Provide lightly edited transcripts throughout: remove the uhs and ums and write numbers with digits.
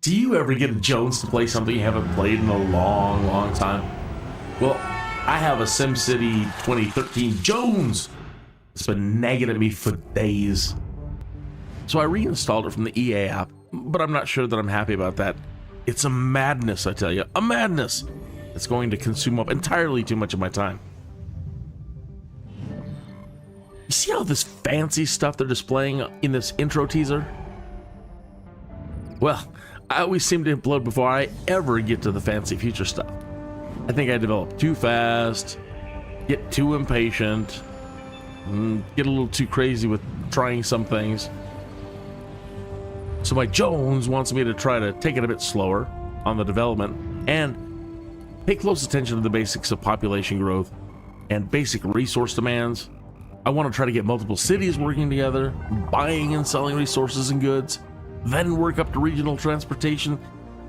Do you ever get a Jones to play something you haven't played in a long time? Well, I have a SimCity 2013 Jones. It's been nagging at me for days. So I reinstalled it from the EA app, but I'm not sure that I'm happy about that. It's a madness, I tell you. A madness. It's going to consume up entirely too much of my time. You see all this fancy stuff they're displaying in this intro teaser? Well, I always seem to implode before I ever get to the fancy future stuff. I think I develop too fast, get too impatient, get a little too crazy with trying some things. So my Jones wants me to try to take it a bit slower on the development and pay close attention to the basics of population growth and basic resource demands. I want to try to get multiple cities working together, buying and selling resources and goods, then work up to regional transportation,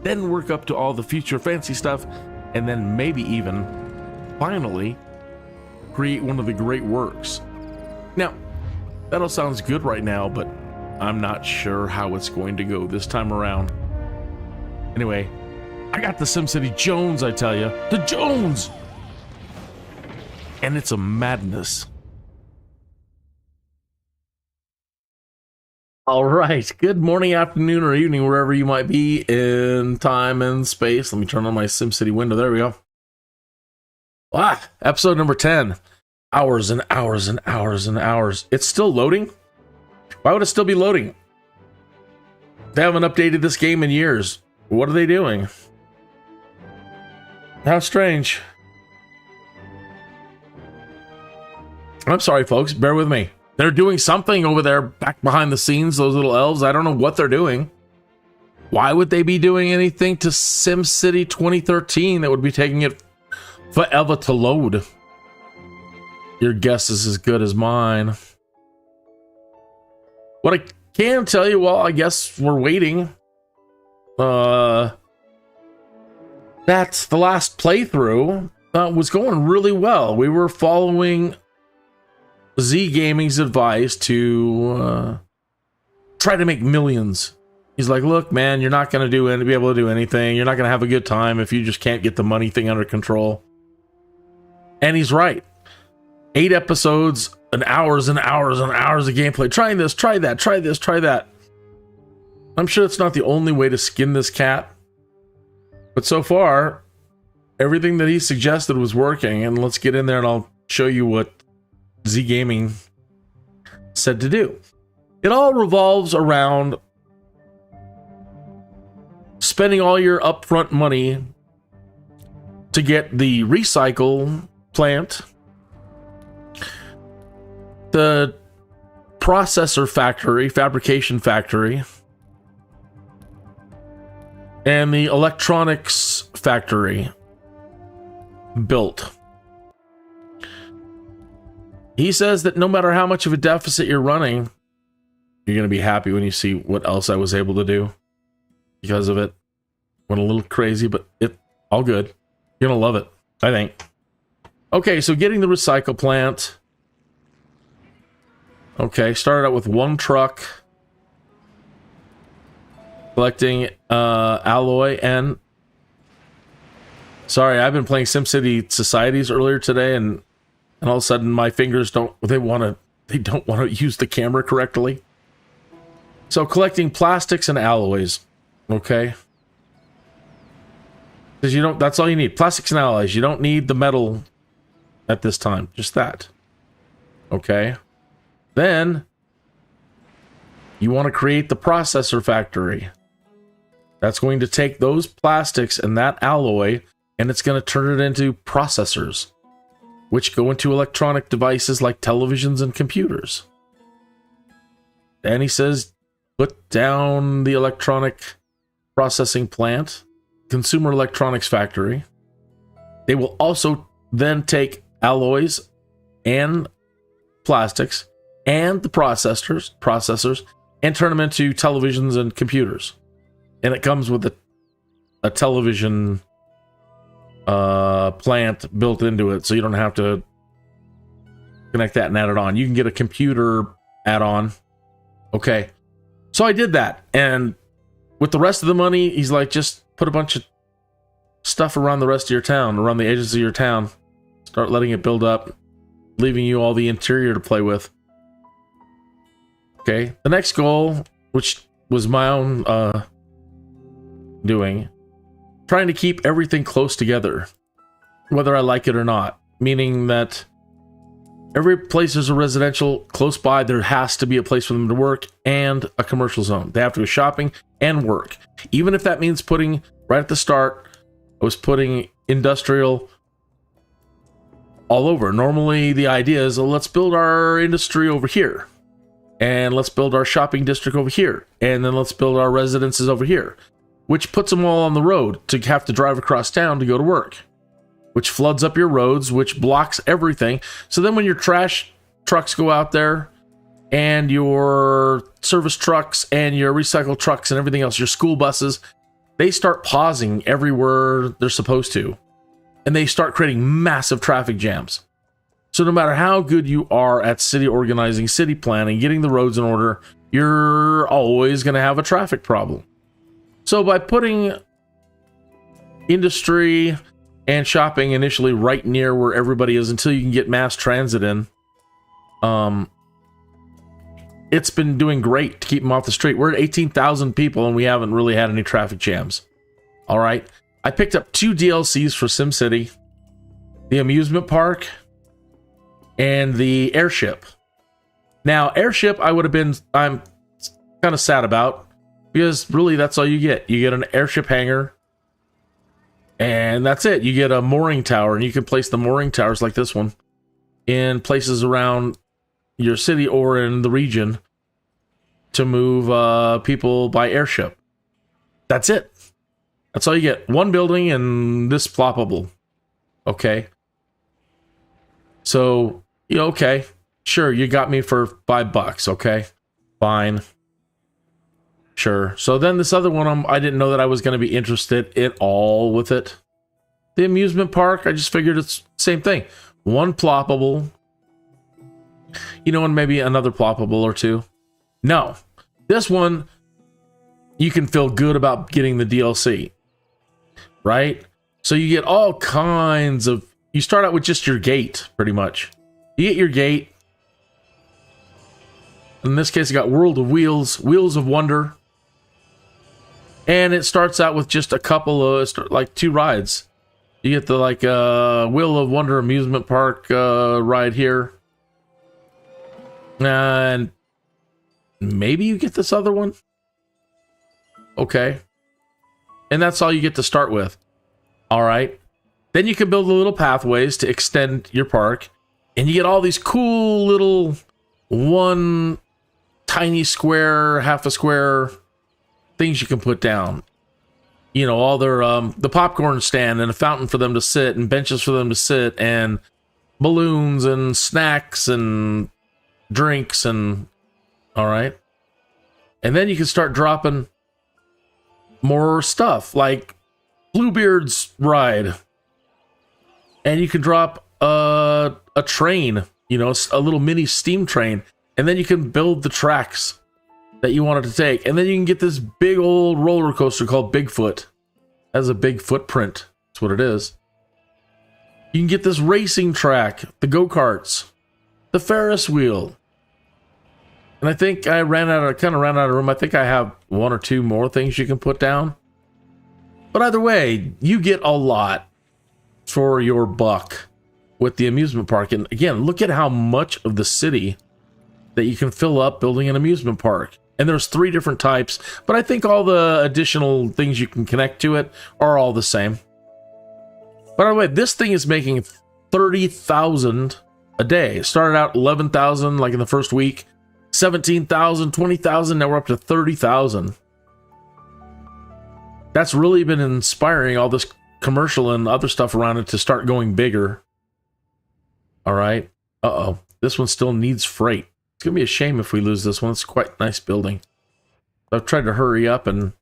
then work up to all the future fancy stuff, and then maybe even, finally, create one of the great works. Now, that all sounds good right now, but I'm not sure how it's going to go this time around. Anyway, I got the SimCity Jones, I tell you. The Jones! And it's a madness. All right, good morning, afternoon, or evening, wherever you might be in time and space. Let me turn on my SimCity window. There we go. Episode number 10. Hours and hours and hours and hours. It's still loading? Why would it still be loading? They haven't updated this game in years. What are they doing? How strange. I'm sorry, folks. Bear with me. They're doing something over there back behind the scenes, those little elves. I don't know what they're doing. Why would they be doing anything to SimCity 2013 that would be taking it forever to load? Your guess is as good as mine. What I can tell you, well, I guess we're waiting. That's the last playthrough. Was going really well. We were following Z Gaming's advice to try to make millions. He's like, look, man, you're not going to be able to do anything. You're not going to have a good time if you just can't get the money thing under control. And he's right. 8 episodes and hours and hours and hours of gameplay. Trying this, try that, try this, try that. I'm sure it's not the only way to skin this cat. But so far, everything that he suggested was working. And let's get in there and I'll show you what Z Gaming said to do. It all revolves around spending all your upfront money to get the recycle plant, the processor factory, fabrication factory, and the electronics factory built. He says that no matter how much of a deficit you're running, you're going to be happy when you see what else I was able to do because of it. Went a little crazy, but it all good. You're going to love it, I think. Okay, so getting the recycle plant. Okay, started out with 1 truck. Collecting alloy and... Sorry, I've been playing SimCity Societies earlier today, and all of a sudden my fingers don't want to use the camera correctly. So collecting plastics and alloys, okay? Because that's all you need. Plastics and alloys. You don't need the metal at this time. Just that. Okay. Then you want to create the processor factory. That's going to take those plastics and that alloy, and it's going to turn it into processors, which go into electronic devices like televisions and computers. And he says, put down the electronic processing plant, consumer electronics factory. They will also then take alloys and plastics and the processors and turn them into televisions and computers. And it comes with a television plant built into it, so you don't have to connect that and add it on. You can get a computer add-on. Okay, so I did that, and with the rest of the money, he's like, just put a bunch of stuff around the rest of your town, around the edges of your town. Start letting it build up, leaving you all the interior to play with. Okay, the next goal, which was my own doing, trying to keep everything close together, whether I like it or not. Meaning that every place there's a residential close by, there has to be a place for them to work and a commercial zone. They have to go shopping and work. Even if that means putting, right at the start, I was putting industrial all over. Normally the idea is, well, let's build our industry over here. And let's build our shopping district over here. And then let's build our residences over here. Which puts them all on the road to have to drive across town to go to work. Which floods up your roads, which blocks everything. So then when your trash trucks go out there, and your service trucks, and your recycle trucks, and everything else, your school buses, they start pausing everywhere they're supposed to. And they start creating massive traffic jams. So no matter how good you are at city organizing, city planning, getting the roads in order, you're always going to have a traffic problem. So by putting industry and shopping initially right near where everybody is until you can get mass transit in, it's been doing great to keep them off the street. We're at 18,000 people and we haven't really had any traffic jams. All right. I picked up 2 DLCs for SimCity, the amusement park and the airship. Now, airship, I'm kind of sad about, because really that's all you get. You get an airship hangar, and that's it. You get a mooring tower, and you can place the mooring towers like this one in places around your city or in the region to move people by airship. That's it. That's all you get. One building and this ploppable. Okay. So, okay. Sure, you got me for $5, okay? Fine. Sure. So then this other one, I didn't know that I was going to be interested at all with it. The amusement park, I just figured it's the same thing. One ploppable. And maybe another ploppable or two. No. This one, you can feel good about getting the DLC. Right? So you get all kinds of... You start out with just your gate, pretty much. You get your gate. In this case, I got World of Wheels, Wheels of Wonder. And it starts out with just a couple of, like 2 rides. You get the Wheel of Wonder amusement park ride here. And maybe you get this other one. Okay. And that's all you get to start with. All right. Then you can build the little pathways to extend your park. And you get all these cool little one tiny square, half a square things you can put down. All their the popcorn stand and a fountain for them to sit and benches for them to sit and balloons and snacks and drinks and all right. And then you can start dropping more stuff like Bluebeard's ride. And you can drop a train, a little mini steam train. And then you can build the tracks that you wanted to take. And then you can get this big old roller coaster called Bigfoot. It has a big footprint. That's what it is. You can get this racing track, the go-karts, the Ferris wheel. And I think I ran out of room. I think I have 1 or 2 more things you can put down. But either way, you get a lot for your buck with the amusement park. And again, look at how much of the city that you can fill up building an amusement park. And there's 3 different types, but I think all the additional things you can connect to it are all the same. By the way, this thing is making 30,000 a day. It started out 11,000 like in the first week, 17,000, 20,000, now we're up to 30,000. That's really been inspiring all this commercial and other stuff around it to start going bigger. All right. Uh-oh. This one still needs freight. It's going to be a shame if we lose this one. It's quite a nice building. I've tried to hurry up and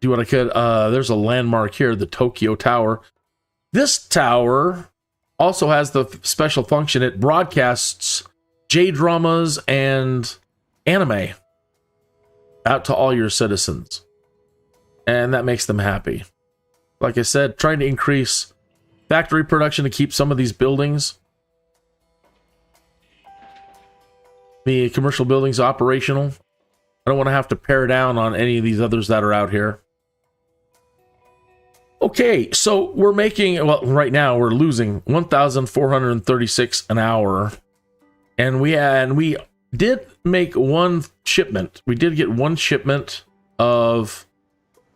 do what I could. There's a landmark here, the Tokyo Tower. This tower also has the special function. It broadcasts J-dramas and anime. out to all your citizens. And that makes them happy. Like I said, trying to increase factory production to keep some of these buildings, the commercial buildings, operational. I don't want to have to pare down on any of these others that are out here. Okay, so we're making, well, right now we're losing 1,436 an hour. And we did make one shipment. We did get one shipment of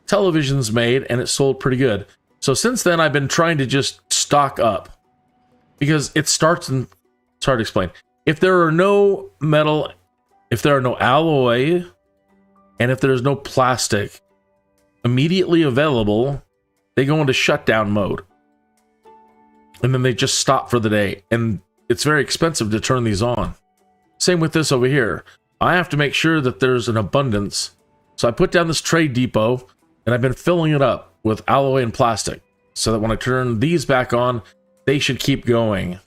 televisions made, and it sold pretty good. So since then, I've been trying to just stock up, because it starts in, it's hard to explain. If there are no metal, if there are no alloy, and if there's no plastic immediately available, they go into shutdown mode. And then they just stop for the day. And it's very expensive to turn these on. Same with this over here. I have to make sure that there's an abundance. So I put down this trade depot, and I've been filling it up with alloy and plastic, so that when I turn these back on, they should keep going.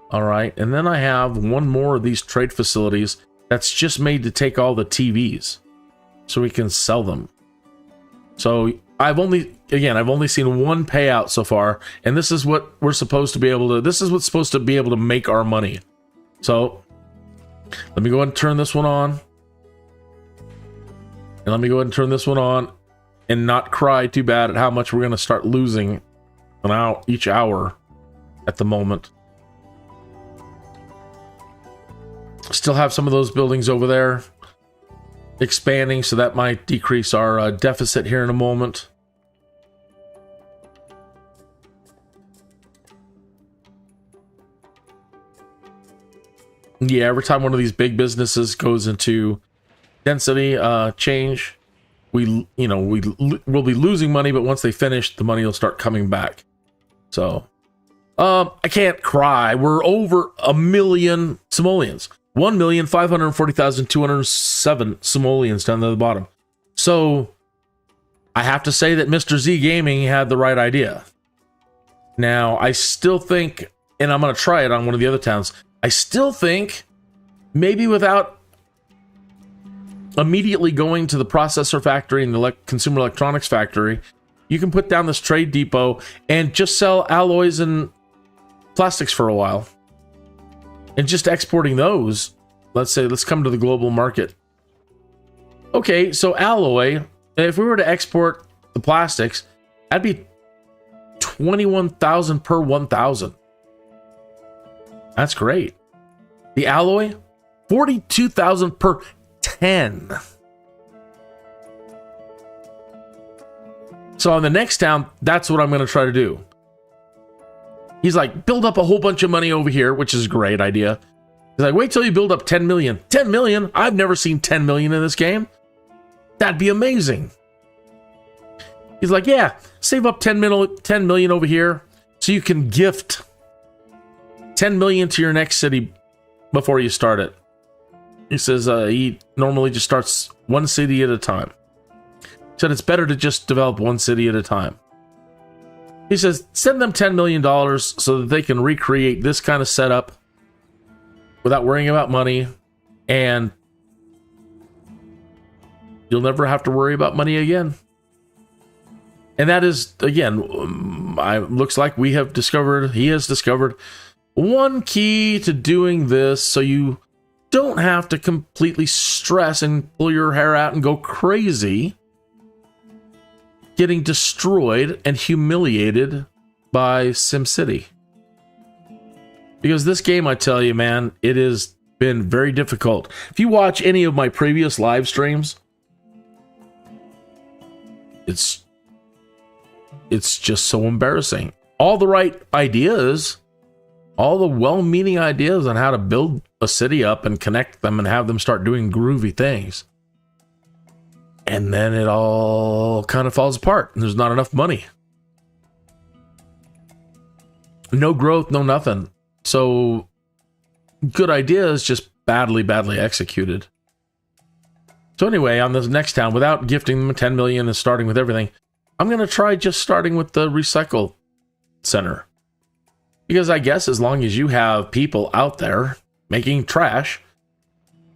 All right, and then I have one more of these trade facilities that's just made to take all the TVs, so we can sell them. So I've only seen one payout so far, and this is what we're supposed to be able to, this is what's supposed to be able to make our money. So let me go ahead and turn this one on. And let me go ahead and turn this one on and not cry too bad at how much we're going to start losing each hour at the moment. Still have some of those buildings over there expanding, so that might decrease our deficit here in a moment. Yeah, every time one of these big businesses goes into density change, we'll be losing money, but once they finish, the money will start coming back. So I can't cry. We're over 1 million simoleons. 1,540,207 simoleons down to the bottom. So I have to say that Mr. Z Gaming had the right idea. Now, I still think, and I'm going to try it on one of the other towns, I still think maybe without immediately going to the processor factory and the consumer electronics factory, you can put down this trade depot and just sell alloys and plastics for a while. And just exporting those, let's come to the global market. Okay, so alloy, if we were to export the plastics, that'd be 21,000 per 1,000. That's great. The alloy, 42,000 per 10. So on the next town, that's what I'm going to try to do. He's like, build up a whole bunch of money over here, which is a great idea. He's like, wait till you build up 10 million. 10 million? I've never seen 10 million in this game. That'd be amazing. He's like, yeah, save up 10 million over here so you can gift 10 million to your next city before you start it. He says he normally just starts one city at a time. He said it's better to just develop one city at a time. He says, send them $10 million so that they can recreate this kind of setup without worrying about money, and you'll never have to worry about money again. And that is, again, looks like he has discovered one key to doing this so you don't have to completely stress and pull your hair out and go crazy getting destroyed and humiliated by Simcity. Because this game, I tell you, man, it has been very difficult. If you watch any of my previous live streams, it's just so embarrassing. All the right ideas, all the well-meaning ideas on how to build a city up and connect them and have them start doing groovy things. And then it all kind of falls apart and there's not enough money. No growth, no nothing. So good ideas just badly executed. So anyway, on this next town, without gifting them 10 million and starting with everything, I'm going to try just starting with the recycle center. Because I guess as long as you have people out there making trash,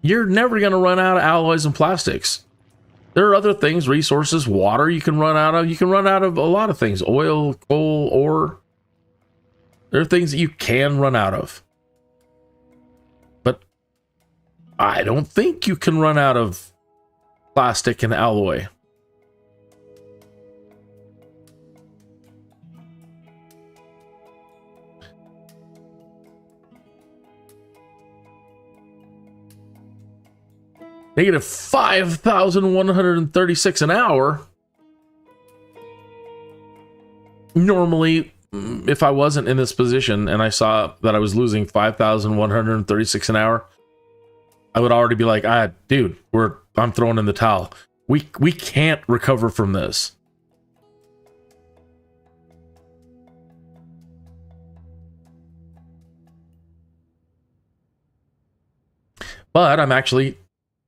you're never going to run out of alloys and plastics. There are other things, resources, water you can run out of. You can run out of a lot of things. Oil, coal, ore. There are things that you can run out of. But I don't think you can run out of plastic and alloy. Negative 5,136 an hour. Normally, if I wasn't in this position and I saw that I was losing 5,136 an hour, I would already be like, dude, I'm throwing in the towel. We can't recover from this. But I'm actually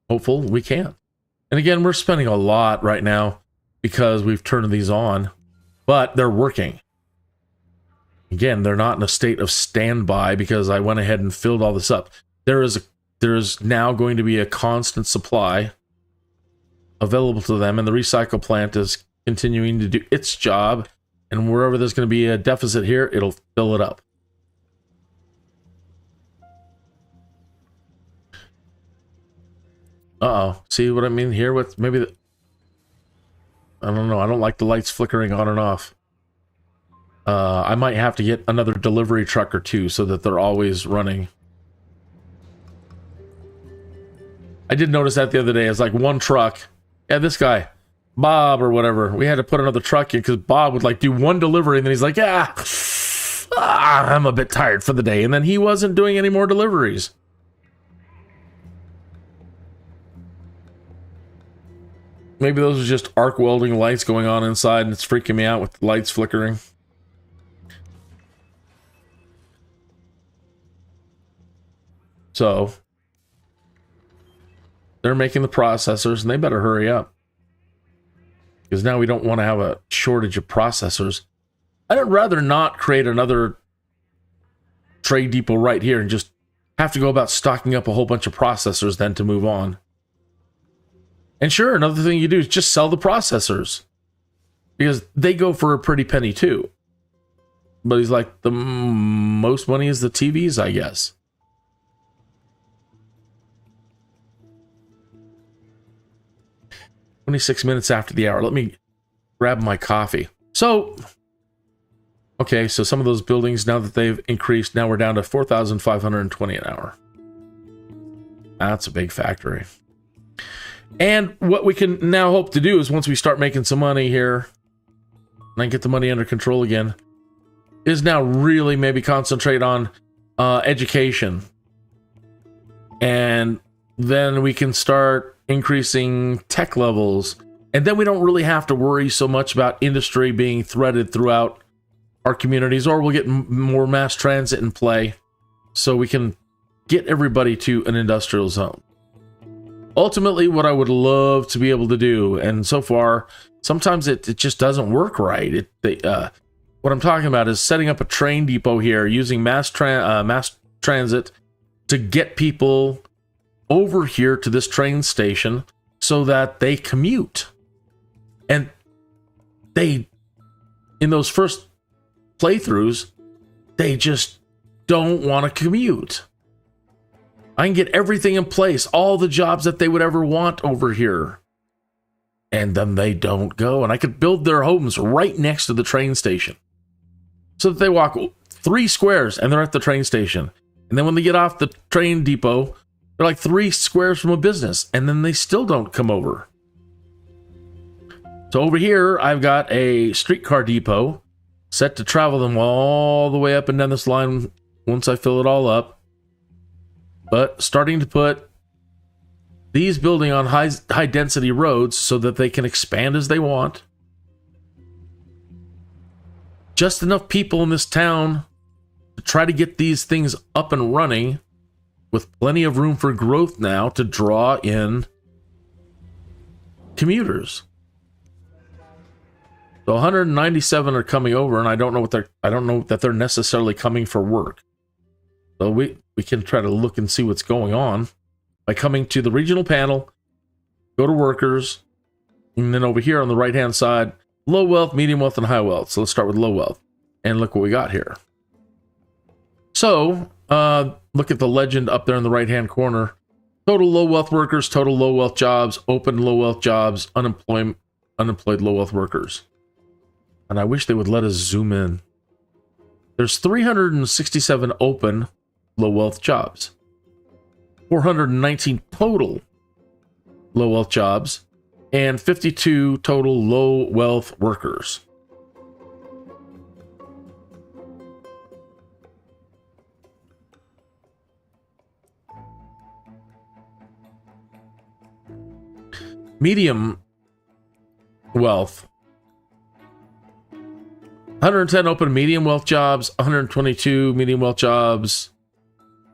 hopeful we can. And again, we're spending a lot right now because we've turned these on, but they're working. Again, they're not in a state of standby because I went ahead and filled all this up. There's now going to be a constant supply available to them, and the recycle plant is continuing to do its job, and wherever there's going to be a deficit here, it'll fill it up. Uh-oh. See what I mean here with maybe I don't know. I don't like the lights flickering on and off. I might have to get another delivery truck or two so that they're always running. I did notice that the other day. It's like one truck. Yeah, this guy, Bob or whatever. We had to put another truck in because Bob would like do one delivery and then he's like, I'm a bit tired for the day. And then he wasn't doing any more deliveries. Maybe those are just arc welding lights going on inside and it's freaking me out with the lights flickering. So, they're making the processors and they better hurry up. Because now we don't want to have a shortage of processors. I'd rather not create another trade depot right here and just have to go about stocking up a whole bunch of processors than to move on. And sure, another thing you do is just sell the processors. Because they go for a pretty penny too. But he's like, the most money is the TVs, I guess. "26 minutes after the hour. Let me grab my coffee." So, okay, so some of those buildings, now that they've increased, now we're down to 4,520 an hour. That's a big factory. And what we can now hope to do is once we start making some money here, and I get the money under control again, is now really maybe concentrate on education. And then we can start increasing tech levels. And then we don't really have to worry so much about industry being threaded throughout our communities, or we'll get more mass transit in play so we can get everybody to an industrial zone. Ultimately, what I would love to be able to do, and so far, sometimes it just doesn't work right. What I'm talking about is setting up a train depot here using mass transit to get people over here to this train station so that they commute. And they, in those first playthroughs, they just don't want to commute. I can get everything in place, all the jobs that they would ever want over here. And then they don't go. And I could build their homes right next to the train station. So that they walk 3 squares and they're at the train station. And then when they get off the train depot, they're like 3 squares from a business. And then they still don't come over. So over here, I've got a streetcar depot set to travel them all the way up and down this line once I fill it all up. But starting to put these building on high density roads so that they can expand as they want. Just enough people in this town to try to get these things up and running with plenty of room for growth now to draw in commuters. So 197 are coming over, and I don't know that they're necessarily coming for work. So we can try to look and see what's going on. by coming to the regional panel, go to workers, and then over here on the right-hand side, low wealth, medium wealth, and high wealth. So let's start with low wealth. And look what we got here. So, look at the legend up there in the right-hand corner. Total low wealth workers, total low wealth jobs, open low wealth jobs, unemployed low wealth workers. And I wish they would let us zoom in. There's 367 open low wealth jobs. 419 total low wealth jobs. And 52 total low wealth workers. Medium wealth. 110 open medium wealth jobs, 122 medium wealth jobs,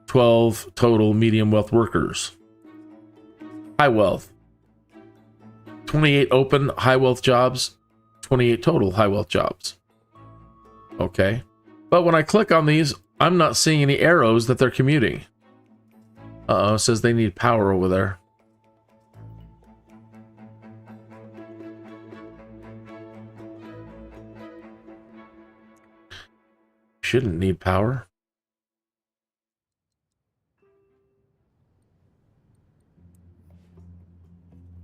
12 total medium wealth workers. High wealth. 28 open high wealth jobs, 28 total high wealth jobs. Okay. But when I click on these, I'm not seeing any arrows that they're commuting. Uh-oh, it says they need power over there. Shouldn't need power.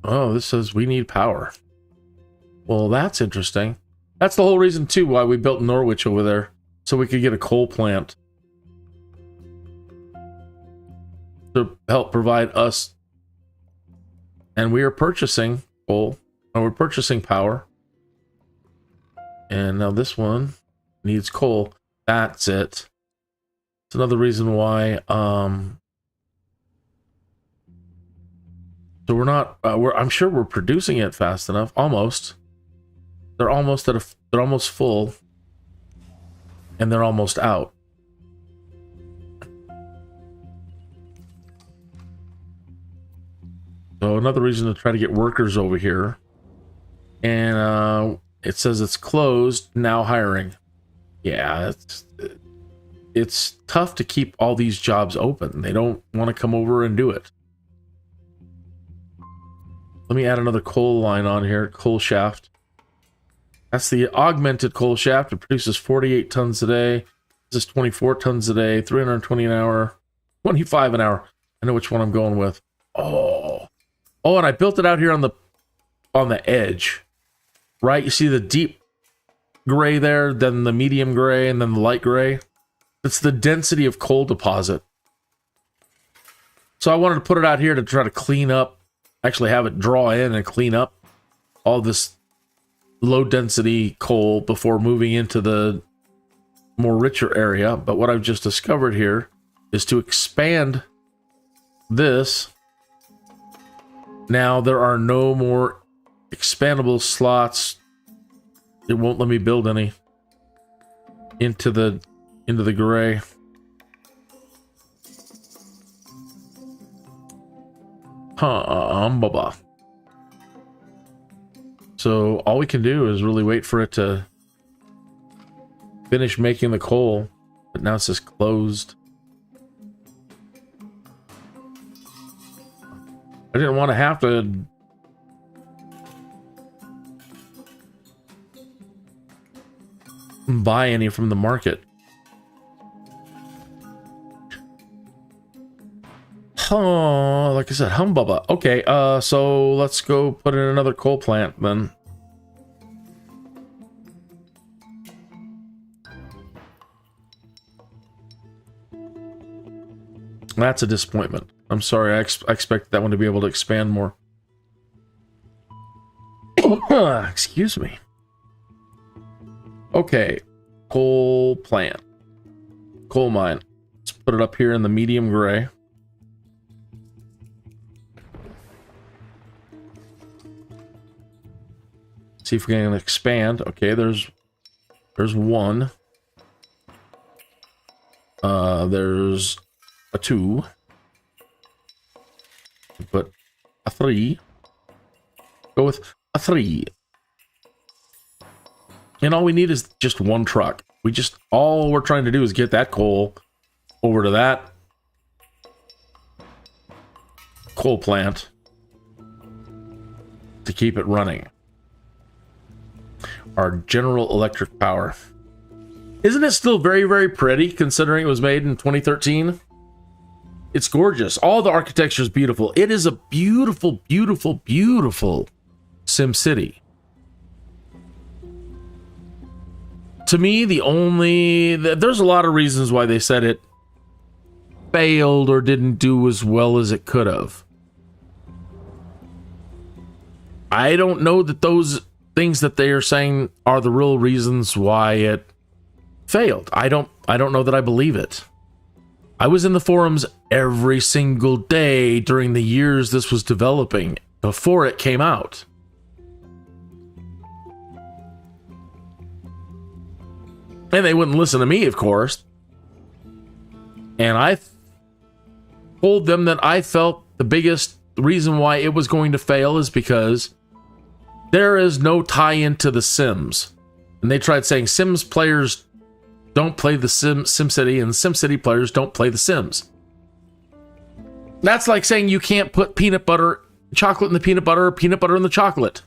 Oh, this says we need power. Well, that's interesting. That's the whole reason, too, why we built Norwich over there. So we could get a coal plant. To help provide us. And we are purchasing coal. And we're purchasing power. And now this one needs coal. That's it. It's another reason why, so we're not, I'm sure we're producing it fast enough. Almost. They're almost they're almost full. And they're almost out. So another reason to try to get workers over here. And it says it's closed, now hiring. Yeah, it's tough to keep all these jobs open. They don't want to come over and do it. Let me add another coal line on here, coal shaft. That's the augmented coal shaft. It produces 48 tons a day. This is 24 tons a day, 320 an hour, 25 an hour. I know which one I'm going with. Oh, and I built it out here on the edge, right? You see the deep gray there, then the medium gray, and then the light gray. It's the density of coal deposit. So I wanted to put it out here to try to clean up, actually have it draw in and clean up all this low density coal before moving into the more richer area. But what I've just discovered here is to expand this. Now there are no more expandable slots. It won't let me build any into the gray. Baba. So all we can do is really wait for it to finish making the coal. But now it's just closed. I didn't want to have to buy any from the market. Oh, like I said, humbubba. Okay, so let's go put in another coal plant then. That's a disappointment. I'm sorry, I expected that one to be able to expand more. Excuse me. Okay, coal plant. Coal mine. Let's put it up here in the medium gray. See if we can expand. Okay, there's one. There's a 2. But a 3. Go with a 3. And all we need is just one truck. All we're trying to do is get that coal over to that coal plant to keep it running. Our General Electric power. Isn't it still very, very pretty considering it was made in 2013? It's gorgeous. All the architecture is beautiful. It is a beautiful, beautiful, beautiful Simcity. To me, there's a lot of reasons why they said it failed or didn't do as well as it could have. I don't know that those things that they are saying are the real reasons why it failed. I don't know that I believe it. I was in the forums every single day during the years this was developing before it came out. And they wouldn't listen to me, of course. And I told them that I felt the biggest reason why it was going to fail is because there is no tie-in to The Sims. And they tried saying Sims players don't play the SimCity and SimCity players don't play The Sims. That's like saying you can't put chocolate in the peanut butter or peanut butter in the chocolate.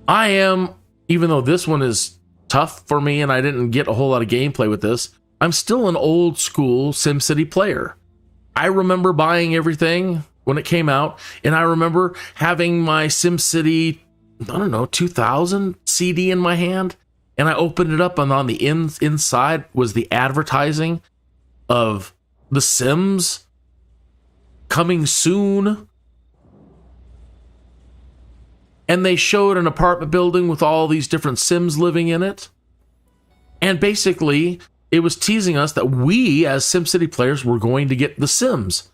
Even though this one is tough for me and I didn't get a whole lot of gameplay with this, I'm still an old school SimCity player. I remember buying everything when it came out, and I remember having my SimCity, 2000 CD in my hand, and I opened it up, and on the inside was the advertising of The Sims coming soon. And they showed an apartment building with all these different Sims living in it. And basically, it was teasing us that we, as SimCity players, were going to get The Sims.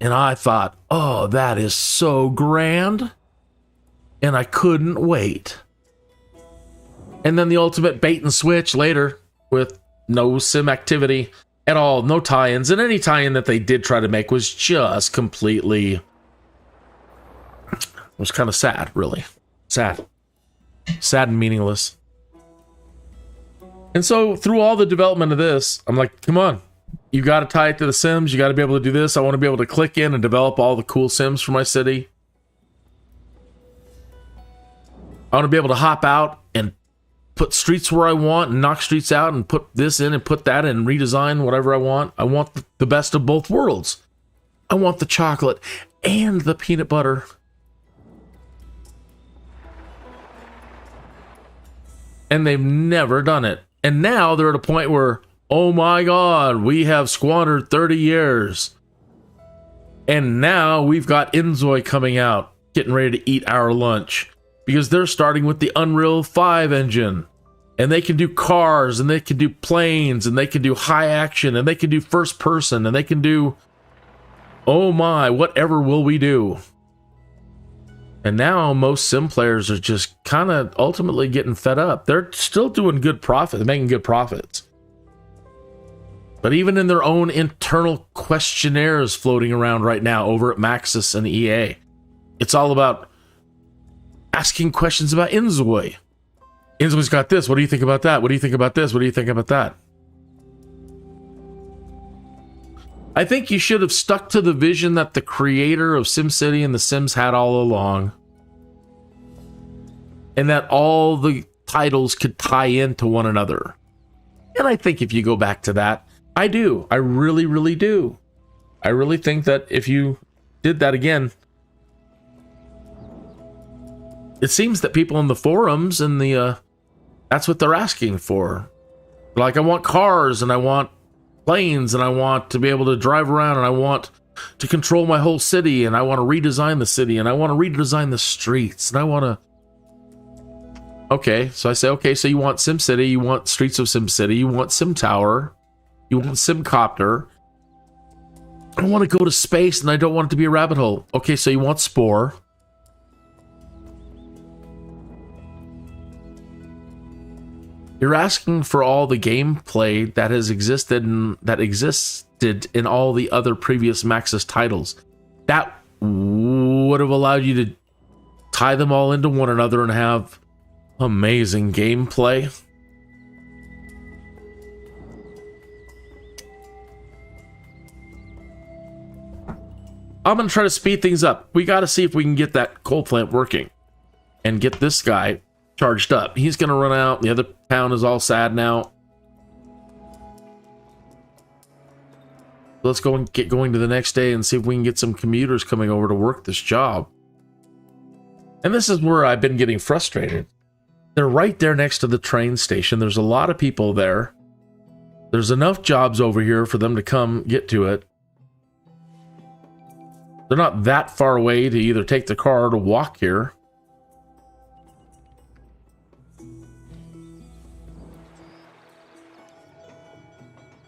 And I thought, oh, that is so grand. And I couldn't wait. And then the ultimate bait and switch later with no sim activity at all, no tie-ins. And any tie-in that they did try to make was just completely... It was kind of sad, really. Sad and meaningless. And so through all the development of this, I'm like, come on, you got to tie it to The Sims. You got to be able to do this. I want to be able to click in and develop all the cool Sims for my city. I want to be able to hop out and put streets where I want and knock streets out and put this in and put that in and redesign whatever I want. I want the best of both worlds. I want the chocolate and the peanut butter. And they've never done it. And now they're at a point where, oh my God, we have squandered 30 years. And now we've got Inzoi coming out, getting ready to eat our lunch. Because they're starting with the Unreal 5 engine. And they can do cars, and they can do planes, and they can do high action, and they can do first person, and they can do, oh my, whatever will we do? And now most sim players are just kind of ultimately getting fed up. They're still doing good profit. They're making good profits. But even in their own internal questionnaires floating around right now over at Maxis and EA, it's all about asking questions about Inzoi. Inzoi's got this. What do you think about that? What do you think about this? What do you think about that? I think you should have stuck to the vision that the creator of SimCity and The Sims had all along. And that all the titles could tie into one another. And I think if you go back to that, I do. I really, really do. I really think that if you did that again, it seems that people in the forums and that's what they're asking for. Like, I want cars and I want planes and I want to be able to drive around and I want to control my whole city and I want to redesign the city and I want to redesign the streets and I want to... Okay, so I say, okay, so you want SimCity, you want Streets of SimCity, you want Sim Tower, you want Simcopter. I want to go to space and I don't want it to be a rabbit hole. Okay, so you want Spore. You're asking for all the gameplay that has existed and that existed in all the other previous Maxis titles. That would have allowed you to tie them all into one another and have amazing gameplay. I'm going to try to speed things up. We got to see if we can get that coal plant working and get this guy charged up. He's going to run out. The other town is all sad now. Let's go and get going to the next day and see if we can get some commuters coming over to work this job. And this is where I've been getting frustrated. They're right there next to the train station. There's a lot of people there. There's enough jobs over here for them to come get to it. They're not that far away to either take the car or to walk here.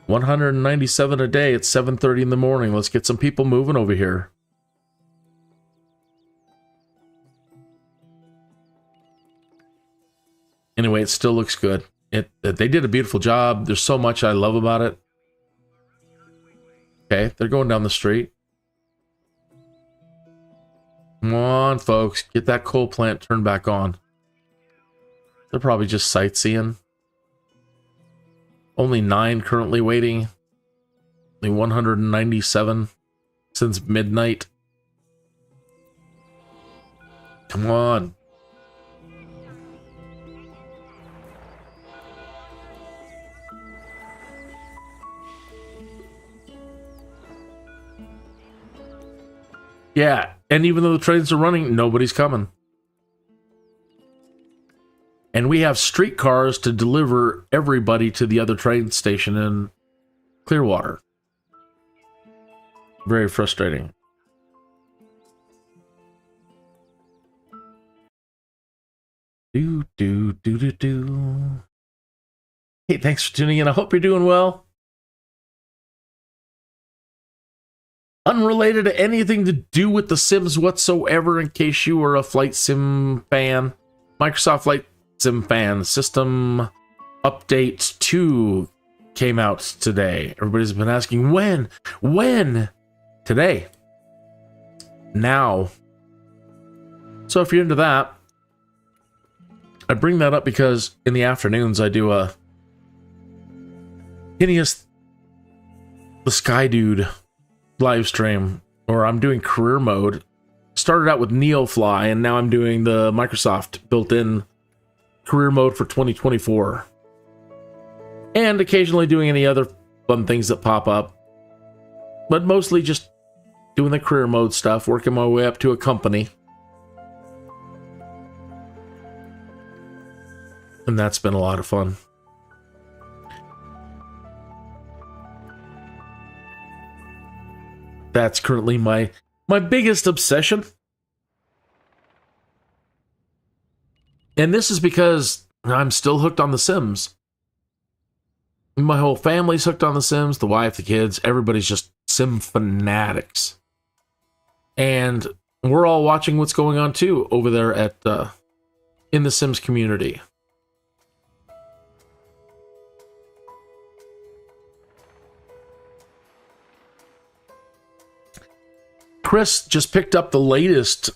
$197 a day at 7:30 in the morning. Let's get some people moving over here. Anyway, it still looks good. They did a beautiful job. There's so much I love about it. Okay, they're going down the street. Come on, folks. Get that coal plant turned back on. They're probably just sightseeing. Only 9 currently waiting. Only 197 since midnight. Come on. Yeah, and even though the trains are running, nobody's coming. And we have streetcars to deliver everybody to the other train station in Clearwater. Very frustrating. Do. Hey, thanks for tuning in. I hope you're doing well. Unrelated to anything to do with The Sims whatsoever, in case you are a Flight Sim fan. Microsoft Flight Sim fan. System Update 2 came out today. Everybody's been asking, when? When? Today. Now. So if you're into that, I bring that up because in the afternoons I do a Kinneas the Sky Dude live stream, or I'm doing career mode. Started out with Neofly, and now I'm doing the Microsoft built-in career mode for 2024. And occasionally doing any other fun things that pop up. But mostly just doing the career mode stuff, working my way up to a company. And that's been a lot of fun. That's currently my biggest obsession. And this is because I'm still hooked on The Sims. My whole family's hooked on The Sims, the wife, the kids, everybody's just Sim fanatics. And we're all watching what's going on too over there at in the Sims community. Chris just picked up the latest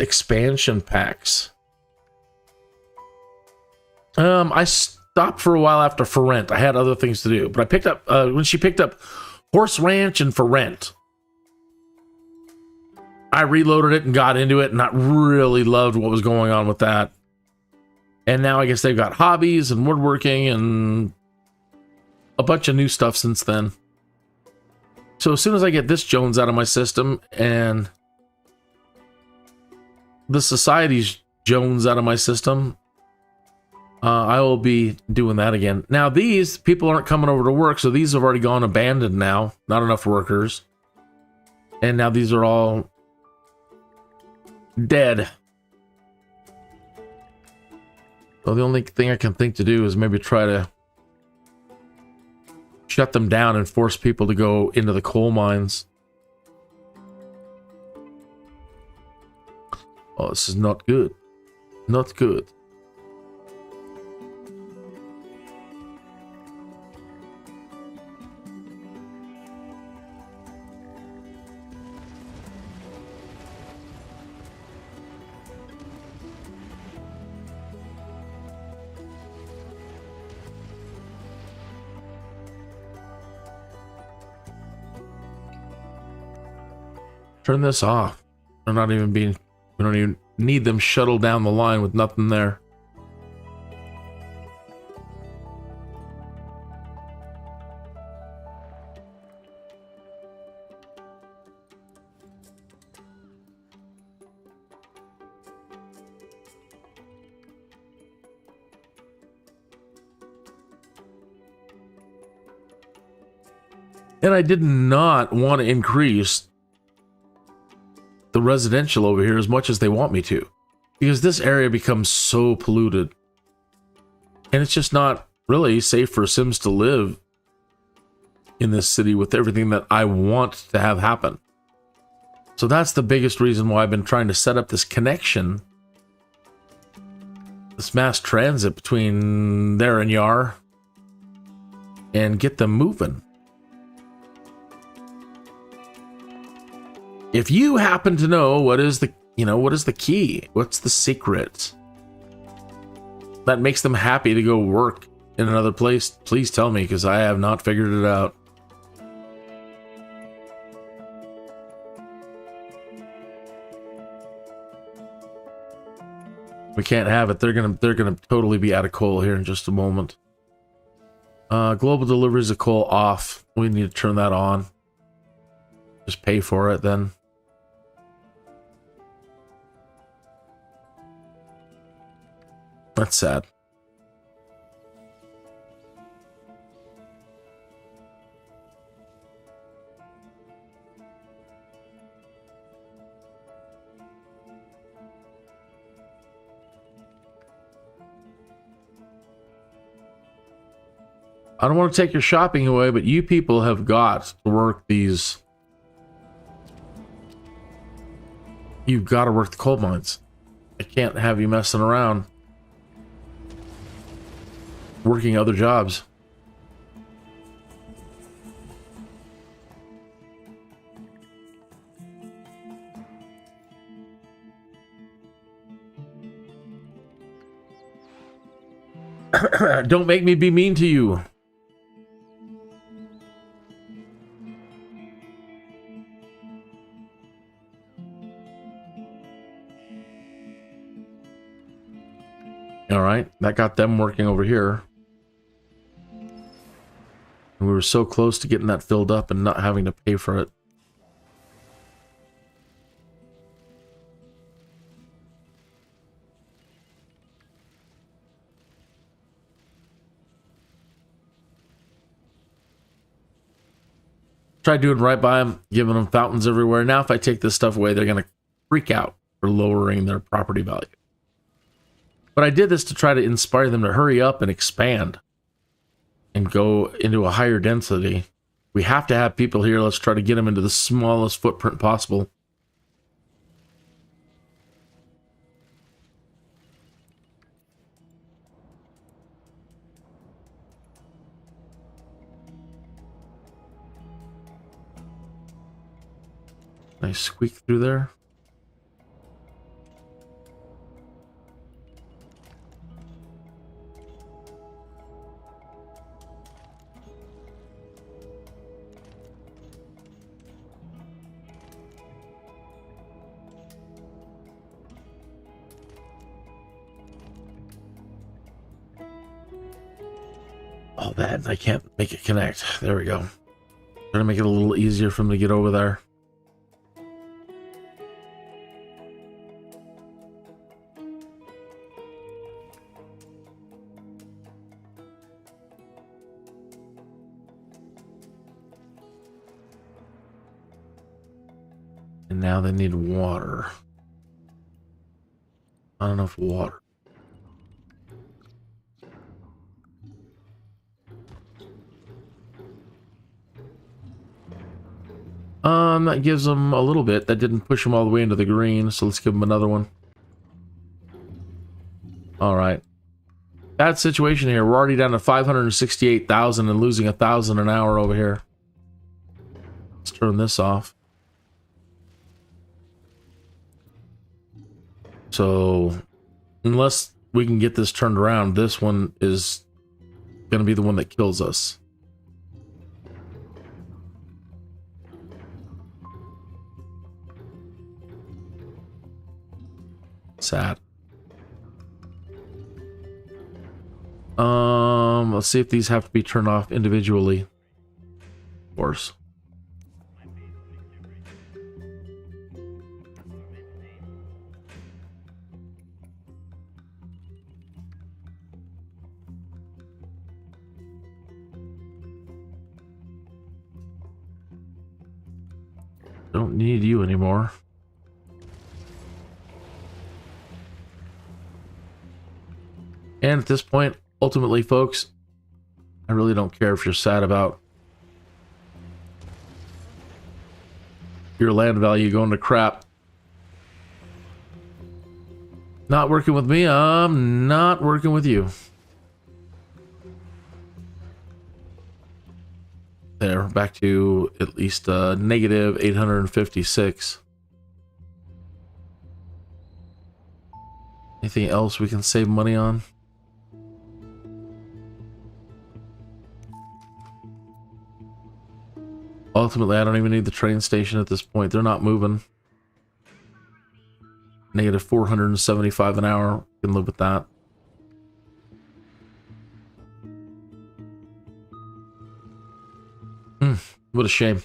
expansion packs. I stopped for a while after For Rent. I had other things to do, but I picked up when she picked up Horse Ranch and For Rent. I reloaded it and got into it, and I really loved what was going on with that. And now I guess they've got hobbies and woodworking and a bunch of new stuff since then. So as soon as I get this Jones out of my system and the Society's Jones out of my system, I will be doing that again. Now these people aren't coming over to work, so these have already gone abandoned now. Not enough workers. And now these are all dead. So the only thing I can think to do is maybe try to shut them down and force people to go into the coal mines. Oh, this is not good. Not good. Turn this off. They're not even being... We don't even need them shuttled down the line with nothing there. And I did not want to increase the residential over here as much as they want me to, because this area becomes so polluted. And it's just not really safe for Sims to live in this city with everything that I want to have happen. So that's the biggest reason why I've been trying to set up this connection, this mass transit between there and Yar, and get them moving. If you happen to know what is the, what is the key? What's the secret that makes them happy to go work in another place, please tell me, because I have not figured it out. We can't have it. They're gonna totally be out of coal here in just a moment. Global deliveries of coal off. We need to turn that on. Just pay for it then. That's sad. I don't want to take your shopping away, but you people have got to work these. You've got to work the coal mines. I can't have you messing around working other jobs. Don't make me be mean to you. All right, that got them working over here. And we were so close to getting that filled up and not having to pay for it. Tried doing right by them, giving them fountains everywhere. Now if I take this stuff away, they're going to freak out for lowering their property value. But I did this to try to inspire them to hurry up and expand and go into a higher density. We have to have people here. Let's try to get them into the smallest footprint possible. Nice squeak through there. Oh, that I can't make it connect. There we go. Trying to make it a little easier for them to get over there. And now they need water. Not enough water. That gives them a little bit. That didn't push them all the way into the green, so let's give them another one. All right. Bad situation here. We're already down to 568,000 and losing 1,000 an hour over here. Let's turn this off. So, unless we can get this turned around, this one is going to be the one that kills us. Sad. Let's see if these have to be turned off individually. Of course. Don't need you anymore. And at this point, ultimately, folks, I really don't care if you're sad about your land value going to crap. Not working with me, I'm not working with you. There, back to at least negative 856. Anything else we can save money on? Ultimately, I don't even need the train station at this point. They're not moving. Negative 475 an hour. Can live with that. What a shame.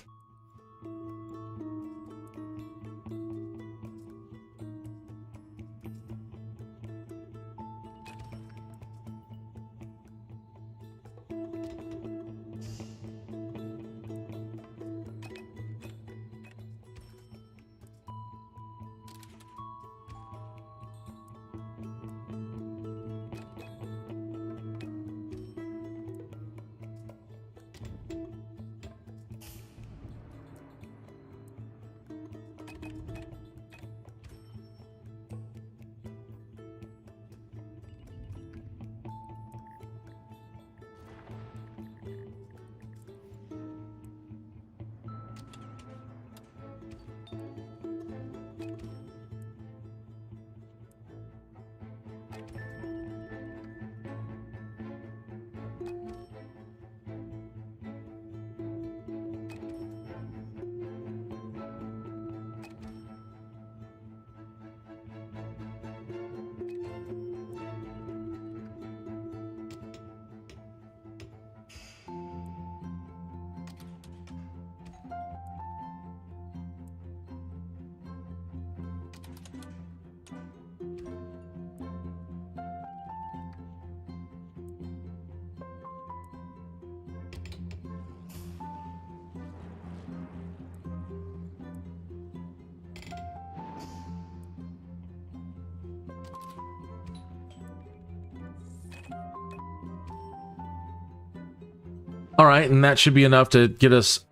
All right, and that should be enough to get us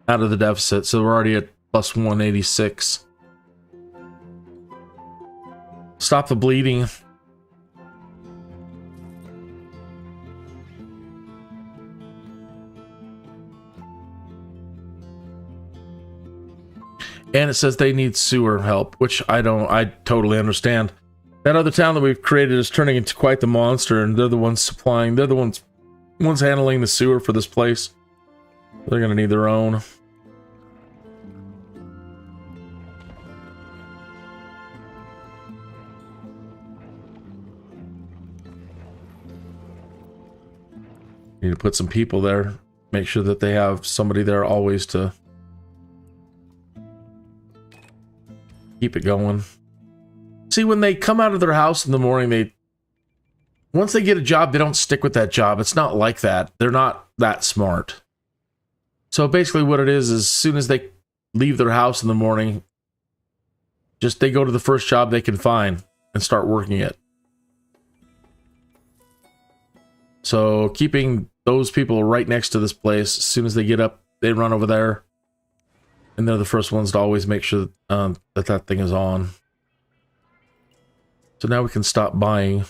out of the deficit. So we're already at plus 186. Stop the bleeding. And it says they need sewer help, which I totally understand. That other town that we've created is turning into quite the monster, and they're the ones supplying, they're the ones handling the sewer for this place. They're gonna need their own. Need to put some people there. Make sure that they have somebody there always to keep it going. See, when they come out of their house in the morning, once they get a job, they don't stick with that job. It's not like that. They're not that smart. So basically what it is as soon as they leave their house in the morning, just they go to the first job they can find and start working it. So keeping those people right next to this place, as soon as they get up, they run over there. And they're the first ones to always make sure that thing is on. So now we can stop buying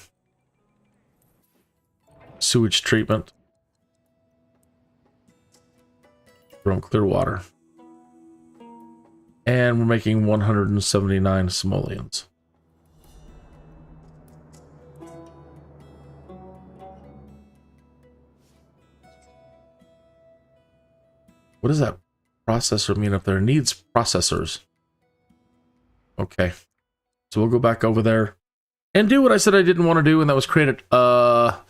sewage treatment from Clearwater. And we're making 179 simoleons. What does that processor mean up there? Needs processors. Okay. So we'll go back over there and do what I said I didn't want to do, and that was create a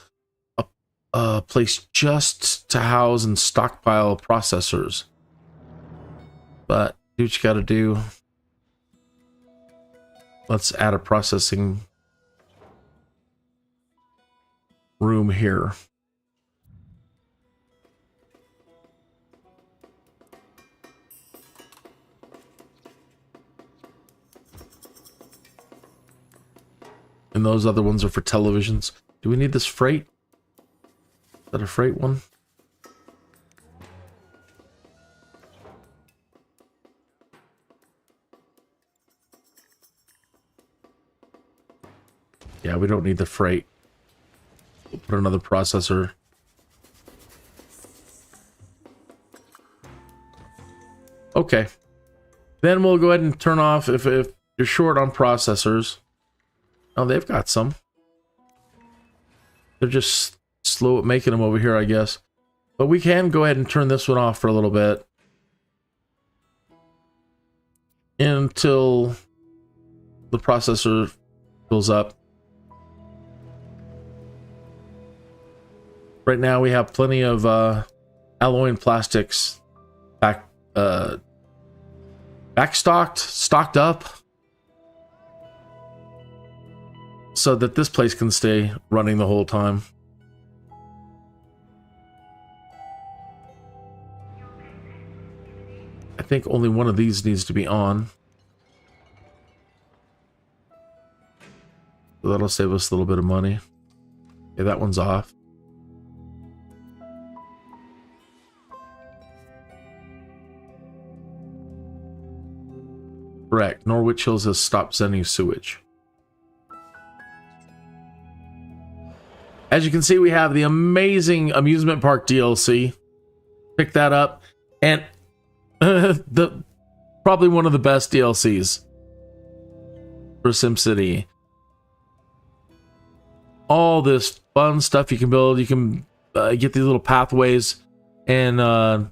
place just to house and stockpile processors. But do what you got to do. Let's add a processing room here. And those other ones are for televisions. Do we need this freight? Is that a freight one? Yeah, we don't need the freight. We'll put another processor. Okay. Then we'll go ahead and turn off if you're short on processors. Oh, they've got some. They're just slow at making them over here, I guess. But we can go ahead and turn this one off for a little bit. Until the processor fills up. Right now we have plenty of alloy and plastics stocked up, so that this place can stay running the whole time. I think only one of these needs to be on. So that'll save us a little bit of money. Okay, that one's off. Correct. Norwich Hills has stopped sending sewage. As you can see, we have the amazing amusement park DLC. Pick that up. And probably one of the best DLCs for SimCity. All this fun stuff you can build. You can get these little pathways and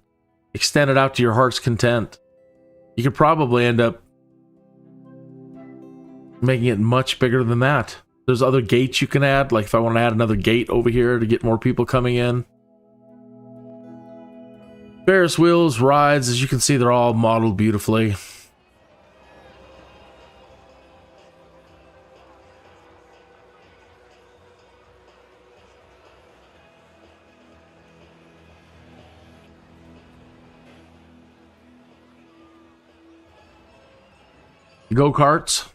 extend it out to your heart's content. You could probably end up making it much bigger than that. There's other gates you can add, like if I want to add another gate over here to get more people coming in. Ferris wheels, rides, as you can see, they're all modeled beautifully. Go-karts.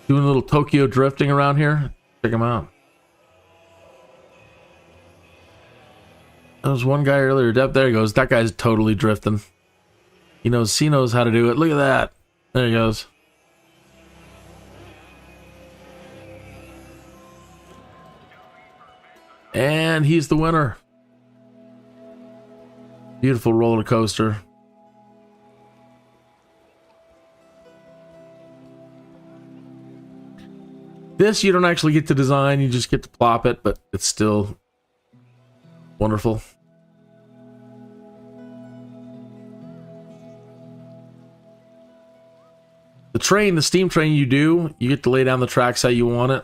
Doing a little Tokyo drifting around here. Check them out. There was one guy earlier. There he goes. That guy's totally drifting. He knows how to do it. Look at that. There he goes. And he's the winner. Beautiful roller coaster. This you don't actually get to design, you just get to plop it, but it's still wonderful. The train, the steam train you get to lay down the tracks how you want it.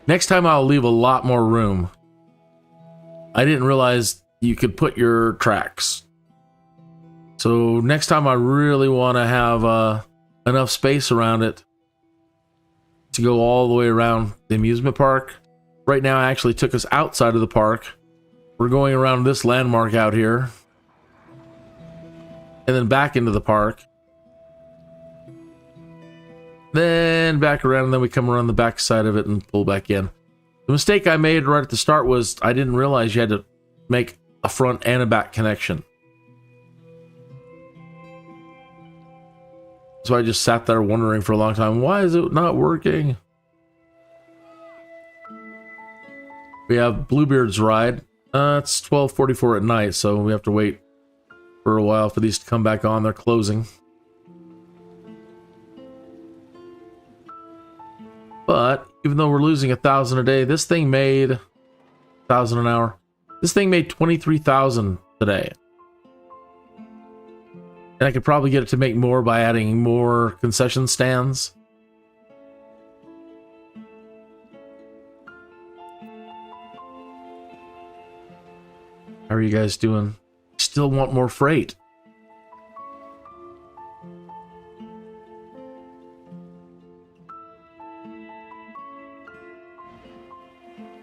Next time I'll leave a lot more room. I didn't realize you could put your tracks. So next time I really want to have enough space around it to go all the way around the amusement park. Right now I actually took us outside of the park. We're going around this landmark out here. And then back into the park. Then back around, and then we come around the back side of it and pull back in. The mistake I made right at the start was I didn't realize you had to make a front and a back connection. So I just sat there wondering for a long time, why is it not working? We have Bluebeard's ride. It's 12:44 at night, so we have to wait for a while for these to come back on. They're closing. But even though we're losing 1,000 a day, this thing made 1,000 an hour. This thing made 23,000 today. And I could probably get it to make more by adding more concession stands. How are you guys doing? Still want more freight.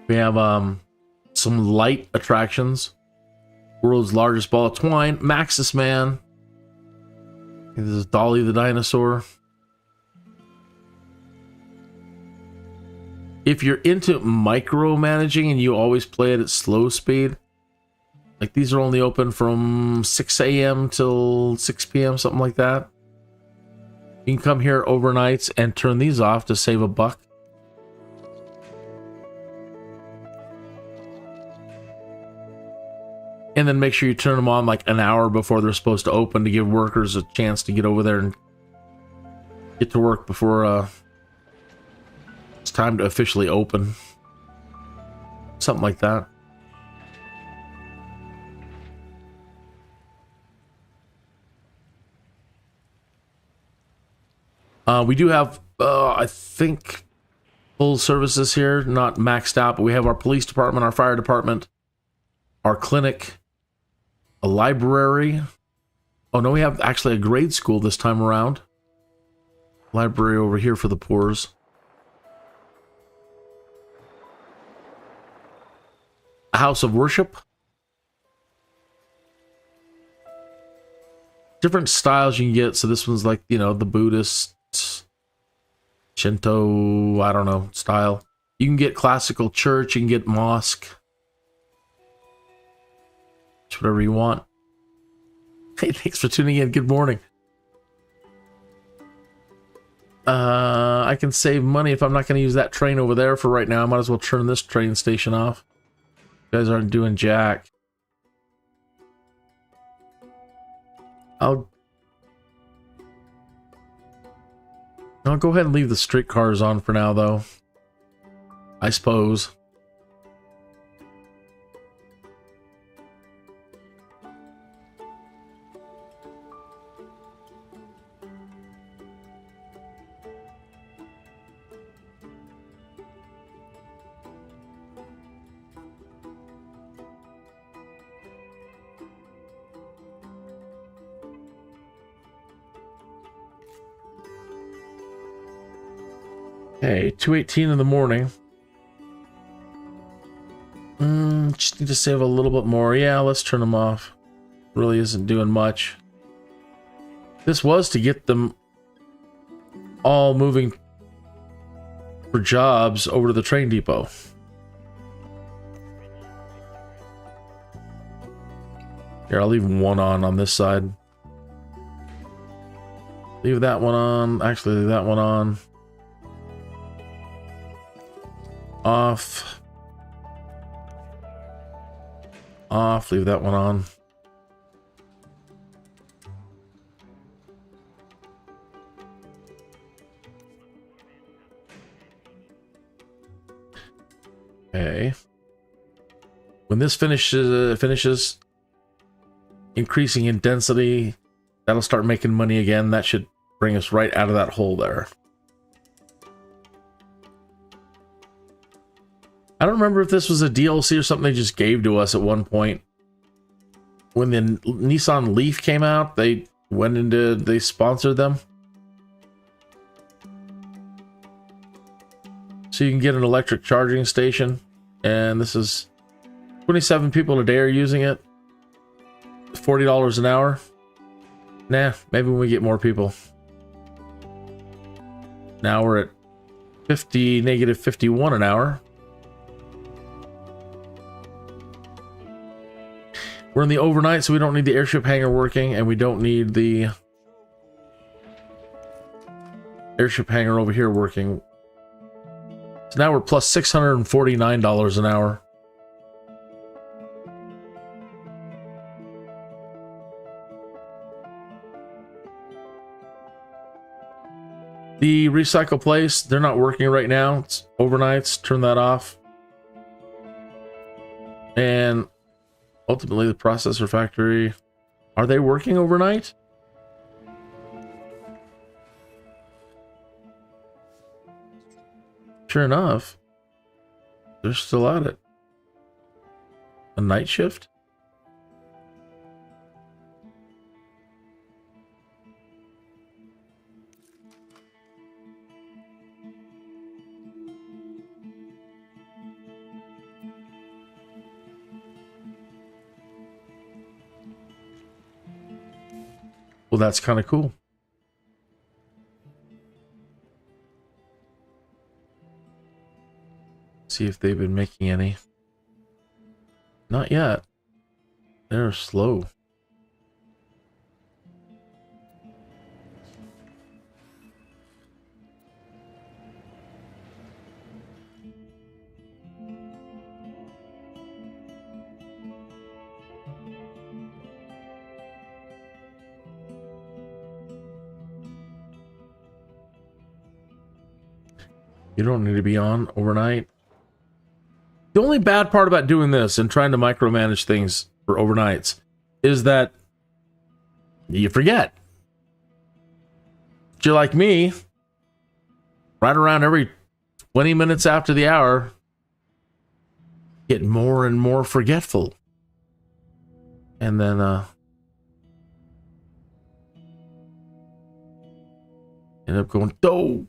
We have some light attractions. World's largest ball of twine. Maxis Man. This is Dolly the dinosaur. If you're into micromanaging and you always play it at slow speed, like these are only open from 6 a.m. till 6 p.m., something like that. You can come here overnights and turn these off to save a buck. And then make sure you turn them on like an hour before they're supposed to open to give workers a chance to get over there and get to work before it's time to officially open. Something like that. We do have, I think, full services here, not maxed out, but we have our police department, our fire department, our clinic, a library. Oh no, we have actually a grade school this time around. Library over here for the poors. A house of worship. Different styles you can get. So this one's like, you know, the Buddhist, Shinto, I don't know, style. You can get classical church, you can get mosque. It's whatever you want. Hey, thanks for tuning in. Good morning. I can save money if I'm not going to use that train over there for right now. I might as well turn this train station off. You guys aren't doing jack. I'll go ahead and leave the streetcars on for now, though. I suppose. Okay, 2:18 in the morning. Just need to save a little bit more. Yeah, let's turn them off. Really isn't doing much. This was to get them all moving for jobs over to the train depot. Here, I'll leave one on this side. Leave that one on. Actually, leave that one on. Off. Off. Leave that one on. Okay. When this finishes increasing in density, that'll start making money again. That should bring us right out of that hole there. I don't remember if this was a DLC or something they just gave to us at one point. When the Nissan Leaf came out, they sponsored them. So you can get an electric charging station, and this is 27 people a day are using it. $40 an hour. Nah, maybe when we get more people. Now we're at negative 51 an hour. We're in the overnight, so we don't need the airship hangar working, and we don't need the airship hangar over here working. So now we're plus $649 an hour. The recycle place, they're not working right now. It's overnights. Turn that off. And Ultimately, the processor factory. Are they working overnight? Sure enough, they're still at it. A night shift? Well, that's kind of cool. See if they've been making any. Not yet. They're slow. You don't need to be on overnight. The only bad part about doing this and trying to micromanage things for overnights is that you forget. If you're like me, right around every 20 minutes after the hour, get more and more forgetful. And then end up going, oh,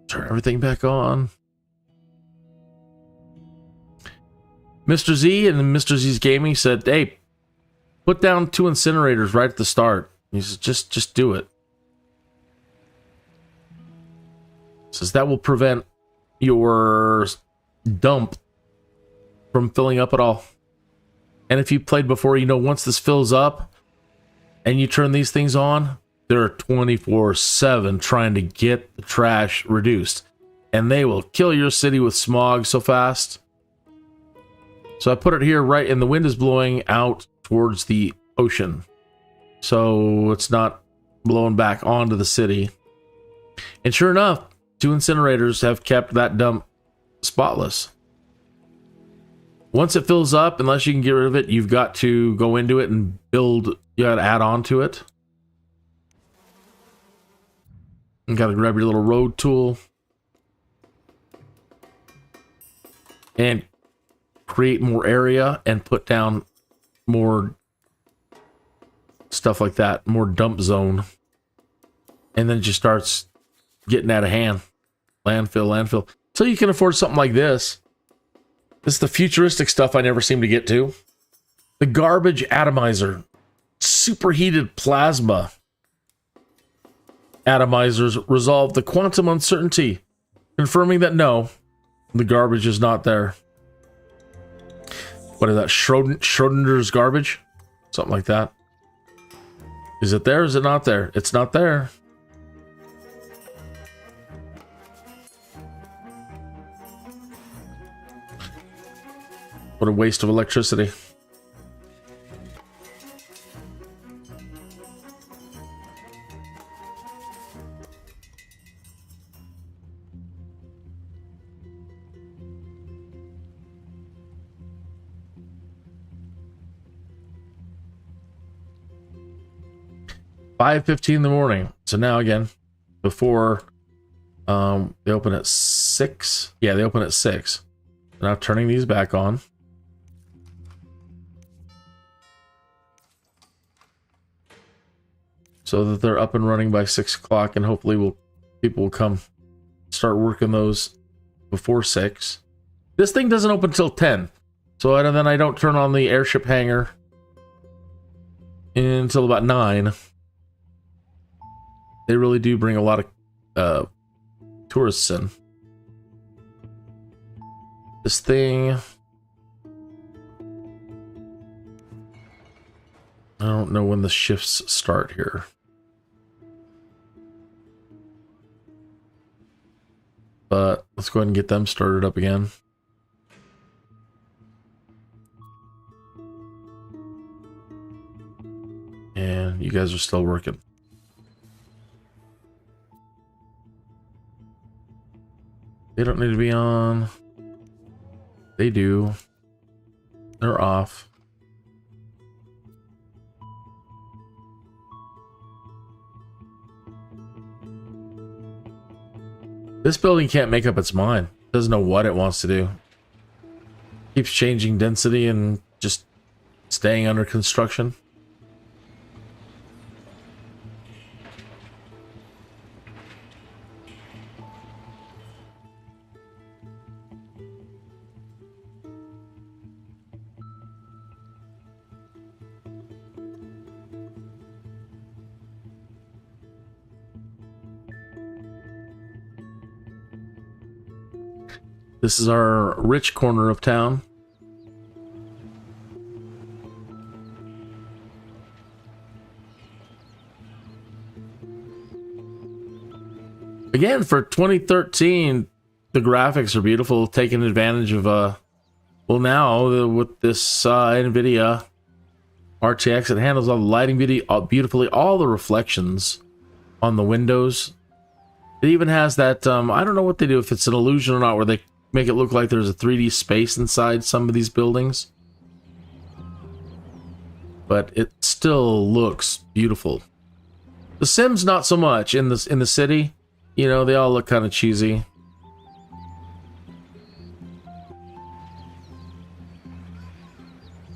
turn everything back on. Mr. Z and Mr. Z's Gaming said, hey, put down 2 incinerators right at the start. He says, just do it. Says that will prevent your dump from filling up at all. And if you played before, you know once this fills up and you turn these things on, they're 24/7 trying to get the trash reduced. And they will kill your city with smog so fast. So I put it here right, and the wind is blowing out towards the ocean. So it's not blowing back onto the city. And sure enough, 2 incinerators have kept that dump spotless. Once it fills up, unless you can get rid of it, you've got to go into it and build, you got to add on to it. You got to grab your little road tool and create more area and put down more stuff like that, more dump zone. And then it just starts getting out of hand. Landfill. So you can afford something like this. This is the futuristic stuff I never seem to get to. The garbage atomizer. Superheated plasma atomizers resolve the quantum uncertainty, confirming that no, the garbage is not there. What is that? Schrodinger's garbage? Something like that. Is it there? Is it not there? It's not there. What a waste of electricity. $5:15 in the morning. So now again, before they open at 6. Yeah, they open at 6. Now turning these back on. So that they're up and running by 6 o'clock, and hopefully people will come start working those before 6. This thing doesn't open till 10. So then I don't turn on the airship hangar until about 9. They really do bring a lot of tourists in. This thing, I don't know when the shifts start here. But let's go ahead and get them started up again. And you guys are still working. They don't need to be on. They do. They're off. This building can't make up its mind. Doesn't know what it wants to do. Keeps changing density and just staying under construction. This is our rich corner of town. Again, for 2013, the graphics are beautiful, taking advantage of, well now, with this NVIDIA RTX, it handles all the lighting beautifully, all the reflections on the windows. It even has that, I don't know what they do, if it's an illusion or not, where they make it look like there's a 3D space inside some of these buildings. But it still looks beautiful. The Sims, not so much. In the city, you know, they all look kind of cheesy.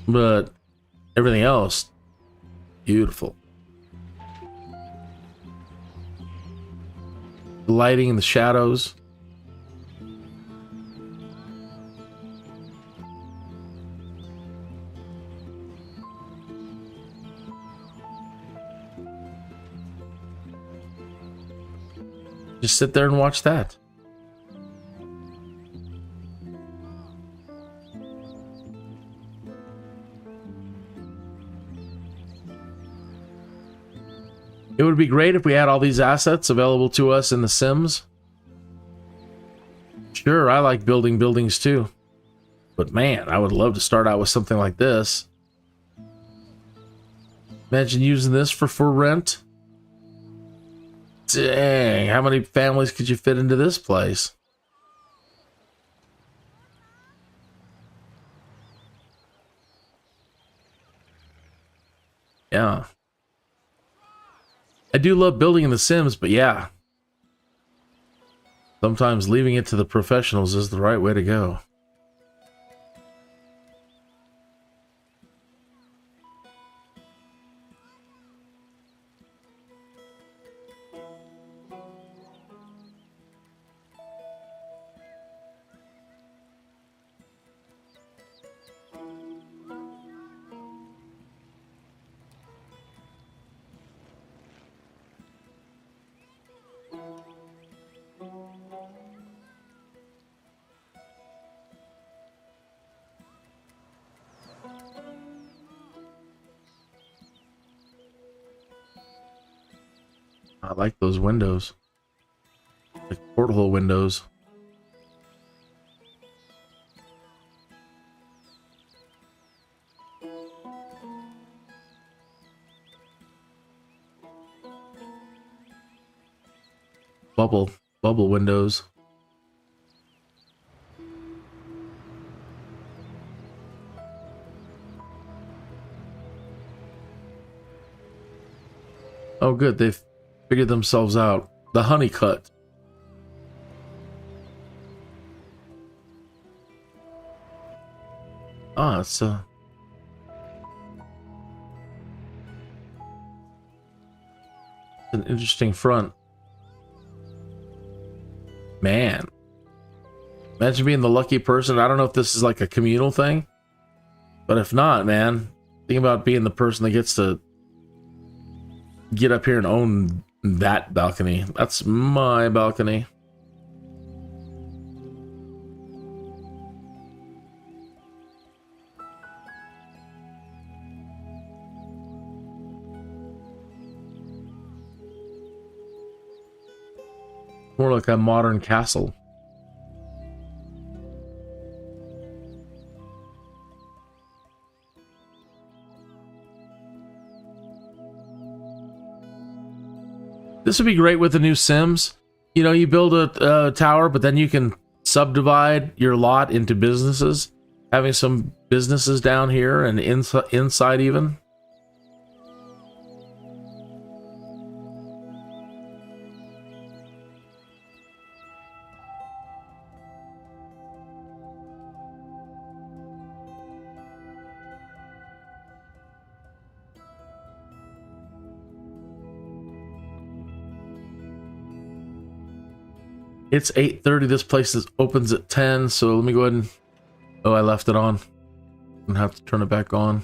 But everything else, beautiful. The lighting and the shadows. Just sit there and watch that. It would be great if we had all these assets available to us in The Sims. Sure, I like building buildings too. But man, I would love to start out with something like this. Imagine using this for rent. Dang, how many families could you fit into this place? Yeah. I do love building in The Sims, but yeah. Sometimes leaving it to the professionals is the right way to go. I like those windows. Like porthole windows. Bubble windows. Oh good, they've figured themselves out. The honey cut. Ah, it's an interesting front. Man. Imagine being the lucky person. I don't know if this is like a communal thing, but if not, man, think about being the person that gets to get up here and own that balcony. That's my balcony. More like a modern castle. This would be great with the new Sims. You know, you build a tower, but then you can subdivide your lot into businesses. Having some businesses down here and inside even. It's 8:30. This place opens at 10, so let me go ahead and... Oh, I left it on. I'm gonna have to turn it back on.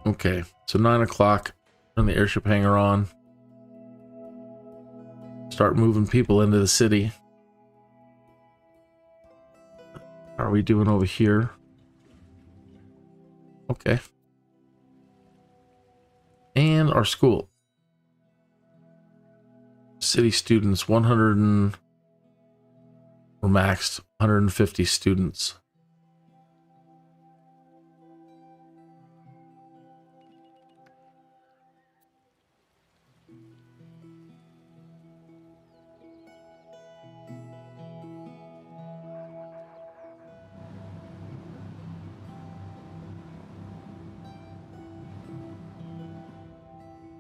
Okay, so 9 o'clock, turn the airship hangar on. Start moving people into the city. How are we doing over here? Okay. And our school. City students, 100 and... We're maxed, 150 students.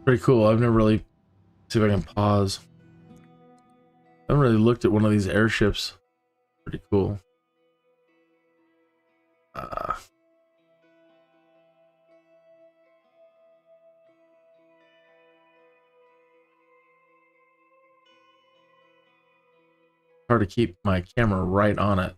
Pretty cool. I've never really... See if I can pause. I haven't really looked at one of these airships. Pretty cool. Hard to keep my camera right on it.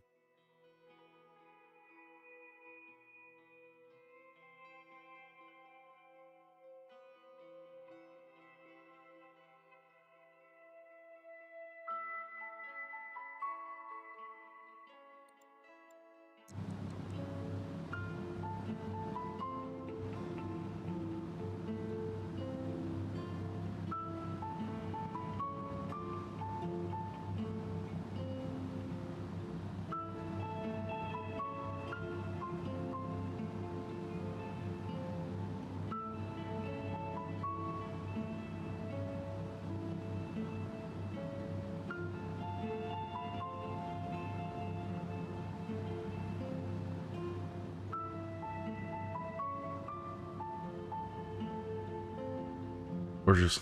Gorgeous.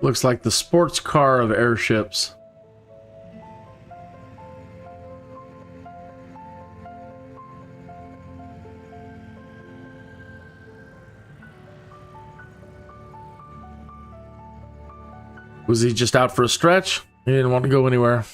Looks like the sports car of airships. Was he just out for a stretch? He didn't want to go anywhere.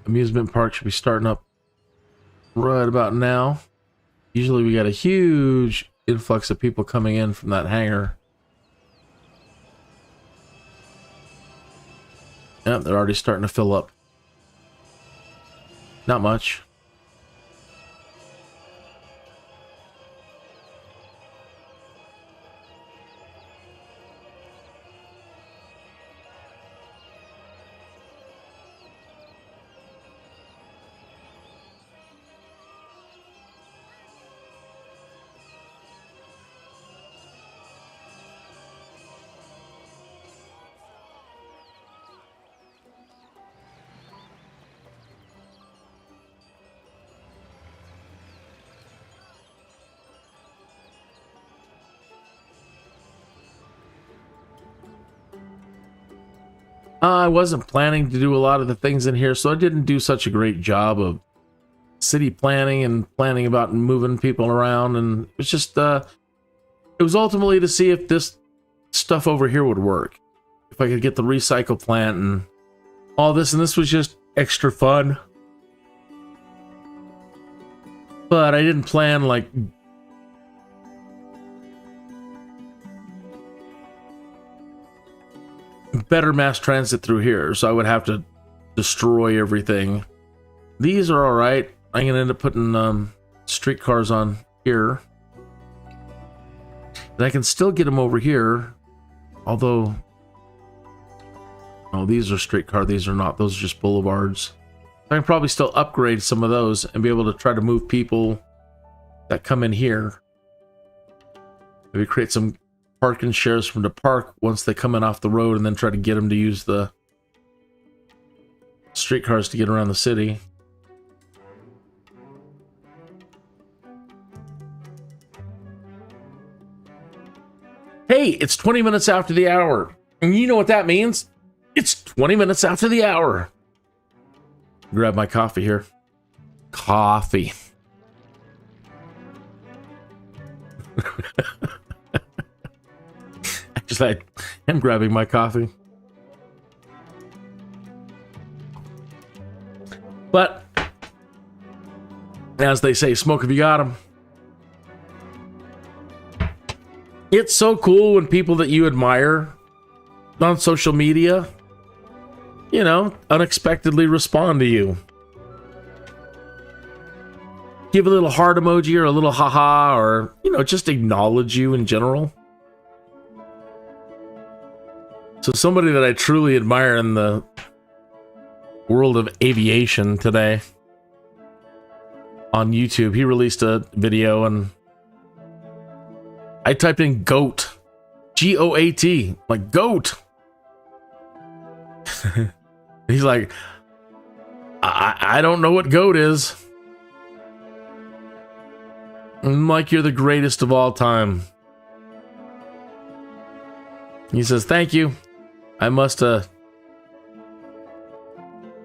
Amusement park should be starting up right about now. Usually we got a huge influx of people coming in from that hangar. Yep, they're already starting to fill up. Not much. I wasn't planning to do a lot of the things in here, so I didn't do such a great job of city planning and planning about moving people around. And it was just, it was ultimately to see if this stuff over here would work. If I could get the recycle plant and all this, and this was just extra fun. But I didn't plan like better mass transit through here, so I would have to destroy everything. These are all right. I'm gonna end up putting streetcars on here, and I can still get them over here. Although, oh, these are streetcar. These are not. Those are just boulevards. I can probably still upgrade some of those and be able to try to move people that come in here. Maybe create some parking shares from the park once they come in off the road, and then try to get them to use the streetcars to get around the city. Hey, it's 20 minutes after the hour. And you know what that means? It's 20 minutes after the hour. Grab my coffee here. Coffee. Actually, I am grabbing my coffee. But, as they say, smoke if you got 'em. It's so cool when people that you admire on social media, you know, unexpectedly respond to you. Give a little heart emoji or a little haha, or, you know, just acknowledge you in general. So somebody that I truly admire in the world of aviation today on YouTube, he released a video and I typed in GOAT. G-O-A-T. Like, GOAT. He's like, I don't know what GOAT is. I'm like, you're the greatest of all time. He says, thank you. I must have...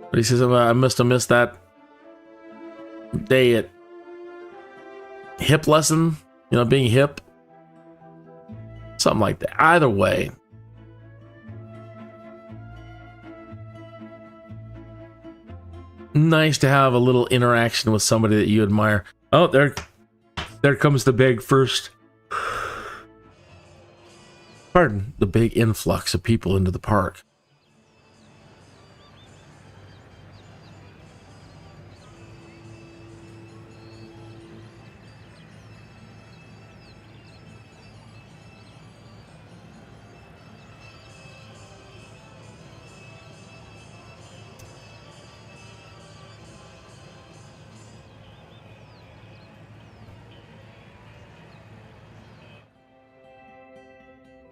But he says, I must have missed that day at hip lesson. You know, being hip. Something like that. Either way. Nice to have a little interaction with somebody that you admire. Oh, there comes the big first... Pardon, the big influx of people into the park.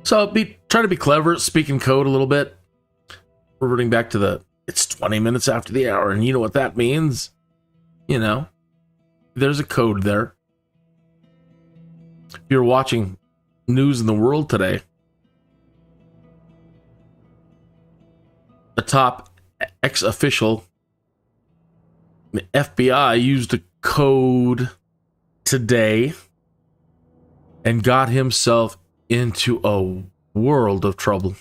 So try to be clever, speaking code a little bit. Reverting back to it's 20 minutes after the hour, and you know what that means? You know, there's a code there. If you're watching news in the world today, a top ex-official, the FBI, used a code today and got himself into a world of trouble.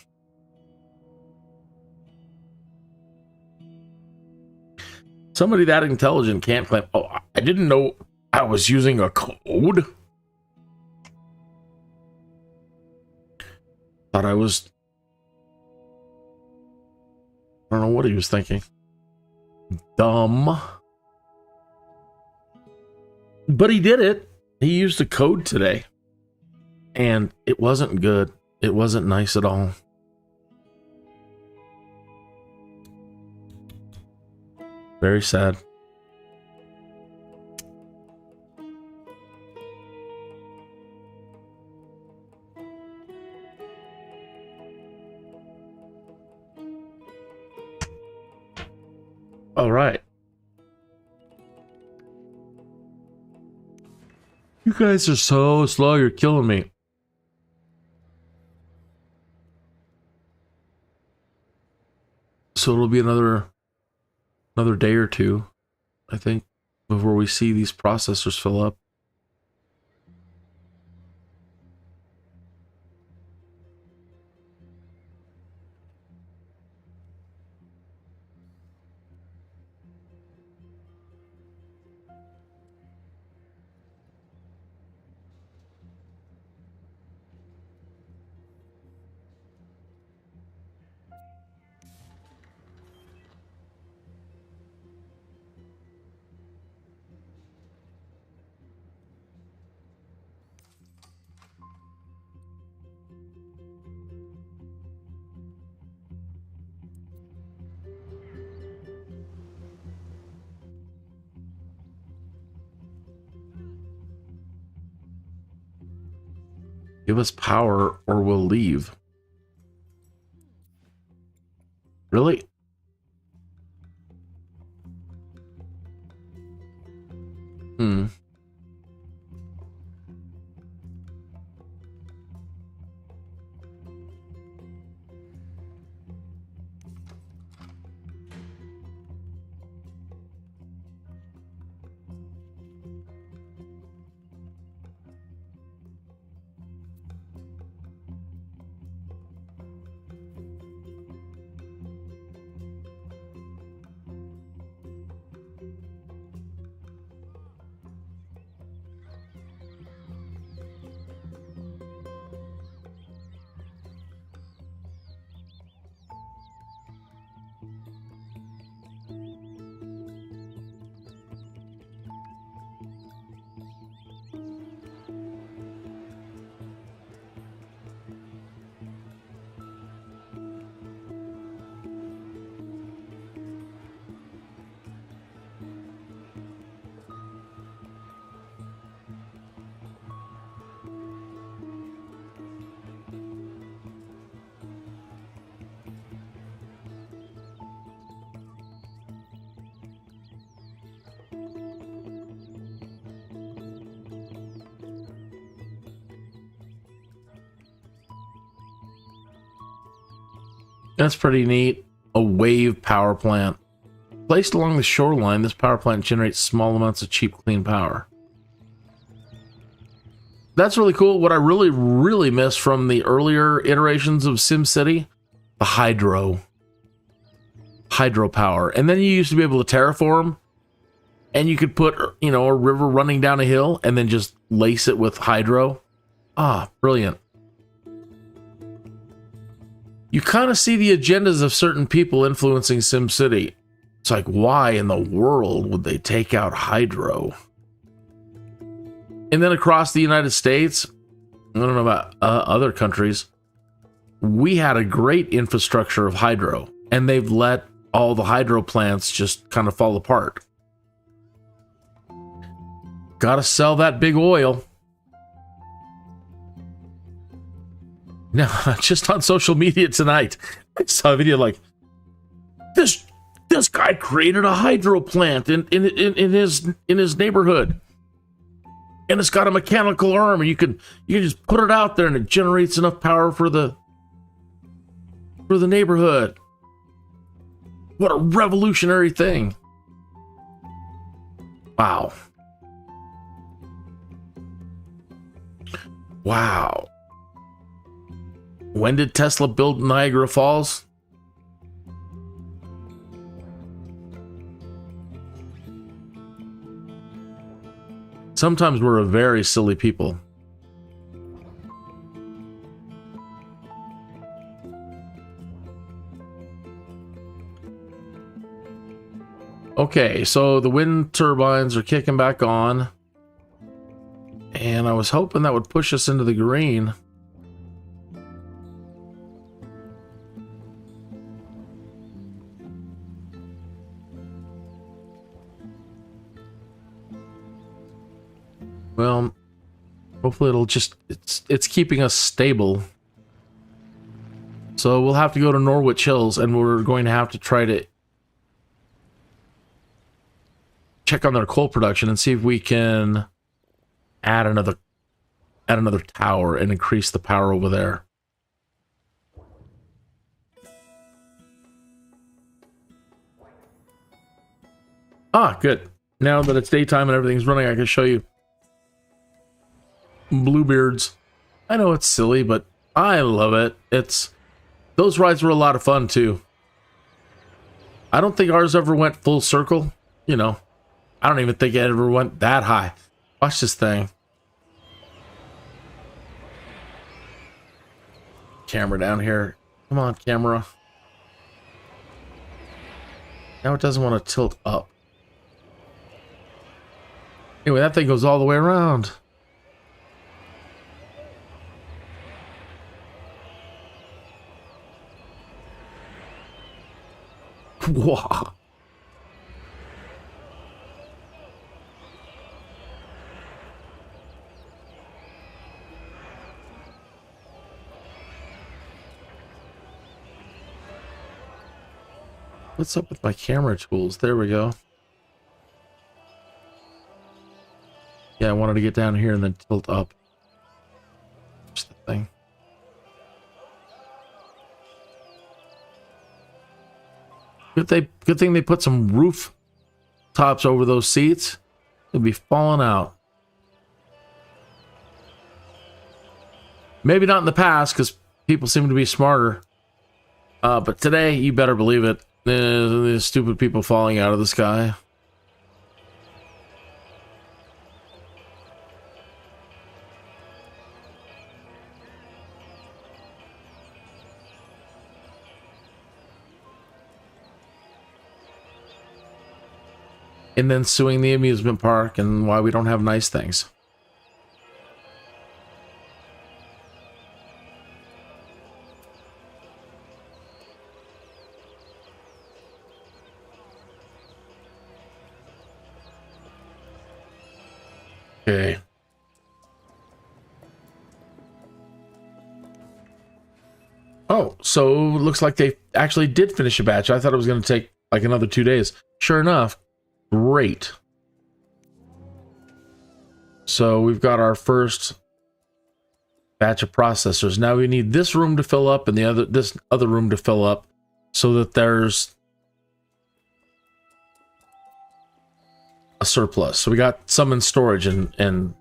Somebody that intelligent can't claim, oh, I didn't know I was using a code. Thought I was... I don't know what he was thinking. Dumb. But he did it. He used a code today. And it wasn't good. It wasn't nice at all. Very sad. All right. You guys are so slow. You're killing me. So it'll be another day or two, I think, before we see these processors fill up. Give us power or we'll leave. Really? Hmm. That's pretty neat. A wave power plant. Placed along the shoreline, this power plant generates small amounts of cheap, clean power. That's really cool. What I really miss from the earlier iterations of SimCity, the hydro power. And then you used to be able to terraform, and you could put, you know, a river running down a hill and then just lace it with hydro. Ah, brilliant. You kind of see the agendas of certain people influencing SimCity. It's like, why in the world would they take out hydro? And then across the United States, I don't know about other countries, we had a great infrastructure of hydro, and they've let all the hydro plants just kind of fall apart. Gotta sell that big oil. Now, just on social media tonight, I saw a video like, this guy created a hydro plant in his neighborhood, and it's got a mechanical arm, and you can just put it out there, and it generates enough power for the neighborhood. What a revolutionary thing! Wow. Wow. When did Tesla build Niagara Falls? Sometimes we're a very silly people. Okay, so the wind turbines are kicking back on. And I was hoping that would push us into the green. Well, hopefully it'll just, it's keeping us stable. So we'll have to go to Norwich Hills, and we're going to have to try to check on their coal production and see if we can add another tower and increase the power over there. Ah, good. Now that it's daytime and everything's running, I can show you Bluebeards. I know it's silly, but I love it. Those rides were a lot of fun too. I don't think ours ever went full circle. You know, I don't even think it ever went that high. Watch this thing. Camera down here. Come on, camera. Now it doesn't want to tilt up. Anyway, that thing goes all the way around. Wow. What's up with my camera tools? There we go. Yeah, I wanted to get down here and then tilt up. Just the thing. Good thing they put some roof tops over those seats. They'll be falling out. Maybe not in the past, because people seem to be smarter. But today, you better believe it. There's stupid people falling out of the sky. And then suing the amusement park and why we don't have nice things. Okay. Oh, so looks like they actually did finish a batch. I thought it was going to take like another 2 days. Sure enough, great. So we've got our first batch of processors. Now we need this room to fill up and this other room to fill up so that there's a surplus. So we got some in storage and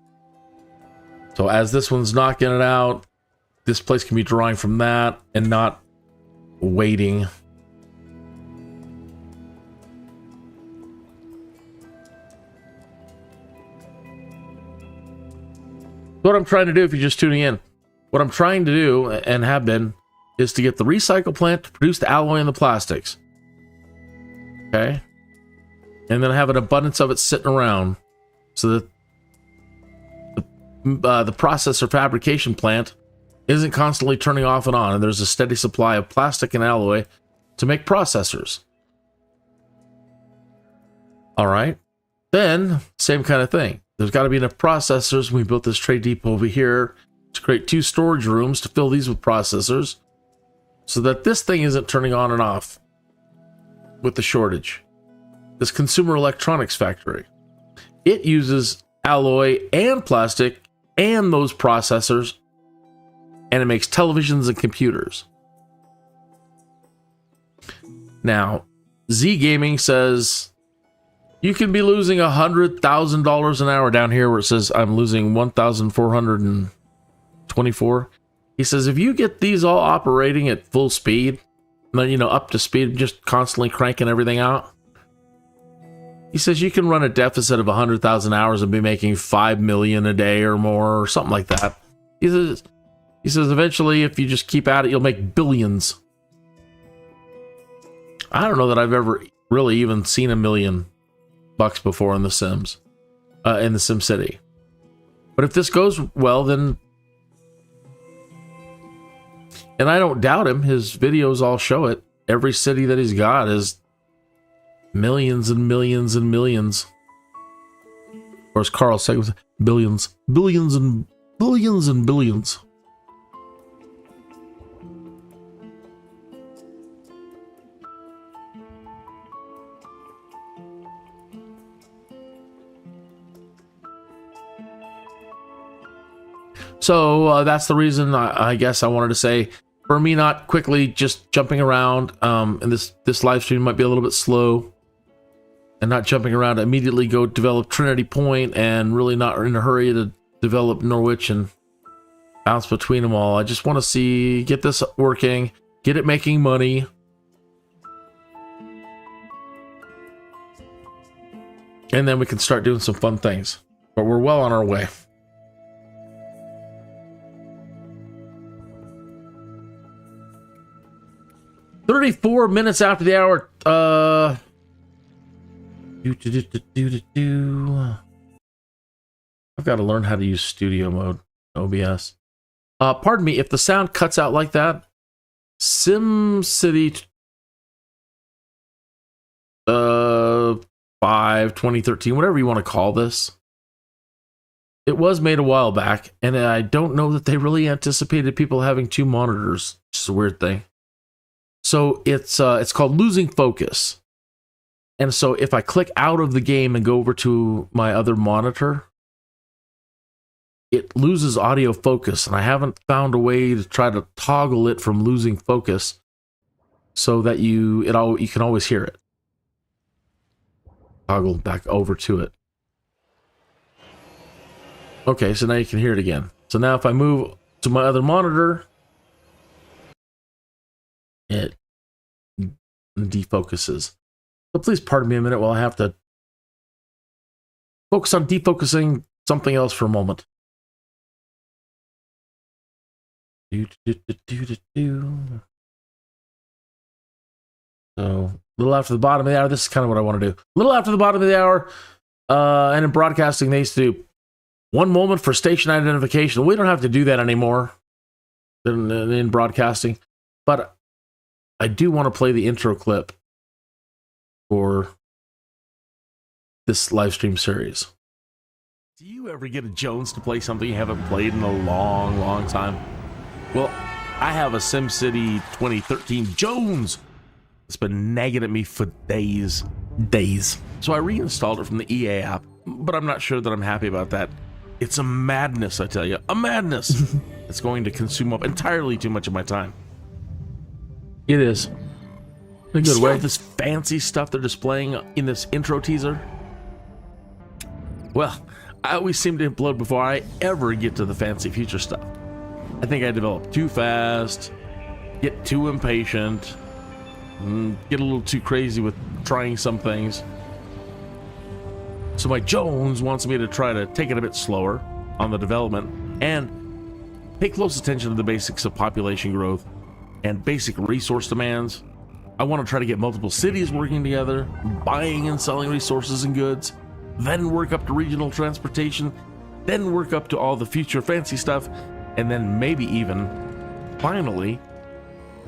so as this one's knocking it out, this place can be drawing from that and not waiting. What I'm trying to do, if you're just tuning in, what I'm trying to do and have been is to get the recycle plant to produce the alloy and the plastics. Okay. And then have an abundance of it sitting around so that the processor fabrication plant isn't constantly turning off and on, and there's a steady supply of plastic and alloy to make processors. All right. Then, same kind of thing. There's got to be enough processors. We built this trade depot over here to create 2 storage rooms to fill these with processors so that this thing isn't turning on and off with the shortage. This consumer electronics factory, it uses alloy and plastic and those processors, and it makes televisions and computers. Now, Z Gaming says you can be losing $100,000 an hour down here where it says I'm losing 1,424. He says if you get these all operating at full speed, you know, up to speed, just constantly cranking everything out, he says you can run a deficit of 100,000 hours and be making 5 million a day or more or something like that. He says eventually, if you just keep at it, you'll make billions. I don't know that I've ever really even seen $1 million before in The Sims, in the SimCity. But if this goes well, then, and I don't doubt him, his videos all show it. Every city that he's got is millions and millions and millions. Or as Carl said, billions. Billions and billions and billions. So that's the reason I guess I wanted to say, for me not quickly just jumping around, and this live stream might be a little bit slow. and not jumping around to immediately go develop Trinity Point and really not in a hurry to develop Norwich and bounce between them all. I just want to get this working, get it making money. And then we can start doing some fun things. But we're well on our way. "34 minutes after the hour. I've got to learn how to use studio mode, OBS. Pardon me if the sound cuts out like that. Simcity 5, 2013, whatever you want to call this. It was made a while back, and I don't know that they really anticipated people having 2 monitors, which is a weird thing. So it's called losing focus. And so if I click out of the game and go over to my other monitor, it loses audio focus, and I haven't found a way to try to toggle it from losing focus so that you can always hear it. Toggle back over to it. Okay, so now you can hear it again. So now if I move to my other monitor, it defocuses. So please pardon me a minute while I have to focus on defocusing something else for a moment. So, a little after the bottom of the hour, this is kind of what I want to do. A little after the bottom of the hour, and in broadcasting, they used to do 1 moment for station identification. We don't have to do that anymore in broadcasting, but I do want to play the intro clip for this live stream series. Do you ever get a Jones to play something you haven't played in a long, long time? Well, I have a SimCity 2013 Jones. It's been nagging at me for days. So I reinstalled it from the EA app, but I'm not sure that I'm happy about that. It's a madness, I tell you. A madness. It's going to consume up entirely too much of my time. It is. In a good way. This fancy stuff they're displaying in this intro teaser. Well, I always seem to implode before I ever get to the fancy future stuff. I think I develop too fast, get too impatient, get a little too crazy with trying some things. So my Jones wants me to try to take it a bit slower on the development and pay close attention to the basics of population growth and basic resource demands. I want to try to get multiple cities working together, buying and selling resources and goods, then work up to regional transportation, then work up to all the future fancy stuff, and then maybe even, finally,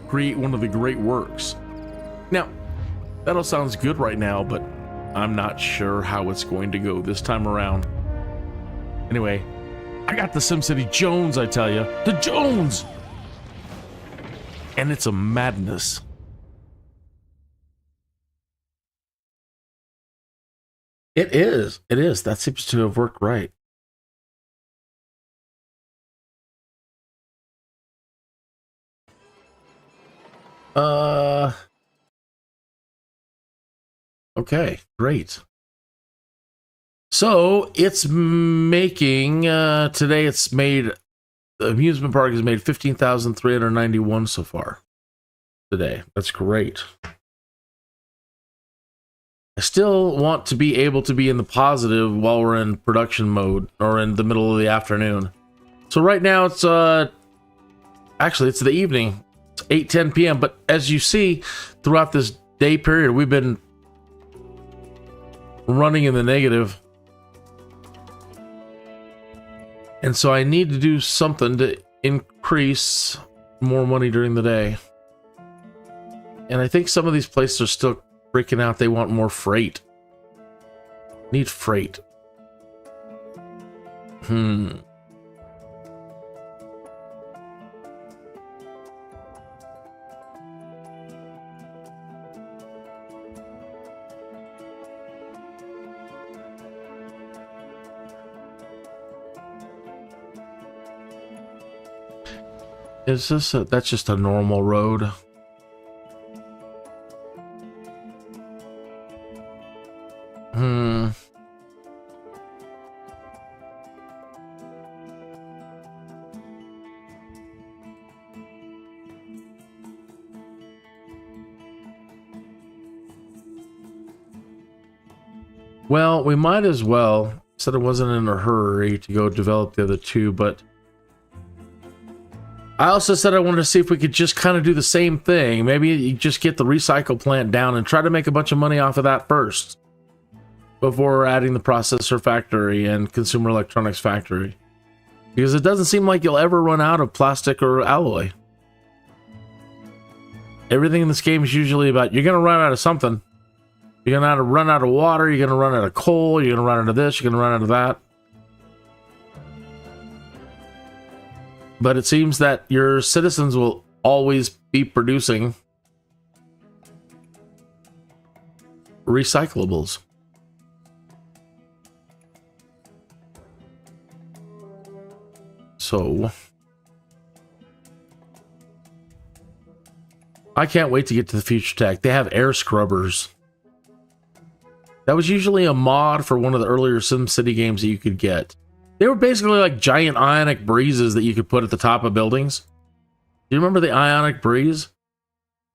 create one of the great works. Now, that all sounds good right now, but I'm not sure how it's going to go this time around. Anyway, I got the SimCity Jones, I tell you. The Jones! And it's a madness. It is. It is. That seems to have worked right. Okay, great. So it's making today. It's made the amusement park has made 15,391 so far today. That's great. I still want to be able to be in the positive while we're in production mode or in the middle of the afternoon. So right now it's actually it's the evening. It's 8:10 p.m. But as you see, throughout this day period, we've been running in the negative. And so I need to do something to increase more money during the day. And I think some of these places are still freaking out. They want more freight. Need freight. Is this that's just a normal road? Well, we might as well. Said I wasn't in a hurry to go develop the other two, but I also said I wanted to see if we could just kind of do the same thing. Maybe you just get the recycle plant down and try to make a bunch of money off of that first before adding the processor factory and consumer electronics factory. Because it doesn't seem like you'll ever run out of plastic or alloy. Everything in this game is usually about you're going to run out of something. You're going to run out of water, you're going to run out of coal, you're going to run out of this, you're going to run out of that. But it seems that your citizens will always be producing recyclables. So I can't wait to get to the future tech. They have air scrubbers. That was usually a mod for one of the earlier SimCity games that you could get. They were basically like giant ionic breezes that you could put at the top of buildings. Do you remember the ionic breeze?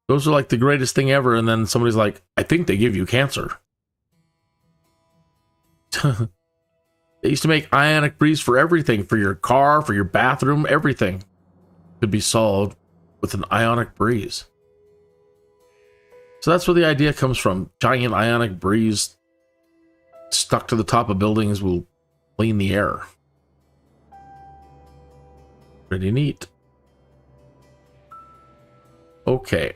Those are like the greatest thing ever, and then somebody's like, I think they give you cancer. They used to make ionic breeze for everything, for your car, for your bathroom, everything could be solved with an ionic breeze. So that's where the idea comes from. Giant ionic breeze stuck to the top of buildings will clean the air. Pretty neat. Okay.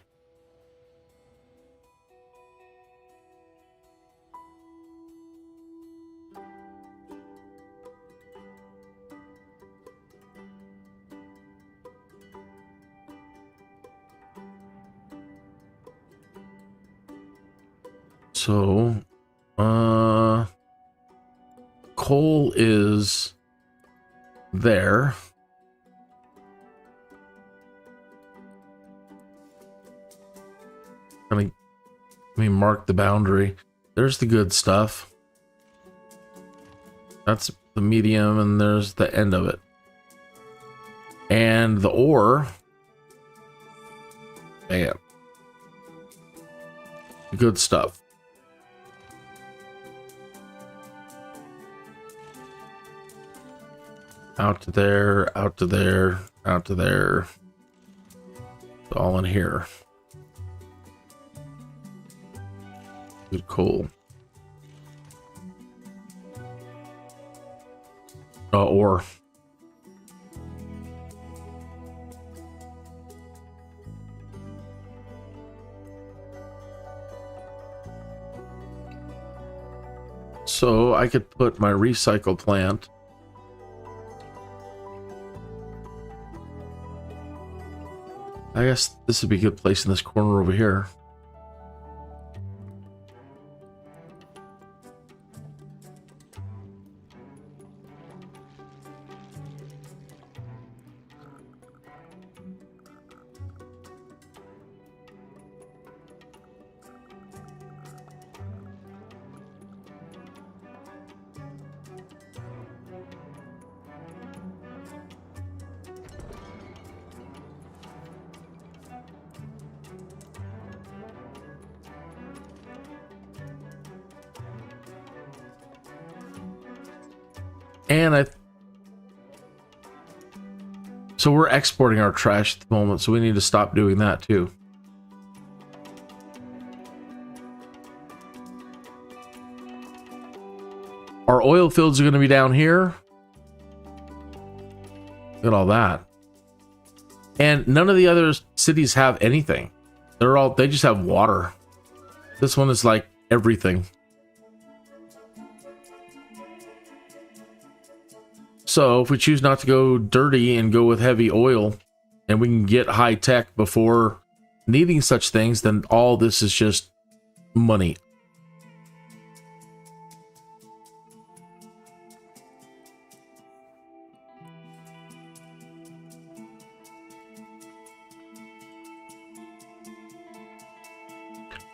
So, coal is there. Let me mark the boundary. There's the good stuff. That's the medium, and there's the end of it. And the ore. Bam. The good stuff. Out to there, out to there, out to there. It's all in here. Good coal. Ore. So I could put my recycle plant I guess this would be a good place in this corner over here. And so we're exporting our trash at the moment, so we need to stop doing that too. Our oil fields are going to be down here. Look at all that. And none of the other cities have anything. They just have water. This one is like everything. So if we choose not to go dirty and go with heavy oil, and we can get high tech before needing such things, then all this is just money.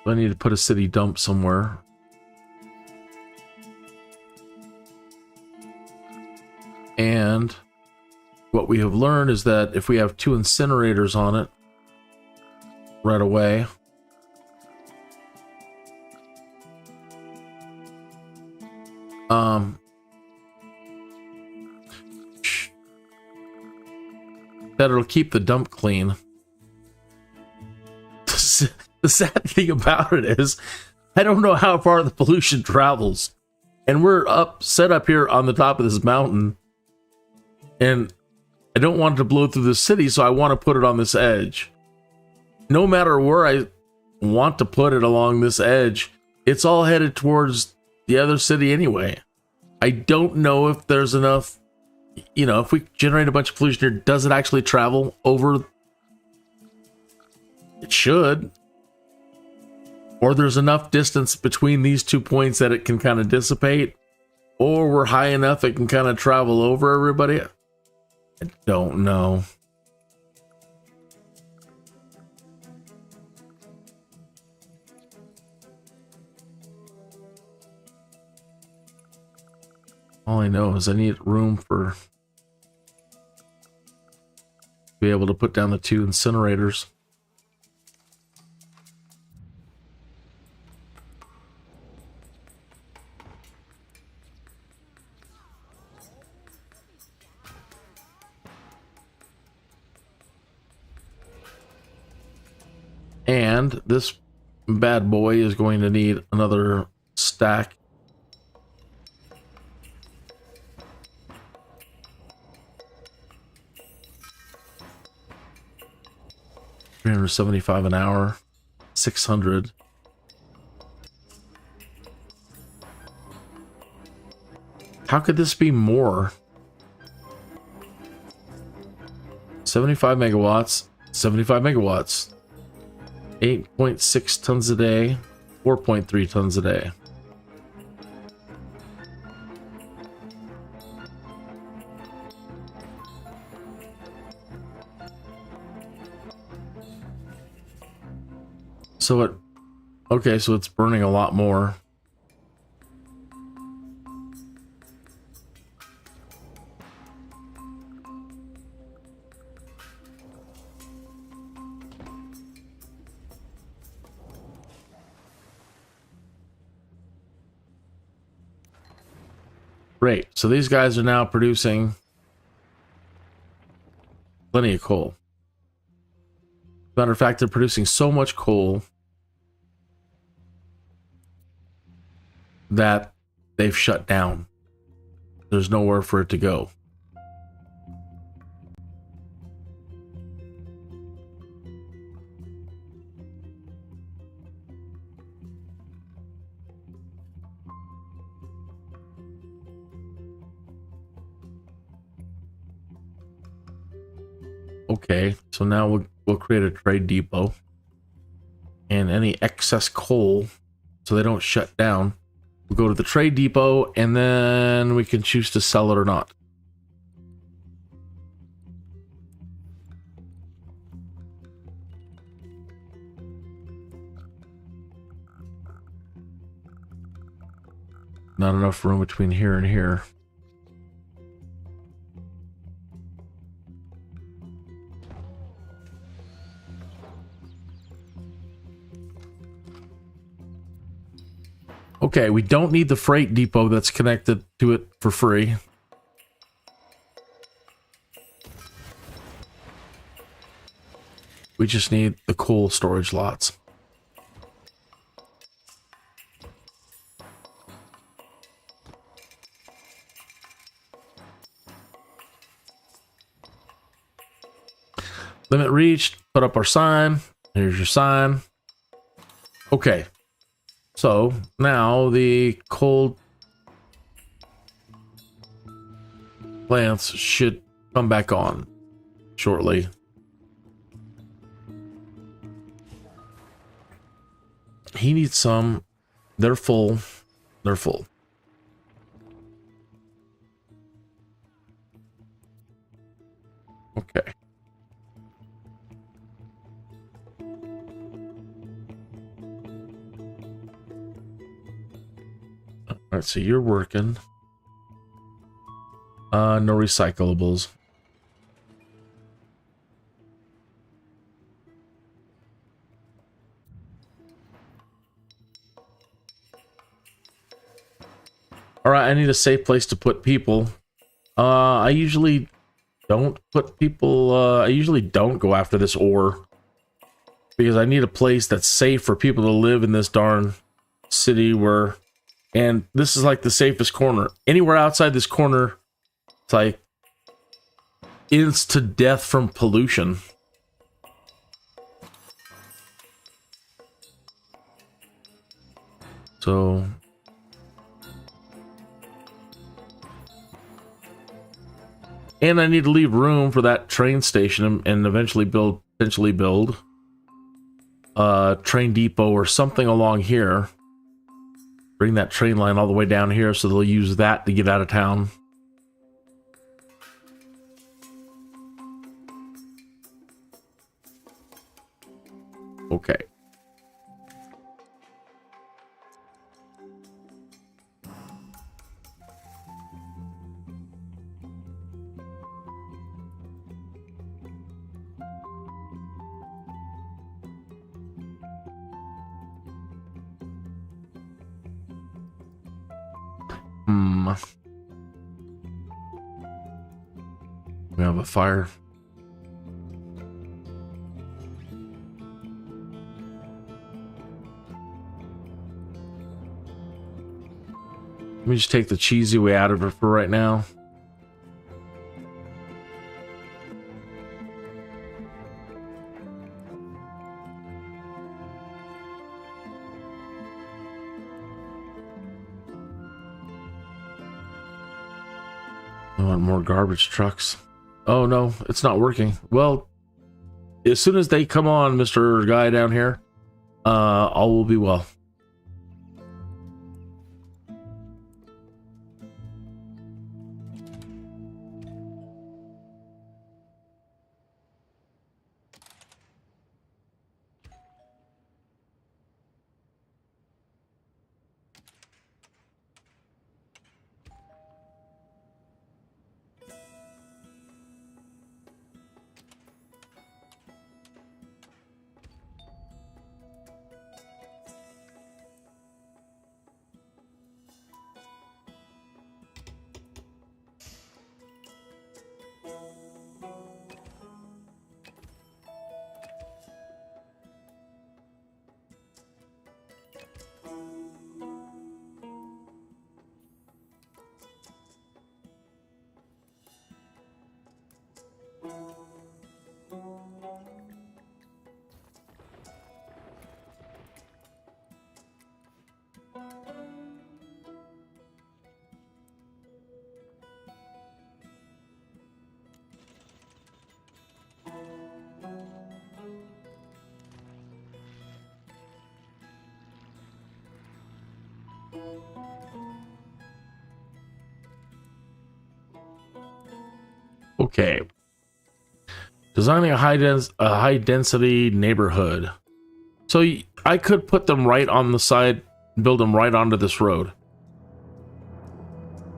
I need to put a city dump somewhere. And what we have learned is that if we have 2 incinerators on it right away, that it'll keep the dump clean. The sad thing about it is, I don't know how far the pollution travels. And we're set up here on the top of this mountain. And I don't want it to blow through the city, so I want to put it on this edge. No matter where I want to put it along this edge, it's all headed towards the other city anyway. I don't know if there's enough, you know, if we generate a bunch of pollution here, does it actually travel over? It should. Or there's enough distance between these 2 points that it can kind of dissipate. Or we're high enough it can kind of travel over everybody. I don't know. All I know is I need room for be able to put down the 2 incinerators. And this bad boy is going to need another stack. $375 an hour, 600. How could this be more? 75 megawatts, 75 megawatts. 8.6 tons a day, 4.3 tons a day. So it, okay, so it's burning a lot more. Great. So these guys are now producing plenty of coal. Matter of fact, they're producing so much coal that they've shut down. There's nowhere for it to go. Okay, so now we'll create a trade depot, and any excess coal, so they don't shut down, we'll go to the trade depot, and then we can choose to sell it or not. Not enough room between here and here. Okay, we don't need the freight depot that's connected to it for free. We just need the coal storage lots. Limit reached, put up our sign. Here's your sign. Okay. So now the coal plants should come back on shortly. He needs some. They're full. They're full. Okay. All right, so you're working. No recyclables. All right, I need a safe place to put people. I usually don't put people, I usually don't go after this ore. Because I need a place that's safe for people to live in this darn city where... And this is like the safest corner. Anywhere outside this corner, it's like... insta death from pollution. So... And I need to leave room for that train station and eventually build a train depot or something along here. Bring that train line all the way down here so they'll use that to get out of town. Okay. We have a fire. Let me just take the cheesy way out of it for right now. I want more garbage trucks. Oh no, it's not working. Well, as soon as they come on, Mr. Guy down here, all will be well. Okay. Designing a high density neighborhood. So I could put them right on the side, build them right onto this road.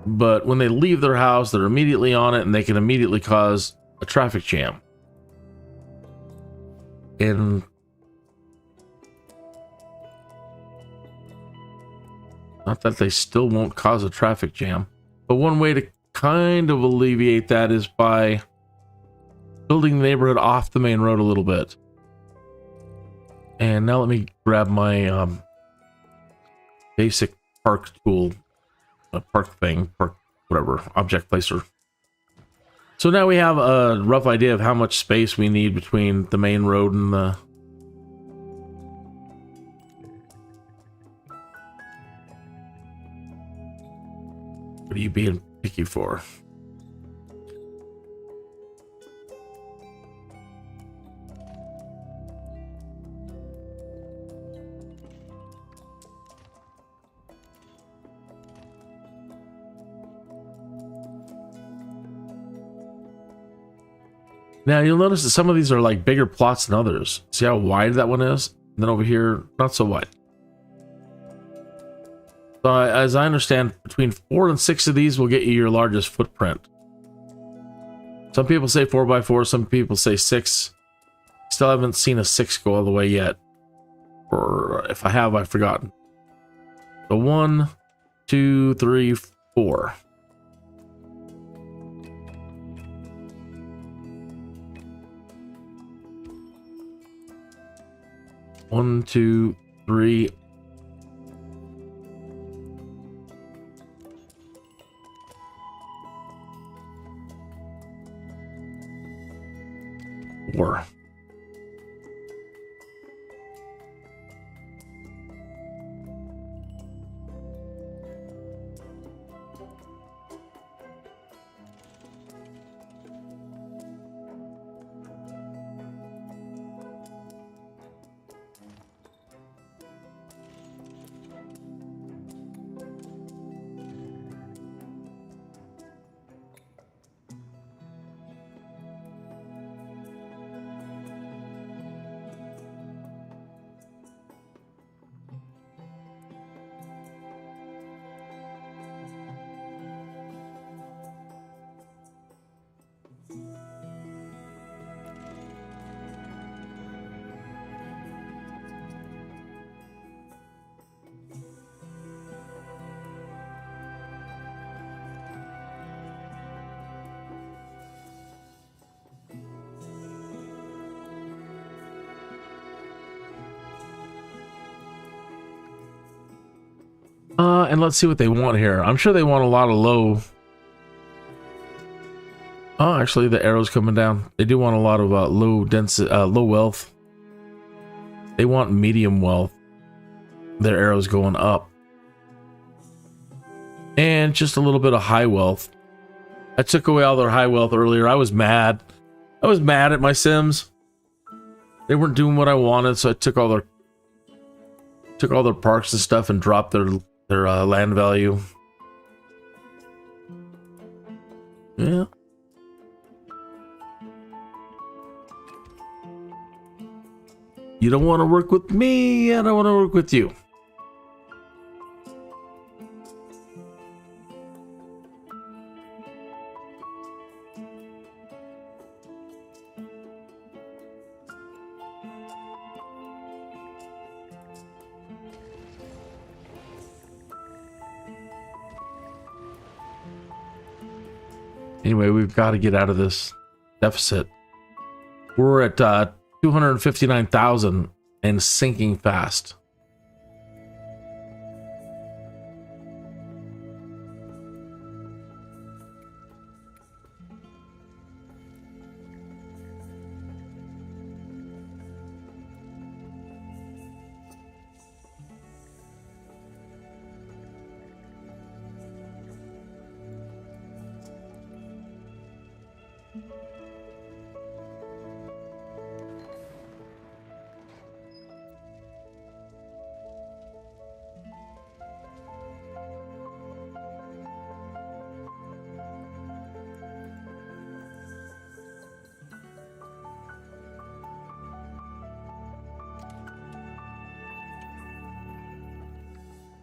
But when they leave their house, they're immediately on it and they can immediately cause a traffic jam. And not that they still won't cause a traffic jam, but one way to kind of alleviate that is by building the neighborhood off the main road a little bit. And now let me grab my basic park tool, park whatever, object placer. So now we have a rough idea of how much space we need between the main road and the... What are you being picky for? Now you'll notice that some of these are like bigger plots than others. See how wide that one is? And then over here, not so wide. So as I understand, between 4 and 6 of these will get you your largest footprint. Some people say 4x4, some people say 6. Still haven't seen a 6 go all the way yet. Or if I have, I've forgotten. So 1, 2, 3, 4. 1, 2, 3. Four. And let's see what they want here. I'm sure they want a lot of low. Oh, actually, the arrow's coming down. They do want a lot of low density, low wealth. They want medium wealth. Their arrow's going up. And just a little bit of high wealth. I took away all their high wealth earlier. I was mad. I was mad at my Sims. They weren't doing what I wanted, so I took all their parks and stuff and dropped their land value. Yeah. You don't want to work with me, I don't want to work with you. Anyway, we've got to get out of this deficit. We're at 259,000 and sinking fast.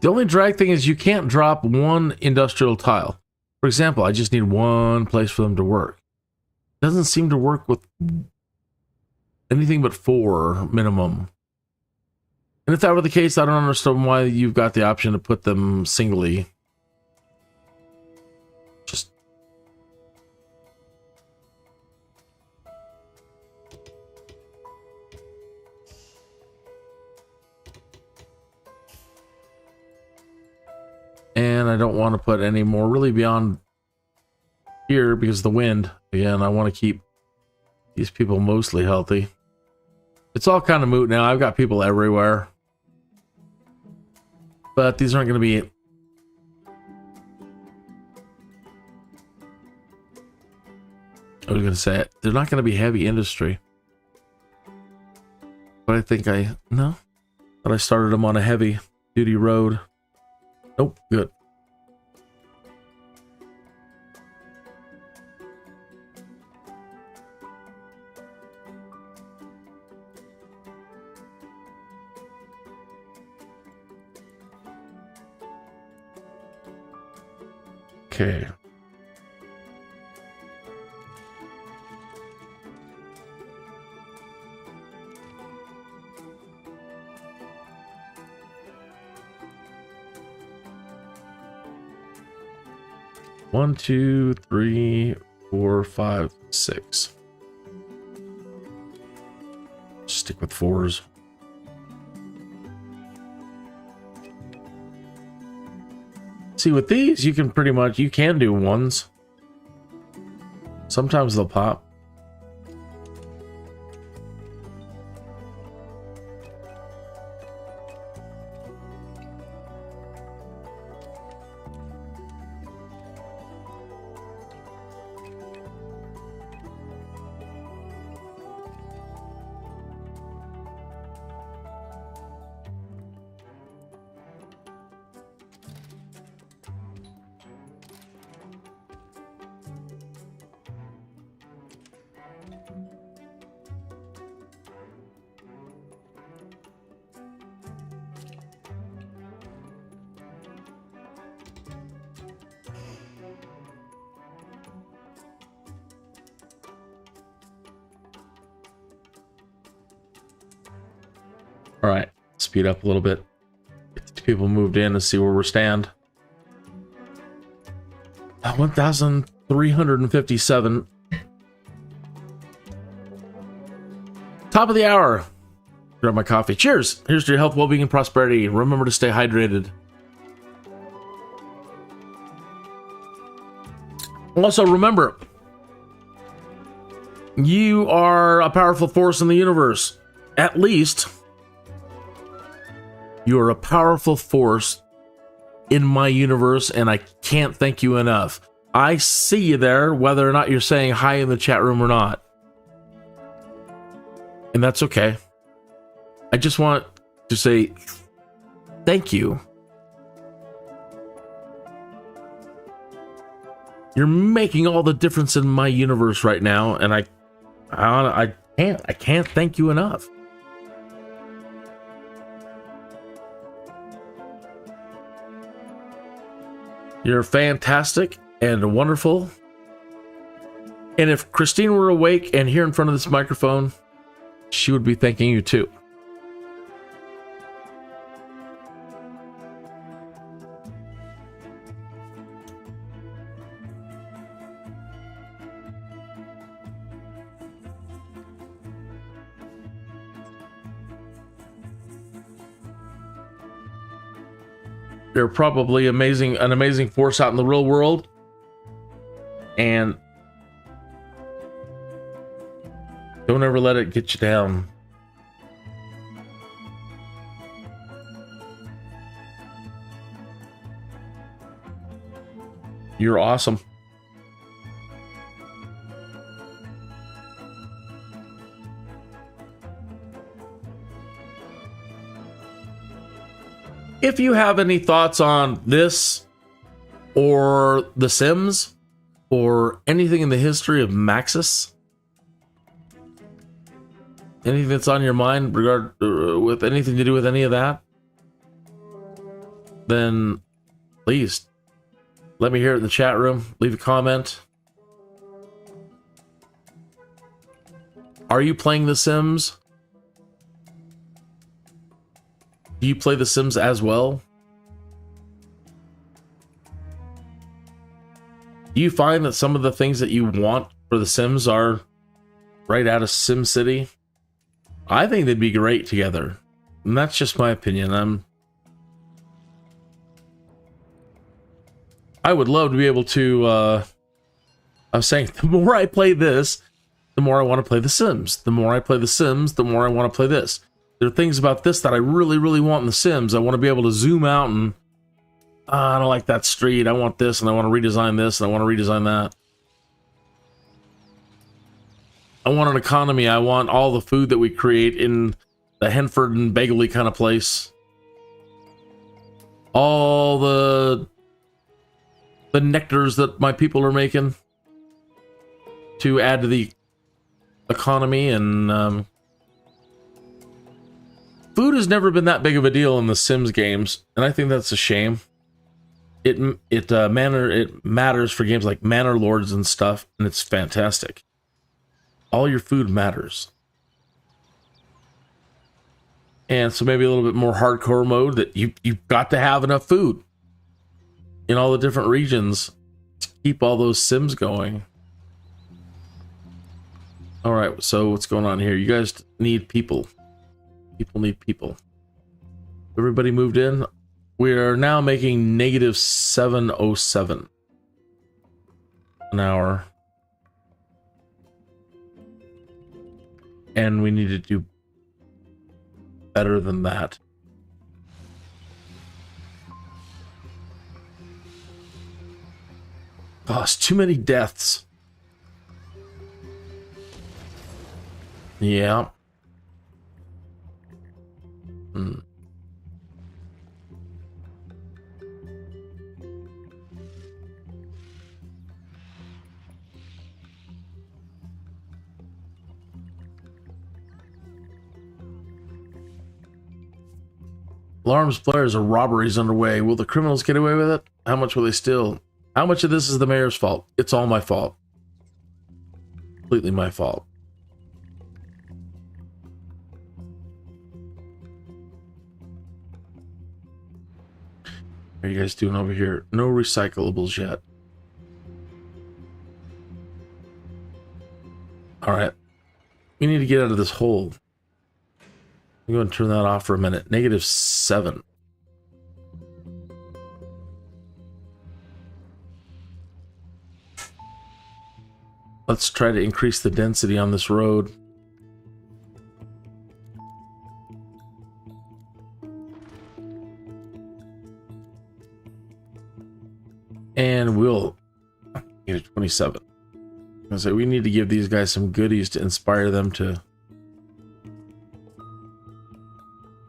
The only drag thing is you can't drop one industrial tile. For example, I just need one place for them to work. It doesn't seem to work with anything but 4 minimum. And if that were the case, I don't understand why you've got the option to put them singly. Just... And I don't want to put any more really beyond here because of the wind. Again, I want to keep these people mostly healthy. It's all kind of moot now. I've got people everywhere. But these aren't going to be... I was going to say it. They're not going to be heavy industry. But I think no. But I started them on a heavy duty road. Nope, good. Okay. One, 2, 3, 4, 5, 6. Stick with 4s. See, with these, you can pretty much, you can do ones. Sometimes they'll pop. All right, speed up a little bit. Get the people moved in and see where we stand. 1,357. Top of the hour. Grab my coffee. Cheers. Here's to your health, well-being, and prosperity. Remember to stay hydrated. Also, remember, you are a powerful force in the universe. At least, you are a powerful force in my universe, and I can't thank you enough. I see you there, whether or not you're saying hi in the chat room or not. And that's okay. I just want to say thank you. You're making all the difference in my universe right now, and I can't thank you enough. You're fantastic and wonderful. And if Christine were awake and here in front of this microphone, she would be thanking you too. They're probably an amazing force out in the real world. And don't ever let it get you down. You're awesome. If you have any thoughts on this or The Sims or anything in the history of Maxis, anything that's on your mind with anything to do with any of that, then please let me hear it in the chat room. Leave a comment. Are you playing The Sims? Do you play The Sims as well? Do you find that some of the things that you want for The Sims are right out of Simcity? I think they'd be great together. And that's just my opinion. I would love to be able to... I was saying, the more I play this, the more I want to play The Sims. The more I play The Sims, the more I want to play this. There are things about this that I really, really want in The Sims. I want to be able to zoom out and... I don't like that street. I want this, and I want to redesign this, and I want to redesign that. I want an economy. I want all the food that we create in the Henford and Bagley kind of place. All the nectars that my people are making to add to the economy. And food has never been that big of a deal in the Sims games, and I think that's a shame. It matters for games like Manor Lords and stuff, and it's fantastic. All your food matters. And so maybe a little bit more hardcore mode that you've got to have enough food in all the different regions to keep all those Sims going. All right, so what's going on here? You guys need people. People need people. Everybody moved in. We are now making negative 707 an hour. And we need to do better than that. Oh, it's too many deaths. Yeah. Alarms flares or robberies underway. Will the criminals get away with it? How much will they steal? How much of this is the mayor's fault? It's all my fault. Completely my fault. What are you guys doing over here? No recyclables yet. Alright. We need to get out of this hole. I'm going to turn that off for a minute. Negative 7. Let's try to increase the density on this road. And we'll get a 27. So we need to give these guys some goodies to inspire them to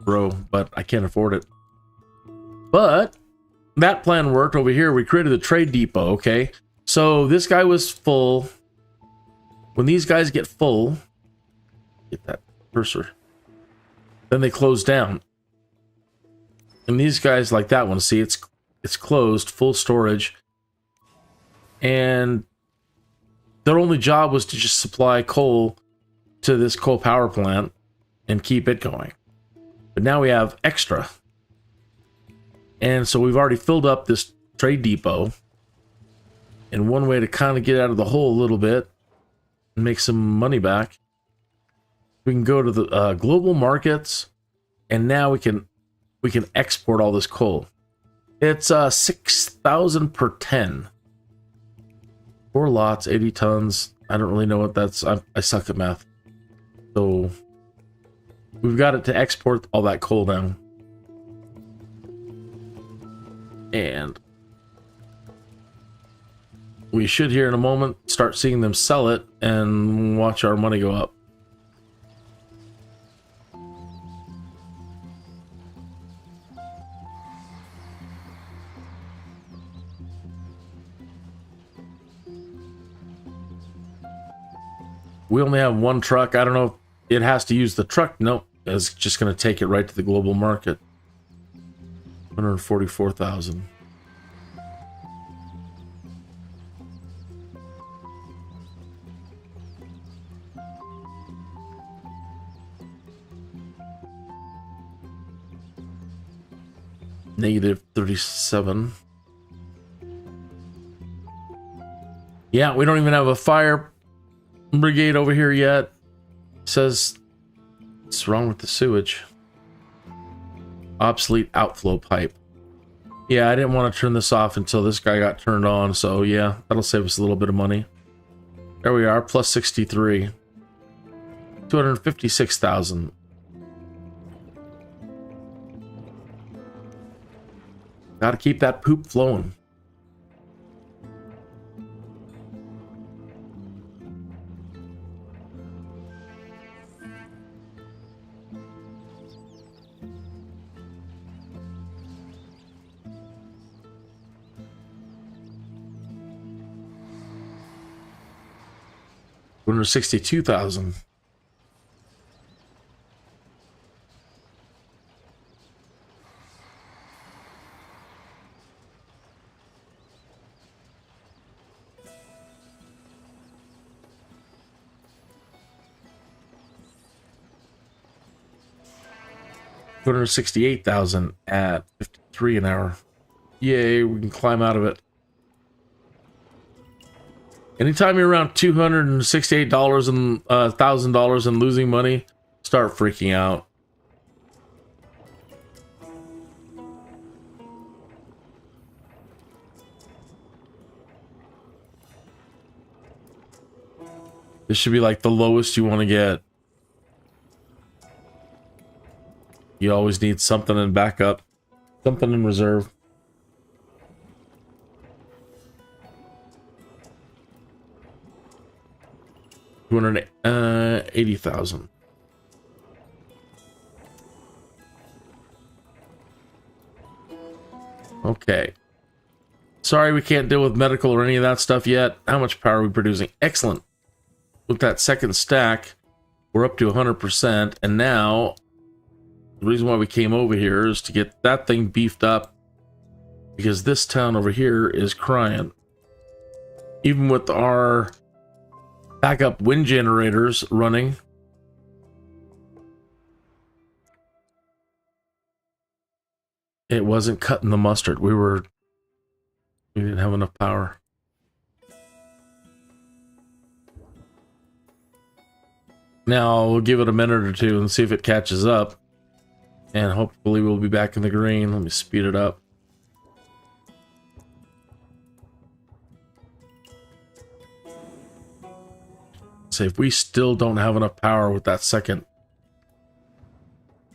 grow, but I can't afford it. But that plan worked over here. We created a trade depot, okay? So this guy was full. When these guys get full, get that cursor, then they close down. And these guys like that one, see, it's closed, full storage. And their only job was to just supply coal to this coal power plant and keep it going. But now we have extra. And so we've already filled up this trade depot. And one way to kind of get out of the hole a little bit and make some money back, we can go to the global markets, and now we can export all this coal. It's 6,000 per 10. 4 lots, 80 tons. I don't really know what that's. I suck at math. So we've got it to export all that coal down. And we should here in a moment start seeing them sell it and watch our money go up. We only have one truck. I don't know if it has to use the truck. Nope. It's just going to take it right to the global market. 144,000. Negative 37. Yeah, we don't even have a fire brigade over here yet. It says what's wrong with the sewage? Obsolete outflow pipe. Yeah, I didn't want to turn this off until this guy got turned on, so yeah, that'll save us a little bit of money. There we are, plus 63. 256,000. Gotta keep that poop flowing. $162,000. $268,000 at 53 an hour. Yay, we can climb out of it. Anytime you're around $268 and $1,000 and losing money, start freaking out. This should be like the lowest you want to get. You always need something in backup, something in reserve. $280,000. Okay. Sorry, we can't deal with medical or any of that stuff yet. How much power are we producing? Excellent. With that second stack, we're up to 100%. And now, the reason why we came over here is to get that thing beefed up. Because this town over here is crying. Even with our backup wind generators running, it wasn't cutting the mustard. We didn't have enough power. Now we'll give it a minute or two and see if it catches up. And hopefully we'll be back in the green. Let me speed it up. So if we still don't have enough power with that second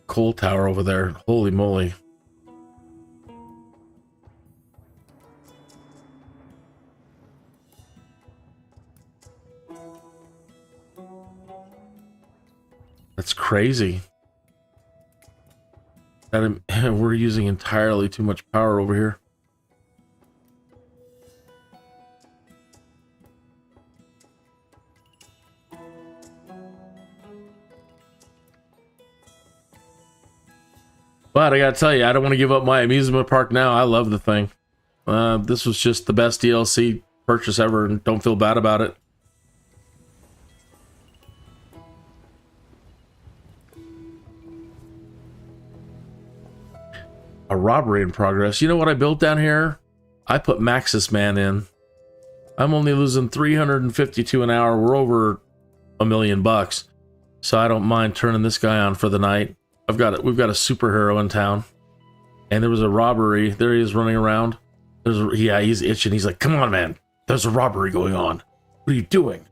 coal tower over there, holy moly. That's crazy. We're using entirely too much power over here. But I gotta tell you, I don't want to give up my amusement park now. I love the thing. This was just the best DLC purchase ever, and don't feel bad about it. A robbery in progress. You know what I built down here? I put Maxis Man in. I'm only losing 352 an hour. We're over $1 million bucks. So I don't mind turning this guy on for the night. We've got a superhero in town. And there was a robbery. There he is running around. Yeah, he's itching. He's like, come on, man. There's a robbery going on. What are you doing?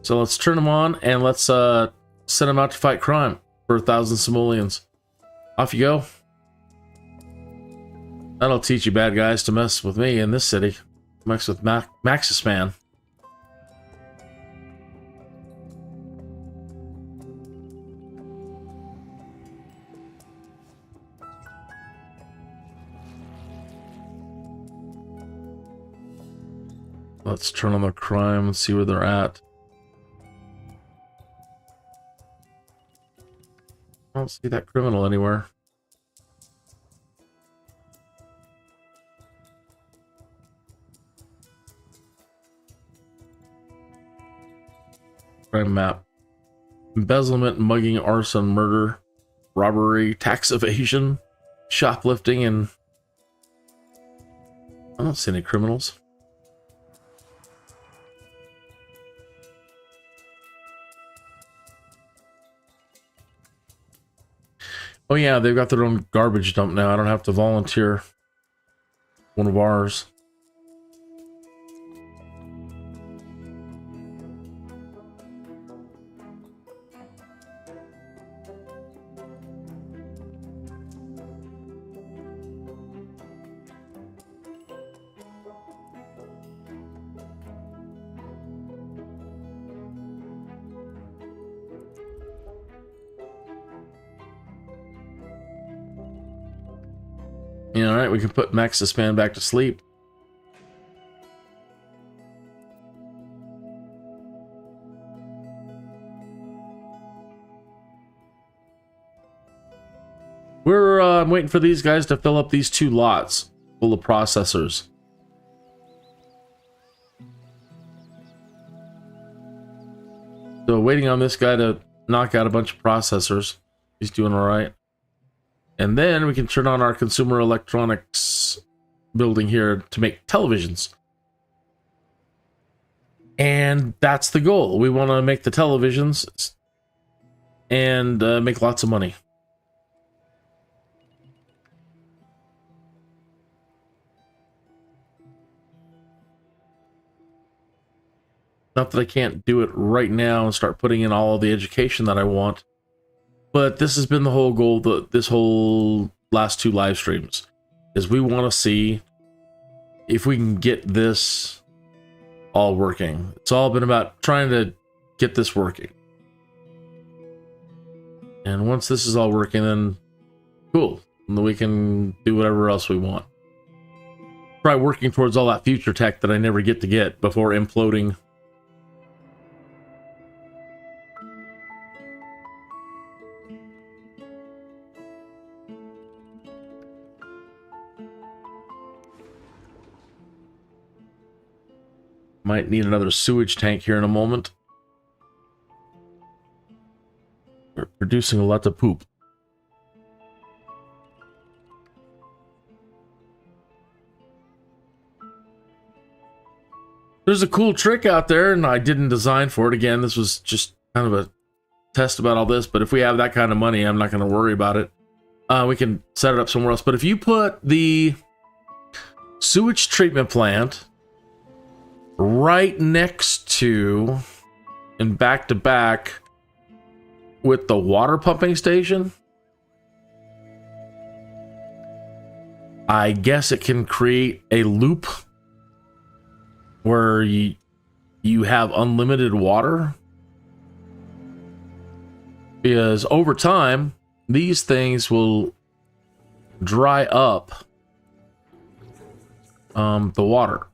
So let's turn him on and let's send him out to fight crime for 1,000 simoleons. Off you go. That'll teach you bad guys to mess with me in this city. Mess with Maxis Man. Let's turn on the crime and see where they're at. I don't see that criminal anywhere. Crime map. Embezzlement, mugging, arson, murder, robbery, tax evasion, shoplifting, and I don't see any criminals. Oh yeah, they've got their own garbage dump now. I don't have to volunteer one of ours. Yeah, all right, we can put Maxis Man back to sleep. I'm waiting for these guys to fill up these 2 lots full of processors. So waiting on this guy to knock out a bunch of processors. He's doing all right. And then we can turn on our consumer electronics building here to make televisions. And that's the goal. We want to make the televisions and make lots of money. Not that I can't do it right now and start putting in all of the education that I want, but this has been the whole goal, this whole last 2 live streams, is we want to see if we can get this all working. It's all been about trying to get this working. And once this is all working, then cool. And then we can do whatever else we want. Try working towards all that future tech that I never get to get before imploding. Might need another sewage tank here in a moment. We're producing a lot of poop. There's a cool trick out there, and I didn't design for it. Again, this was just kind of a test about all this, but if we have that kind of money, I'm not going to worry about it. We can set it up somewhere else. But if you put the sewage treatment plant right next to and back to back with the water pumping station, I guess it can create a loop where you have unlimited water. Because over time, these things will dry up the water.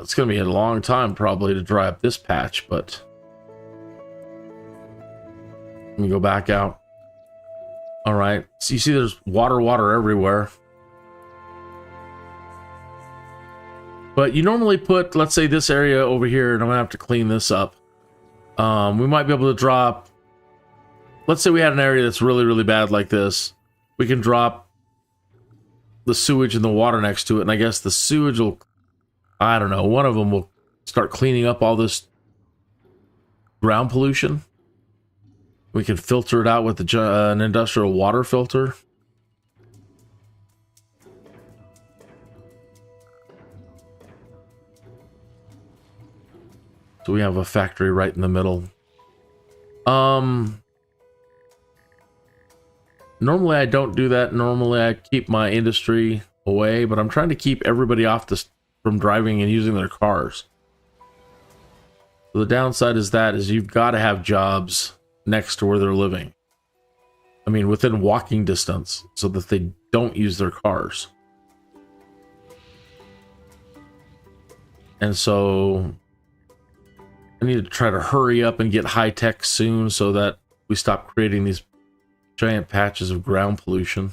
It's going to be a long time probably to dry up this patch, but let me go back out. All right, so you see there's water everywhere. But you normally put, let's say, this area over here, and I'm going to have to clean this up. We might be able to drop, let's say we had an area that's really bad like this. We can drop the sewage and the water next to it, and I guess the sewage will, I don't know, one of them will start cleaning up all this ground pollution. We can filter it out with an industrial water filter. So we have a factory right in the middle. Normally I don't do that. Normally I keep my industry away, but I'm trying to keep everybody off this from driving and using their cars. So the downside is you've got to have jobs next to where they're living. I mean, within walking distance, so that they don't use their cars. And so I need to try to hurry up and get high tech soon so that we stop creating these giant patches of ground pollution.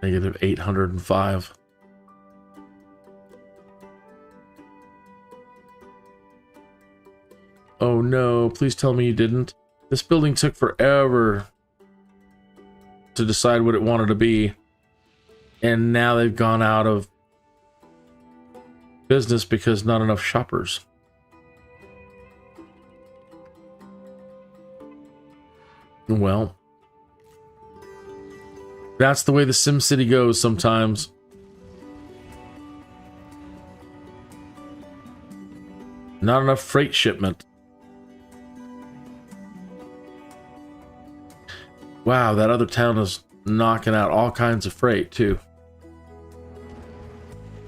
Negative 805. Oh no, please tell me you didn't. This building took forever to decide what it wanted to be. And now they've gone out of business because not enough shoppers. Well, that's the way the Simcity goes sometimes. Not enough freight shipment. Wow, that other town is knocking out all kinds of freight too.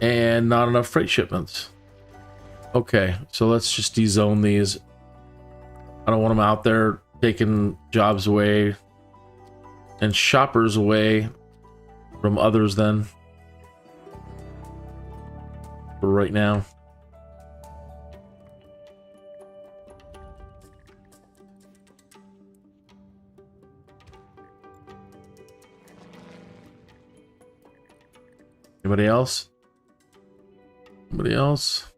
And not enough freight shipments. Okay, so let's just dezone these. I don't want them out there taking jobs away and shoppers away from others then. For right now. Anybody else? Anybody else?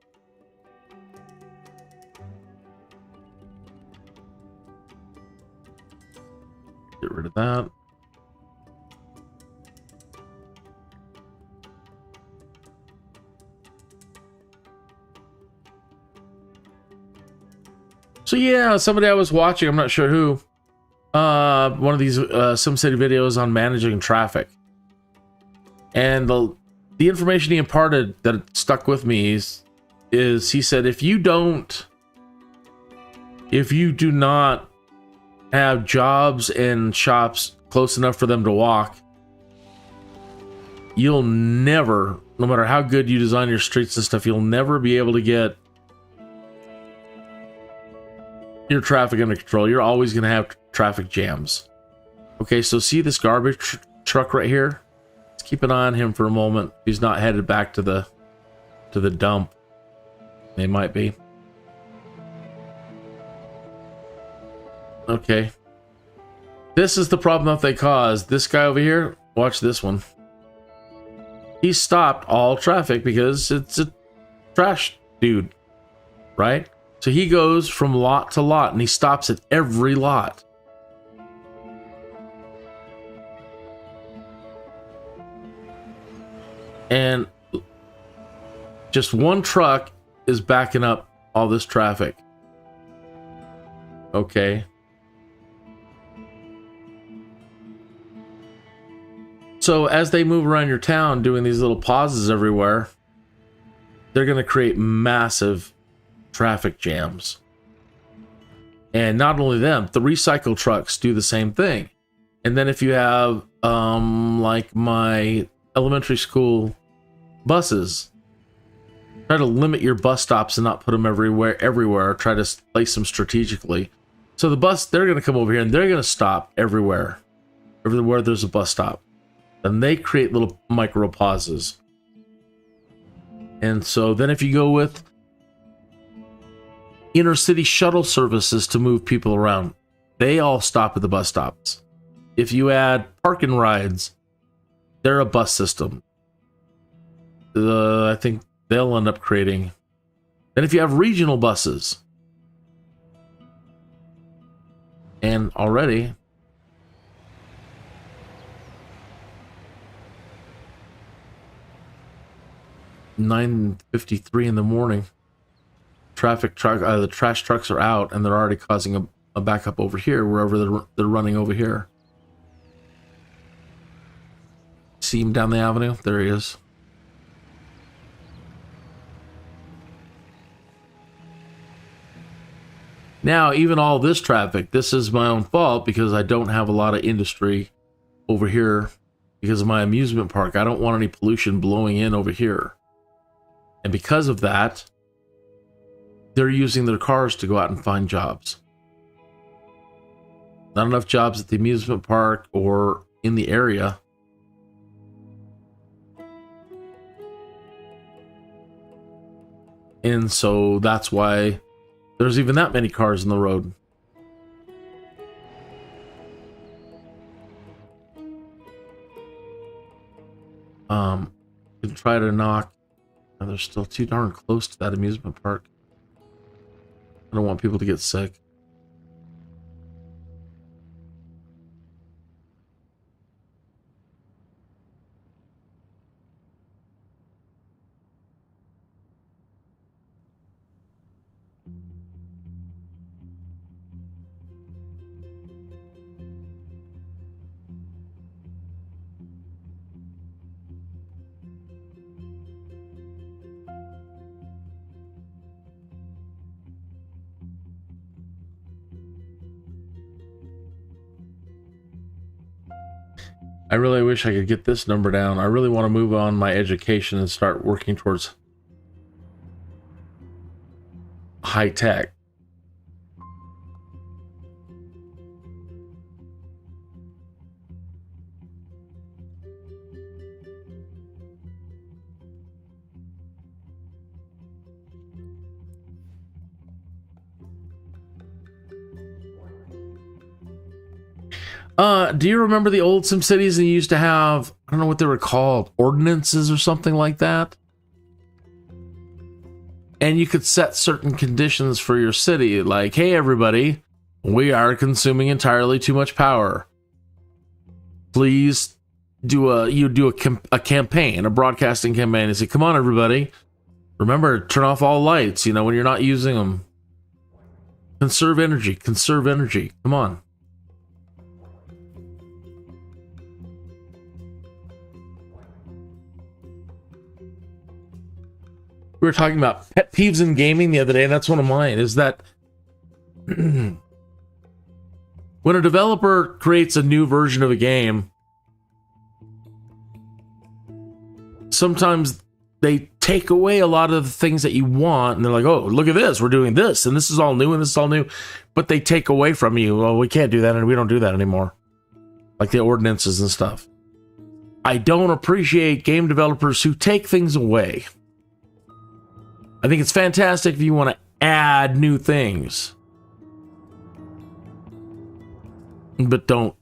Get rid of that. So yeah, somebody I was watching, I'm not sure who, one of these Simcity videos on managing traffic. And the information he imparted that stuck with me is he said, if you do not have jobs and shops close enough for them to walk, you'll never, no matter how good you design your streets and stuff, you'll never be able to get your traffic under control. You're always going to have traffic jams. Okay, so see this garbage truck right here? Let's keep an eye on him for a moment. He's not headed back to the dump. They might be. Okay. This is the problem that they caused. This guy over here, watch this one. He stopped all traffic because it's a trash dude, right? So he goes from lot to lot and he stops at every lot. And just one truck is backing up all this traffic. Okay. So as they move around your town doing these little pauses everywhere, they're going to create massive traffic jams. And not only them, the recycle trucks do the same thing. And then if you have like my elementary school buses, try to limit your bus stops and not put them everywhere. Try to place them strategically. So the bus, they're going to come over here and they're going to stop everywhere there's a bus stop. And they create little micro pauses. And so then if you go with inner city shuttle services to move people around, they all stop at the bus stops. If you add park and rides, they're a bus system. I think they'll end up creating. And if you have regional buses, and already 9:53 in the morning, the trash trucks are out and they're already causing a backup over here, wherever they're running over here. See him down the avenue? There he is. Now, even all this traffic, this is my own fault because I don't have a lot of industry over here because of my amusement park. I don't want any pollution blowing in over here. And because of that, they're using their cars to go out and find jobs. Not enough jobs at the amusement park or in the area. And so that's why there's even that many cars in the road. You can try to knock. Oh, they're still too darn close to that amusement park. I don't want people to get sick. I really wish I could get this number down. I really want to move on my education and start working towards high tech. Do you remember the old Simcities that used to have, I don't know what they were called, ordinances or something like that? And you could set certain conditions for your city, like, hey, everybody, we are consuming entirely too much power. Please do a campaign, a broadcasting campaign, and say, come on, everybody, remember, turn off all lights, when you're not using them. Conserve energy, come on. We were talking about pet peeves in gaming the other day, and that's one of mine, is that when a developer creates a new version of a game, sometimes they take away a lot of the things that you want, and they're like, oh, look at this, we're doing this, and this is all new, and this is all new, but they take away from you, well, we can't do that, and we don't do that anymore. Like the ordinances and stuff. I don't appreciate game developers who take things away. I think it's fantastic if you want to add new things, but don't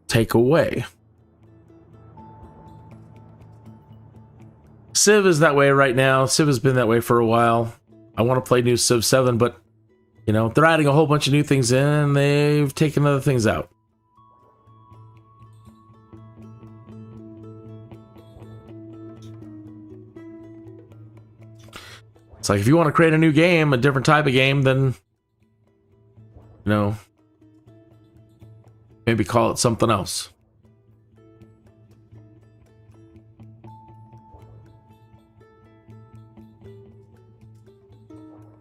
take away. Civ is that way right now. Civ has been that way for a while. I want to play new Civ 7, but, you know, they're adding a whole bunch of new things in, and they've taken other things out. It's like, if you want to create a new game, a different type of game, then, you know, maybe call it something else.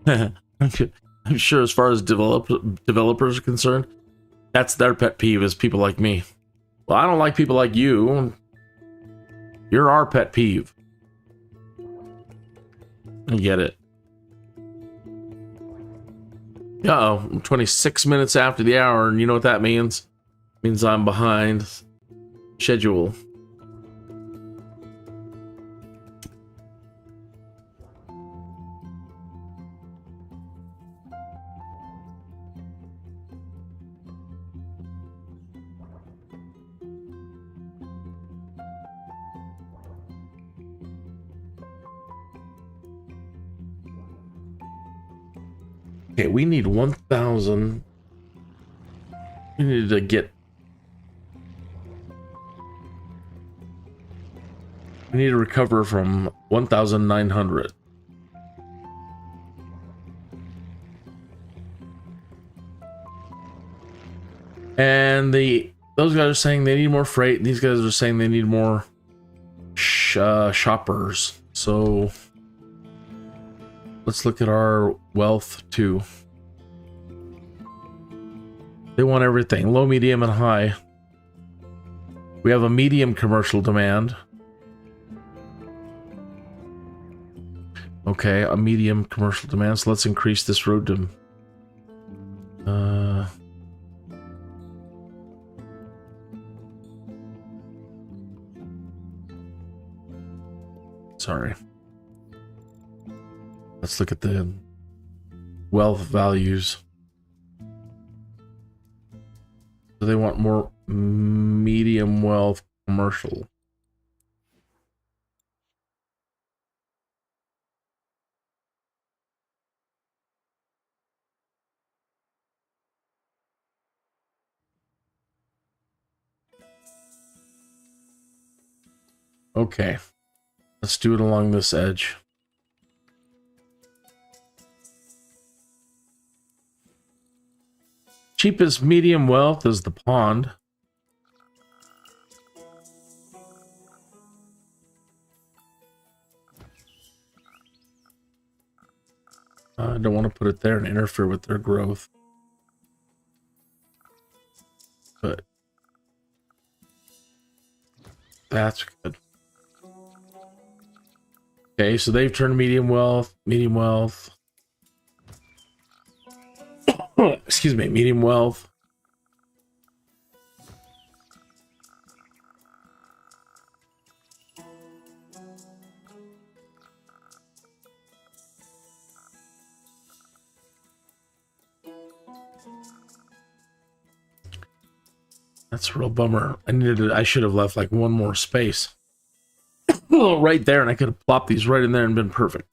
I'm sure as far as developers are concerned, that's their pet peeve, is people like me. Well, I don't like people like you. You're our pet peeve. I get it. Uh-oh, I'm 26 minutes after the hour, and you know what that means? It means I'm behind schedule. Okay, we need 1,000. We need to get... We need to recover from 1,900. And those guys are saying they need more freight, and these guys are saying they need more shoppers. So... let's look at our wealth too. They want everything, low, medium, and high. We have a medium commercial demand. Okay, a medium commercial demand, so let's increase this road to... Sorry. Let's look at the wealth values. So they want more medium wealth commercial. Okay. Let's do it along this edge. Cheapest medium wealth is the pond. I don't want to put it there and interfere with their growth. But that's good. Okay, so they've turned medium wealth. Excuse me, medium wealth. That's a real bummer. I should have left like one more space right there, and I could have plopped these right in there and been perfect.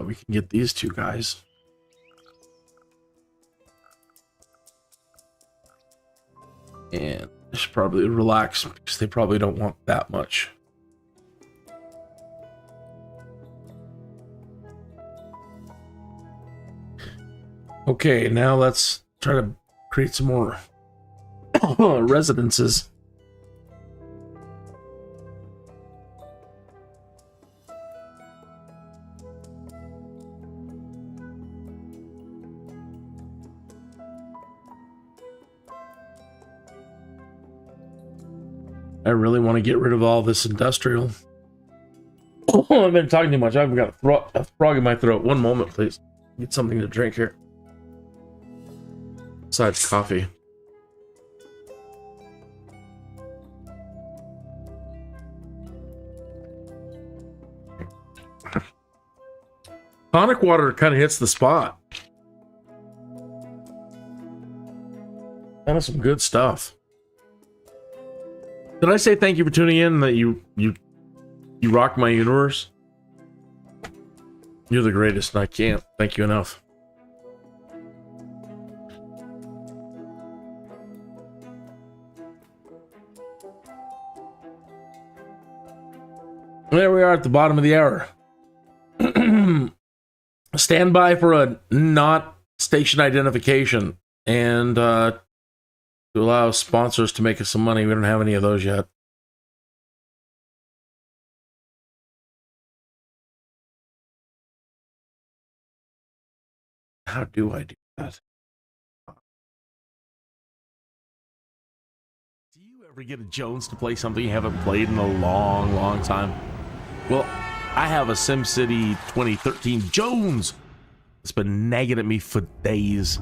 We can get these two guys. And I should probably relax because they probably don't want that much. Okay, now let's try to create some more residences. I really want to get rid of all this industrial. Oh, I've been talking too much. I've got a frog in my throat. One moment, please. Get something to drink here. Besides coffee. Tonic water kind of hits the spot. Kind of some good stuff. Did I say thank you for tuning in? That you rock my universe? You're the greatest, and I can't thank you enough. There we are at the bottom of the hour. Stand by for a not station identification and to allow sponsors to make us some money. We don't have any of those yet. How do I do that? Do you ever get a Jones to play something you haven't played in a long, long time? Well, I have a SimCity 2013 Jones. It's been nagging at me for days.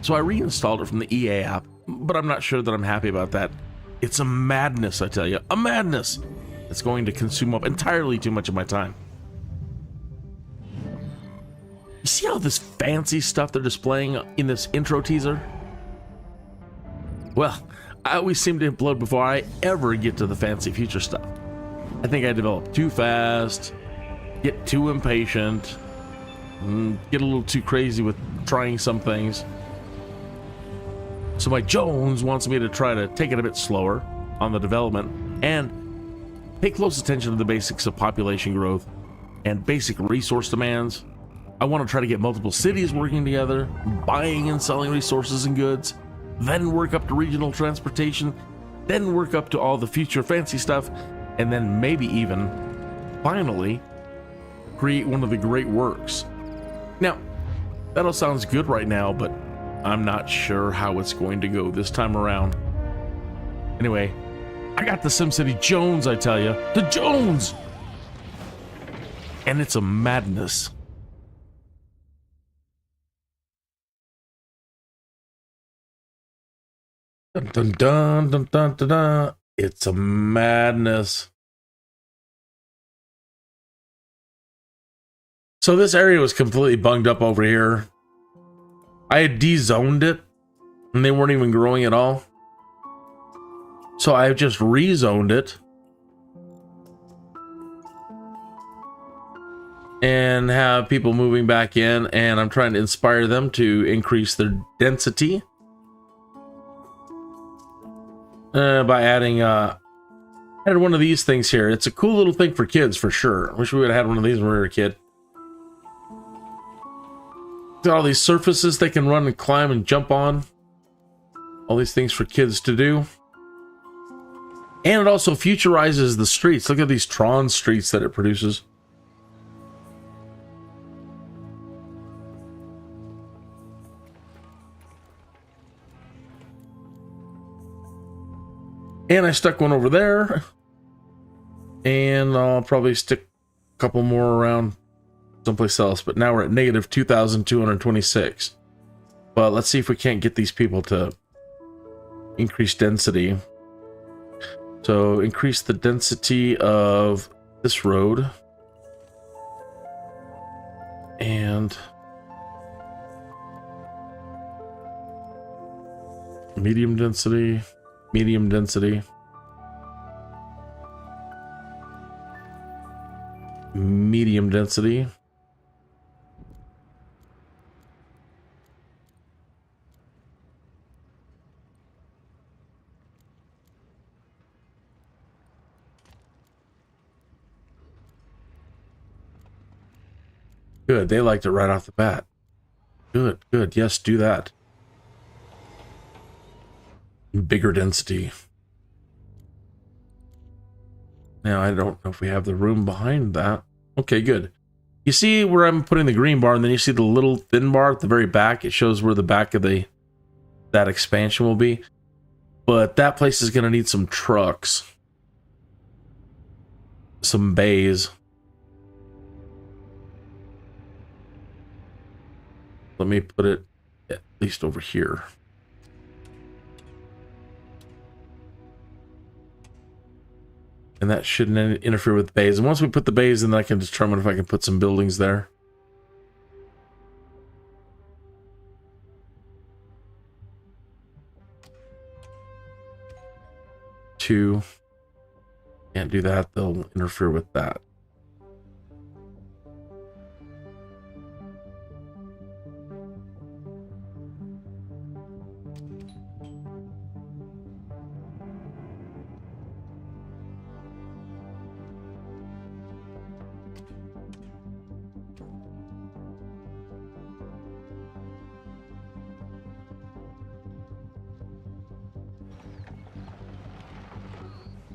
So I reinstalled it from the EA app, but I'm not sure that I'm happy about that. It's a madness, I tell you. A madness. It's going to consume up entirely too much of my time. You see all this fancy stuff they're displaying in this intro teaser? Well, I always seem to implode before I ever get to the fancy future stuff. I think I develop too fast, get too impatient, get a little too crazy with trying some things. So my Jones wants me to try to take it a bit slower on the development and pay close attention to the basics of population growth and basic resource demands. I want to try to get multiple cities working together, buying and selling resources and goods, then work up to regional transportation, then work up to all the future fancy stuff, and then maybe even, finally, create one of the great works. Now, that all sounds good right now, but I'm not sure how it's going to go this time around. Anyway, I got the SimCity Jones, I tell you. The Jones! And it's a madness. Dun dun dun dun dun dun dun. It's a madness. So this area was completely bunged up over here. I had de-zoned it, and they weren't even growing at all. So I just rezoned it. And have people moving back in, and I'm trying to inspire them to increase their density. By adding added one of these things here. It's a cool little thing for kids for sure. I wish we would have had one of these when we were a kid. Got all these surfaces they can run and climb and jump on. All these things for kids to do. And it also futurizes the streets. Look at these Tron streets that it produces. And I stuck one over there. And I'll probably stick a couple more around someplace else. But now we're at negative 2,226. But let's see if we can't get these people to increase density. So increase the density of this road. And medium density. Medium density. Medium density. Good, they liked it right off the bat. Good, good, yes, do that. Bigger density. Now, I don't know if we have the room behind that. Okay, good. You see where I'm putting the green bar, and then you see the little thin bar at the very back. It shows where the back of that expansion will be. But that place is going to need some trucks. Some bays. Let me put it at least over here. And that shouldn't interfere with bays. And once we put the bays in, then I can determine if I can put some buildings there. Two. Can't do that. They'll interfere with that.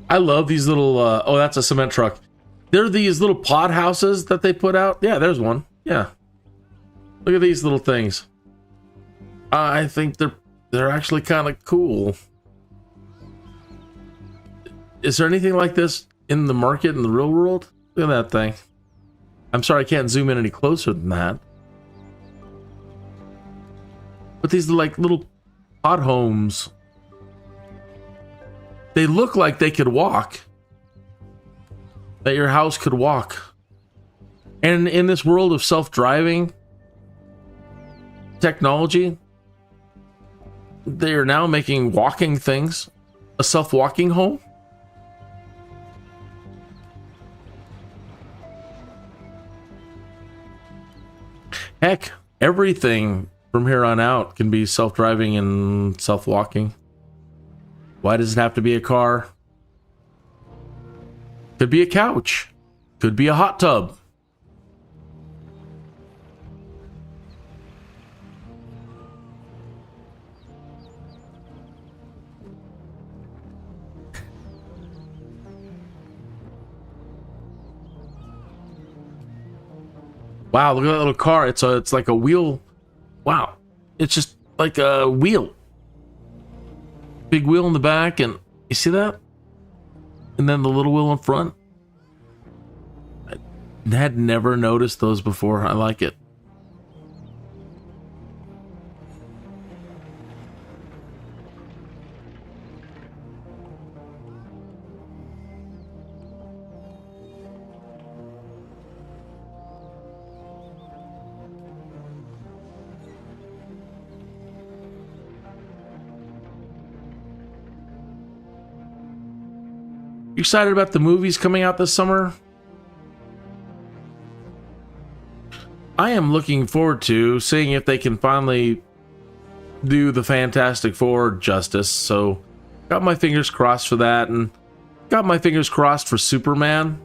I love these little, oh, that's a cement truck. They're these little pod houses that they put out. Yeah, there's one. Yeah. Look at these little things. I think they're actually kind of cool. Is there anything like this in the market in the real world? Look at that thing. I'm sorry I can't zoom in any closer than that. But these are like little pod homes. They look like they could walk. That your house could walk. And in this world of self-driving technology, they are now making walking things. A self-walking home. Heck, everything from here on out can be self-driving and self-walking. Why does it have to be a car? Could be a couch. Could be a hot tub. Wow, look at that little car. It's like a wheel. Wow. It's just like a wheel. Big wheel in the back, and you see that? And then the little wheel in front. I had never noticed those before. I like it. You excited about the movies coming out this summer? I am looking forward to seeing if they can finally do the Fantastic Four justice. So, got my fingers crossed for that, and got my fingers crossed for Superman.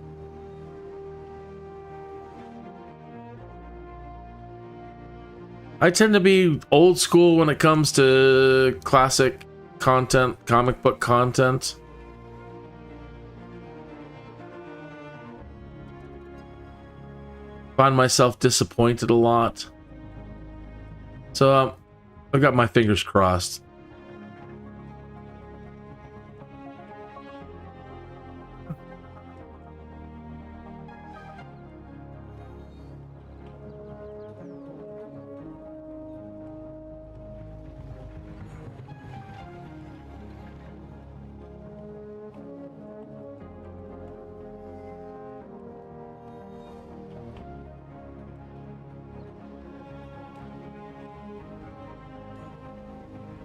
I tend to be old school when it comes to classic content, comic book content. Find myself disappointed a lot. So I've got my fingers crossed.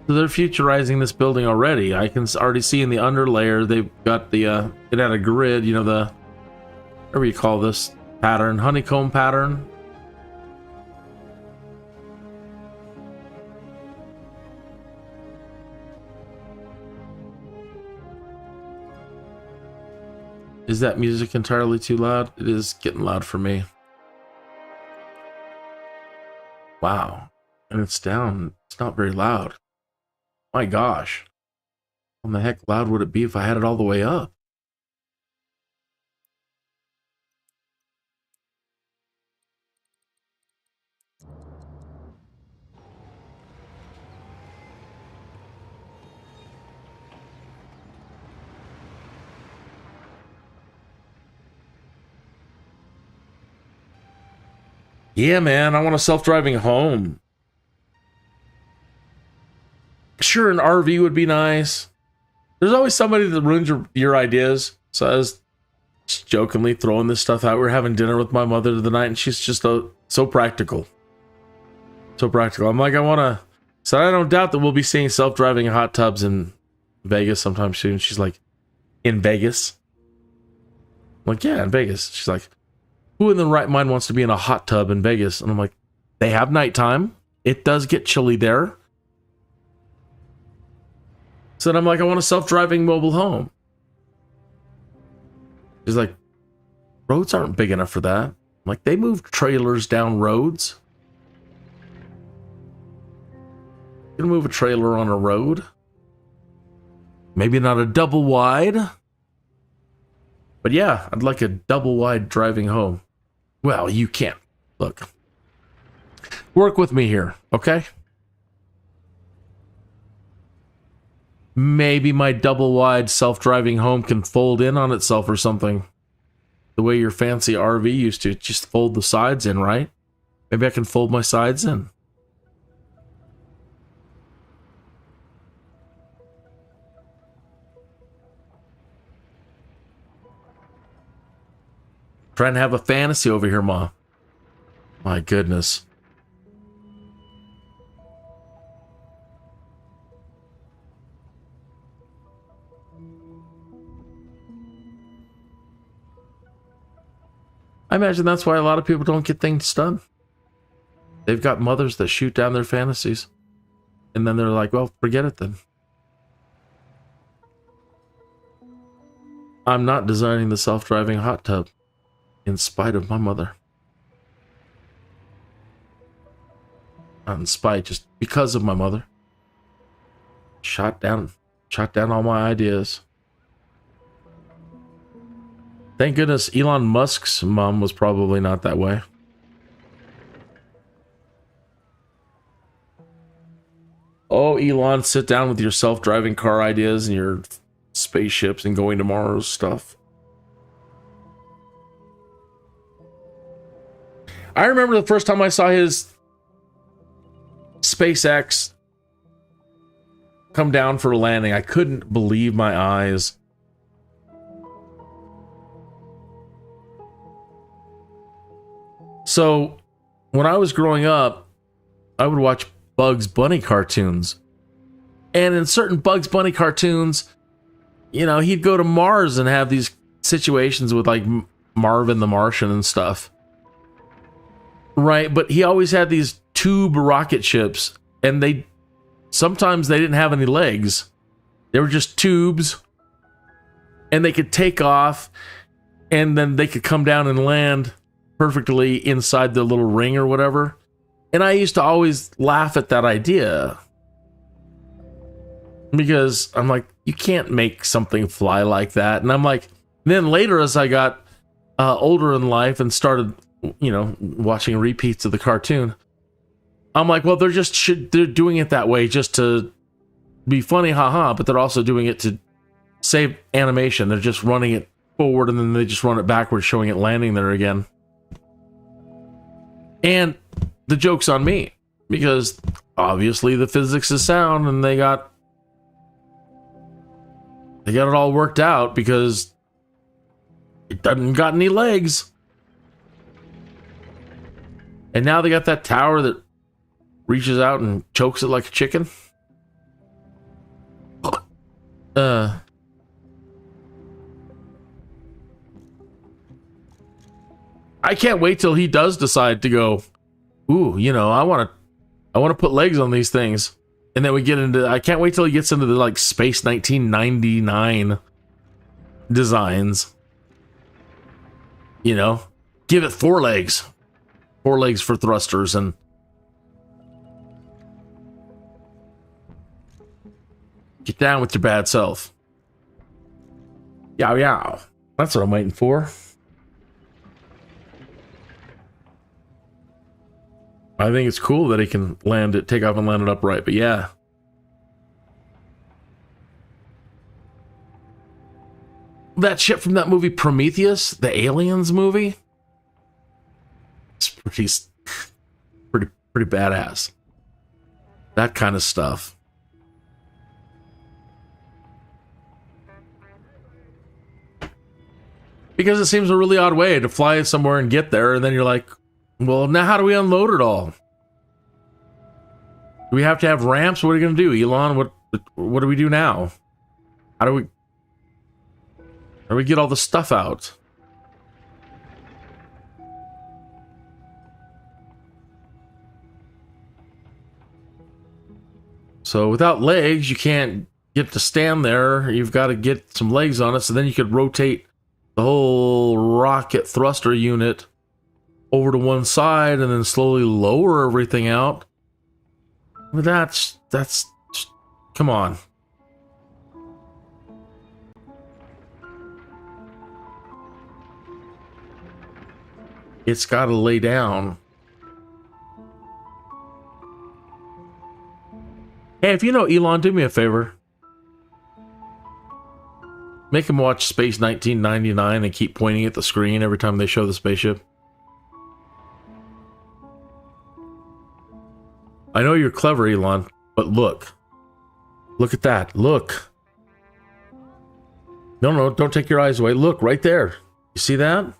So they're futurizing this building already. I can already see in the underlayer they've got the it had a grid, you know, the whatever you call this pattern, honeycomb pattern. Is that music entirely too loud? It is getting loud for me. Wow. And it's down. It's not very loud. My gosh. How the heck loud would it be if I had it all the way up? Yeah, man, I want a self-driving home. Sure, an RV would be nice. There's always somebody that ruins your ideas. So I was just jokingly throwing this stuff out. We were having dinner with my mother the night, and she's just so practical. So practical. I'm like, so I don't doubt that we'll be seeing self-driving hot tubs in Vegas sometime soon. She's like, in Vegas? I'm like, yeah, in Vegas. She's like, who in the right mind wants to be in a hot tub in Vegas? And I'm like, they have nighttime. It does get chilly there. So then I'm like, I want a self-driving mobile home. She's like, roads aren't big enough for that. I'm like, they move trailers down roads. You gonna move a trailer on a road? Maybe not a double wide. But yeah, I'd like a double wide driving home. Well, you can't. Look. Work with me here, okay? Maybe my double wide self-driving home can fold in on itself or something. The way your fancy RV used to just fold the sides in, right? Maybe I can fold my sides in. Trying to have a fantasy over here, Ma. My goodness. I imagine that's why a lot of people don't get things done. They've got mothers that shoot down their fantasies. And then they're like, well, forget it then. I'm not designing the self-driving hot tub. In spite of my mother. Not in spite, just because of my mother. Shot down all my ideas. Thank goodness Elon Musk's mom was probably not that way. Oh, Elon, sit down with your self-driving car ideas and your spaceships and going to Mars stuff. I remember the first time I saw his SpaceX come down for a landing. I couldn't believe my eyes. So, when I was growing up, I would watch Bugs Bunny cartoons. And in certain Bugs Bunny cartoons, you know, he'd go to Mars and have these situations with like Marvin the Martian and stuff. Right, but he always had these tube rocket ships, and sometimes they didn't have any legs. They were just tubes, and they could take off, and then they could come down and land perfectly inside the little ring or whatever. And I used to always laugh at that idea. Because I'm like, you can't make something fly like that. And I'm like, then later as I got older in life and started, you know, watching repeats of the cartoon, I'm like, well, they're doing it that way just to be funny, haha, but they're also doing it to save animation. They're just running it forward and then they just run it backwards, showing it landing there again. And the joke's on me, because obviously the physics is sound and they got it all worked out because it doesn't got any legs. And now they got that tower that reaches out and chokes it like a chicken. I can't wait till he does decide to go, ooh, you know, I want to put legs on these things. And then we get into, I can't wait till he gets into the like Space 1999 designs. You know, give it 4 legs. 4 legs for thrusters and get down with your bad self. Yow yow. That's what I'm waiting for. I think it's cool that he can take off and land it upright, but yeah. That shit from that movie Prometheus, the Aliens movie. It's pretty... Pretty badass. That kind of stuff. Because it seems a really odd way to fly somewhere and get there, and then you're like, well, now how do we unload it all? Do we have to have ramps? What are we going to do? Elon, what do we do now? How do we get all the stuff out? So without legs, you can't get to stand there. You've got to get some legs on it, so then you could rotate the whole rocket thruster unit over to one side and then slowly lower everything out. But that's come on. It's got to lay down. Hey, if you know Elon, do me a favor. Make him watch Space 1999 and keep pointing at the screen every time they show the spaceship. I know you're clever, Elon, but look. Look at that. Look. No, don't take your eyes away. Look, right there. You see that?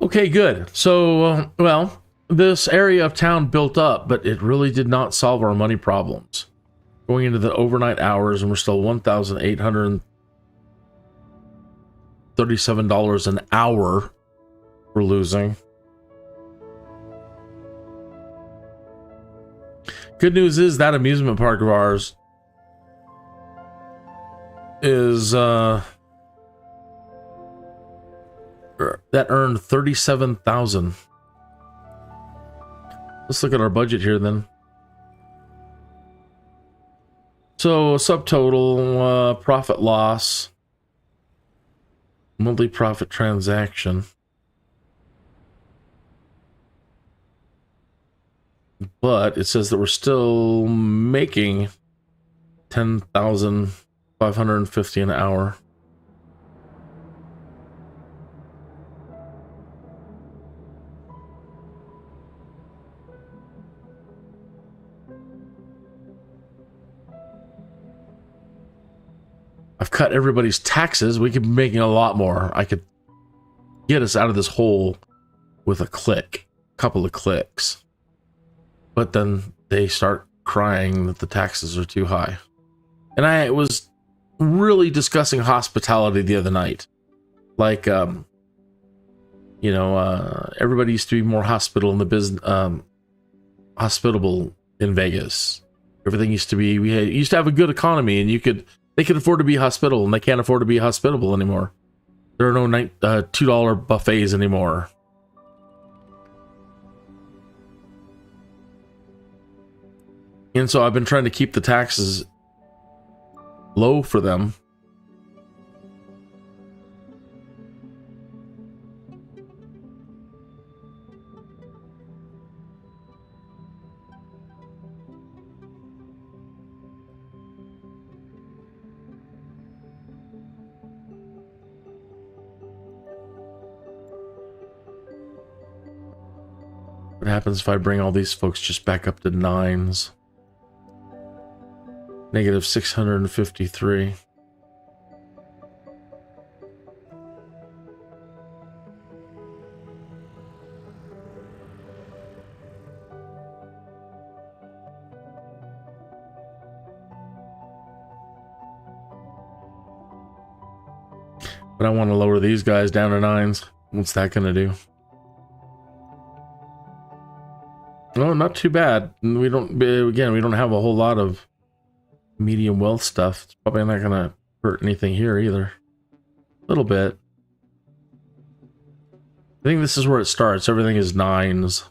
Okay, good. So, well, this area of town built up, but it really did not solve our money problems. Going into the overnight hours, and we're still $1,837 an hour we're losing. Good news is that amusement park of ours is that earned $37,000. Let's look at our budget here then. So subtotal profit loss, monthly profit transaction. But it says that we're still making $10,550 an hour. I've cut everybody's taxes. We could be making a lot more. I could get us out of this hole with a couple of clicks. But then they start crying that the taxes are too high. And I was really discussing hospitality the other night. Like, everybody used to be more hospitable in Vegas. Everything used to be, used to have a good economy, and they could afford to be hospitable, and they can't afford to be hospitable anymore. There are no $2 buffets anymore. And so I've been trying to keep the taxes low for them. What happens if I bring all these folks just back up to 9s? Negative 653. But I want to lower these guys down to 9s. What's that going to do? No, not too bad. We don't have a whole lot of medium wealth stuff. It's probably not going to hurt anything here either. A little bit. I think this is where it starts. Everything is 9s.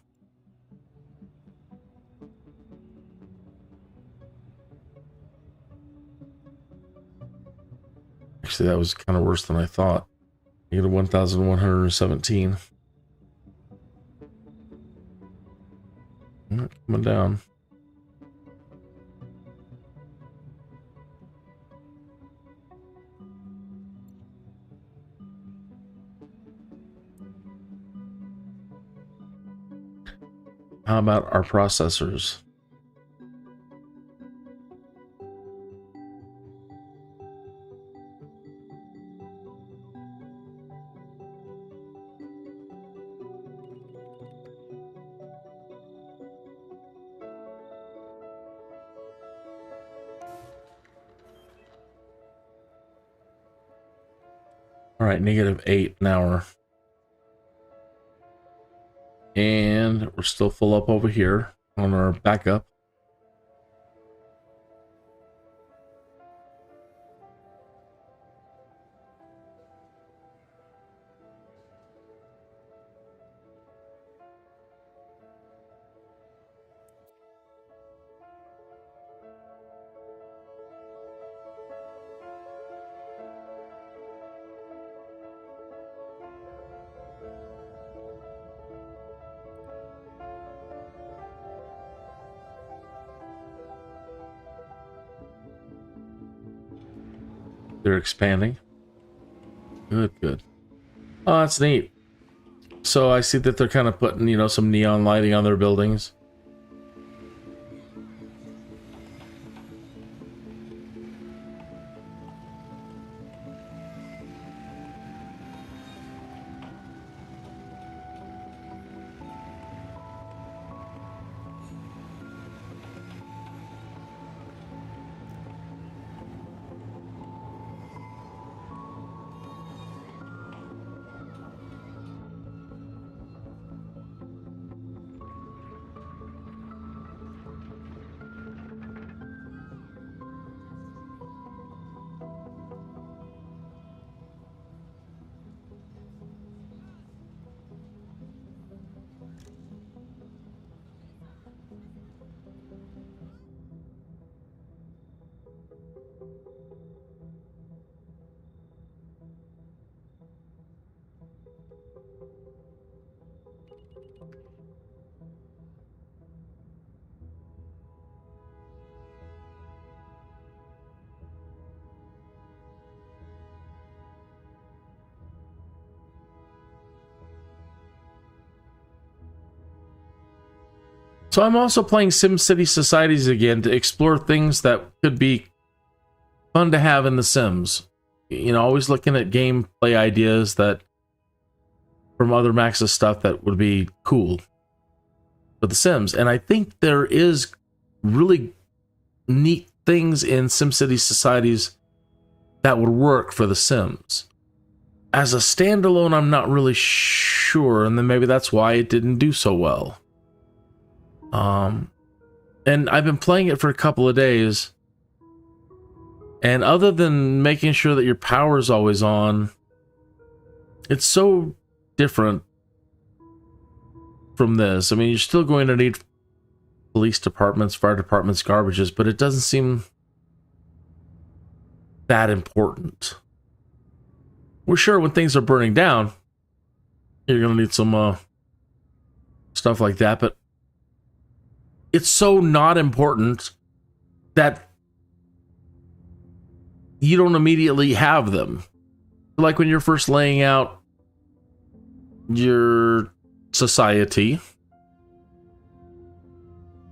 Actually, that was kind of worse than I thought. Negative 1,117. Coming down. How about our processors? All right, -8 an hour. And we're still full up over here on our backup. They're expanding. Good, good. Oh, that's neat. So I see that they're kind of putting, you know, some neon lighting on their buildings. So I'm also playing SimCity Societies again to explore things that could be fun to have in The Sims. You know, always looking at gameplay ideas that from other Maxis stuff that would be cool for The Sims. And I think there is really neat things in SimCity Societies that would work for The Sims. As a standalone, I'm not really sure, and then maybe that's why it didn't do so well. And I've been playing it for a couple of days, and other than making sure that your power is always on, it's so different from this. I mean, you're still going to need police departments, fire departments, garbages, but it doesn't seem that important. We're sure when things are burning down, you're going to need some stuff like that, but it's so not important that you don't immediately have them. Like when you're first laying out your society,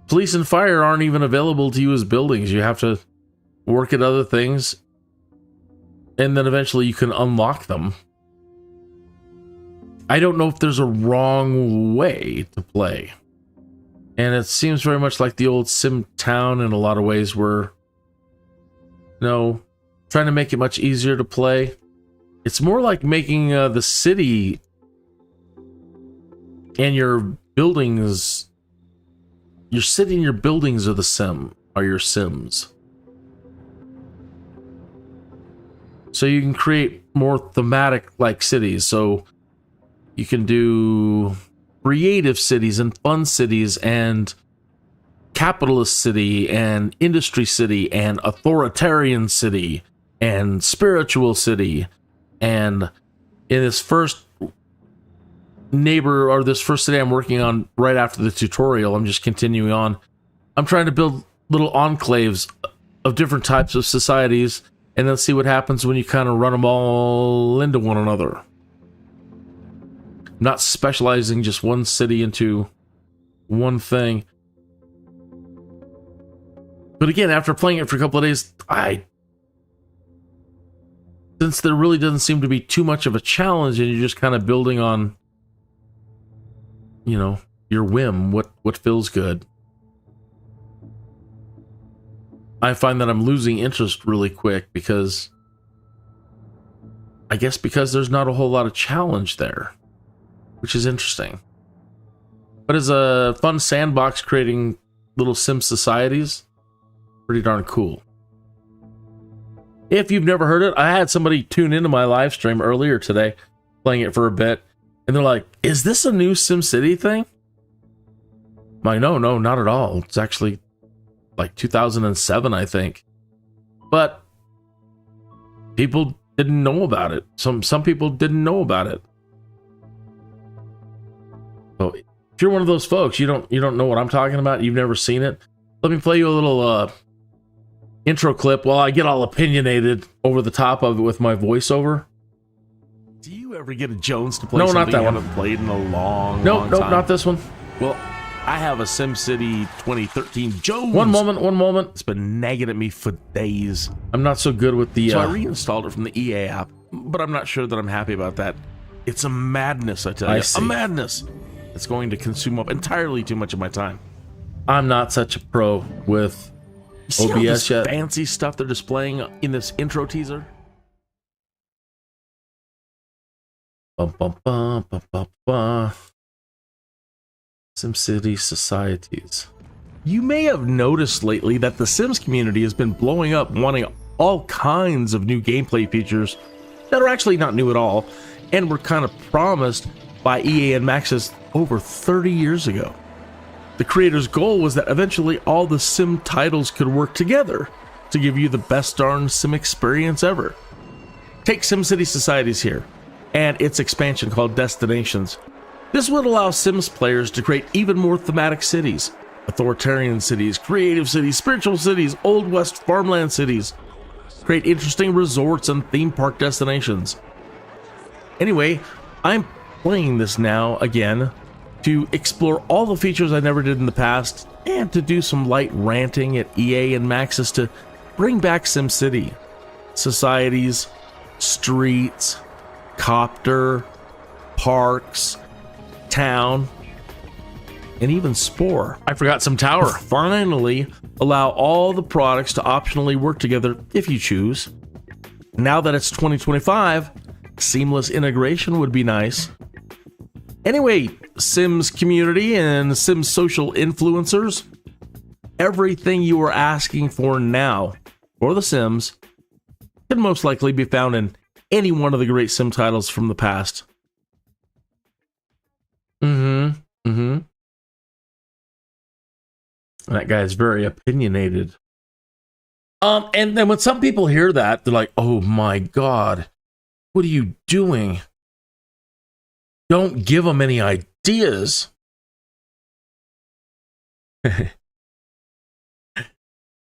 police and fire aren't even available to you as buildings. You have to work at other things, and then eventually you can unlock them. I don't know if there's a wrong way to play. And it seems very much like the old Sim Town in a lot of ways, where, you know, trying to make it much easier to play. It's more like making the city and your buildings, your city and your buildings are the Sim, are your Sims. So you can create more thematic like cities. So you can do creative cities and fun cities and capitalist city and industry city and authoritarian city and spiritual city and in this first neighbor, or this first city I'm working on right after the tutorial, I'm just continuing on. I'm trying to build little enclaves of different types of societies, and then see what happens when you kind of run them all into one another. Not specializing just one city into one thing. But again, after playing it for a couple of days, since there really doesn't seem to be too much of a challenge, and you're just kind of building on, you know, your whim, what feels good, I find that I'm losing interest really quick, because I guess because there's not a whole lot of challenge there, which is interesting. But as a fun sandbox creating little sim societies, pretty darn cool. If you've never heard it, I had somebody tune into my live stream earlier today, playing it for a bit, and they're like, is this a new SimCity thing? I'm like, no, not at all. It's actually like 2007, I think. But people didn't know about it. Some people didn't know about it. So if you're one of those folks, you don't know what I'm talking about, you've never seen it, let me play you a little intro clip while I get all opinionated over the top of it with my voiceover. Do you ever get a Jones to play something not that you one. haven't played in a long Nope, time? not this one. Well, I have a SimCity 2013 Jones. One moment. It's been nagging at me for days. I'm not so good with the... So I reinstalled it from the EA app, but I'm not sure that I'm happy about that. It's a madness, I tell you. A madness. It's going to consume up entirely too much of my time. I'm not such a pro with You see all OBS this yet. fancy stuff they're displaying in this intro teaser? SimCity societies. You may have noticed lately that the Sims community has been blowing up, wanting all kinds of new gameplay features that are actually not new at all, and were kind of promised by EA and Maxis over 30 years ago. The creator's goal was that eventually all the Sim titles could work together to give you the best darn Sim experience ever. Take SimCity Societies here, and its expansion called Destinations. This would allow Sims players to create even more thematic cities. Authoritarian cities, creative cities, spiritual cities, Old West farmland cities. Create interesting resorts and theme park destinations. Anyway, I'm playing this now again to explore all the features I never did in the past, and to do some light ranting at EA and Maxis to bring back SimCity. Societies, streets, copter, parks, town, and even Spore. I forgot some tower. Finally, allow all the products to optionally work together if you choose. Now that it's 2025, seamless integration would be nice. Anyway, Sims community and Sims social influencers, everything you are asking for now for The Sims can most likely be found in any one of the great Sim titles from the past. That guy's very opinionated. And then when some people hear that, they're like, oh my God, what are you doing? Don't give them any ideas.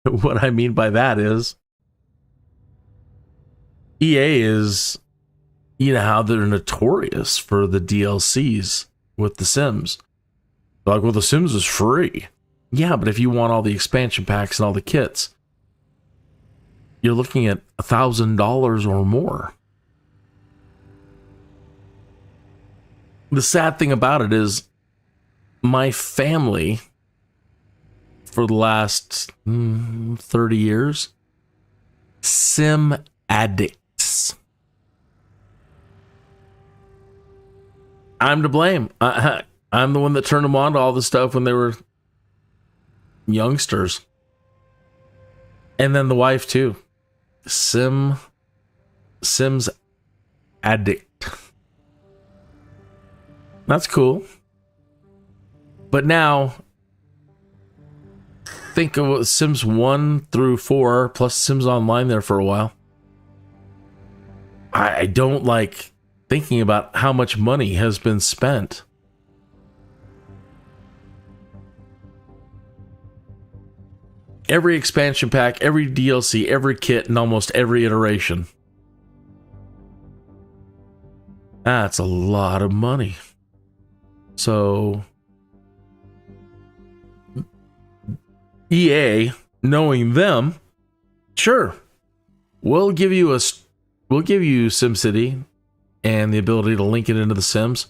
What I mean by that is, EA is, you know how they're notorious for the DLCs with The Sims. They're like, well, The Sims is free. Yeah, but if you want all the expansion packs and all the kits, you're looking at $1,000 or more. The sad thing about it is, my family, for the last 30 years, Sim addicts. I'm to blame. I'm the one that turned them on to all this stuff when they were youngsters. And then the wife too. Sims addict. That's cool. But now, think of Sims 1 through 4 plus Sims Online there for a while. I don't like thinking about how much money has been spent. Every expansion pack, every DLC, every kit, and almost every iteration. That's a lot of money. So EA, knowing them, sure, we'll give you SimCity and the ability to link it into the Sims,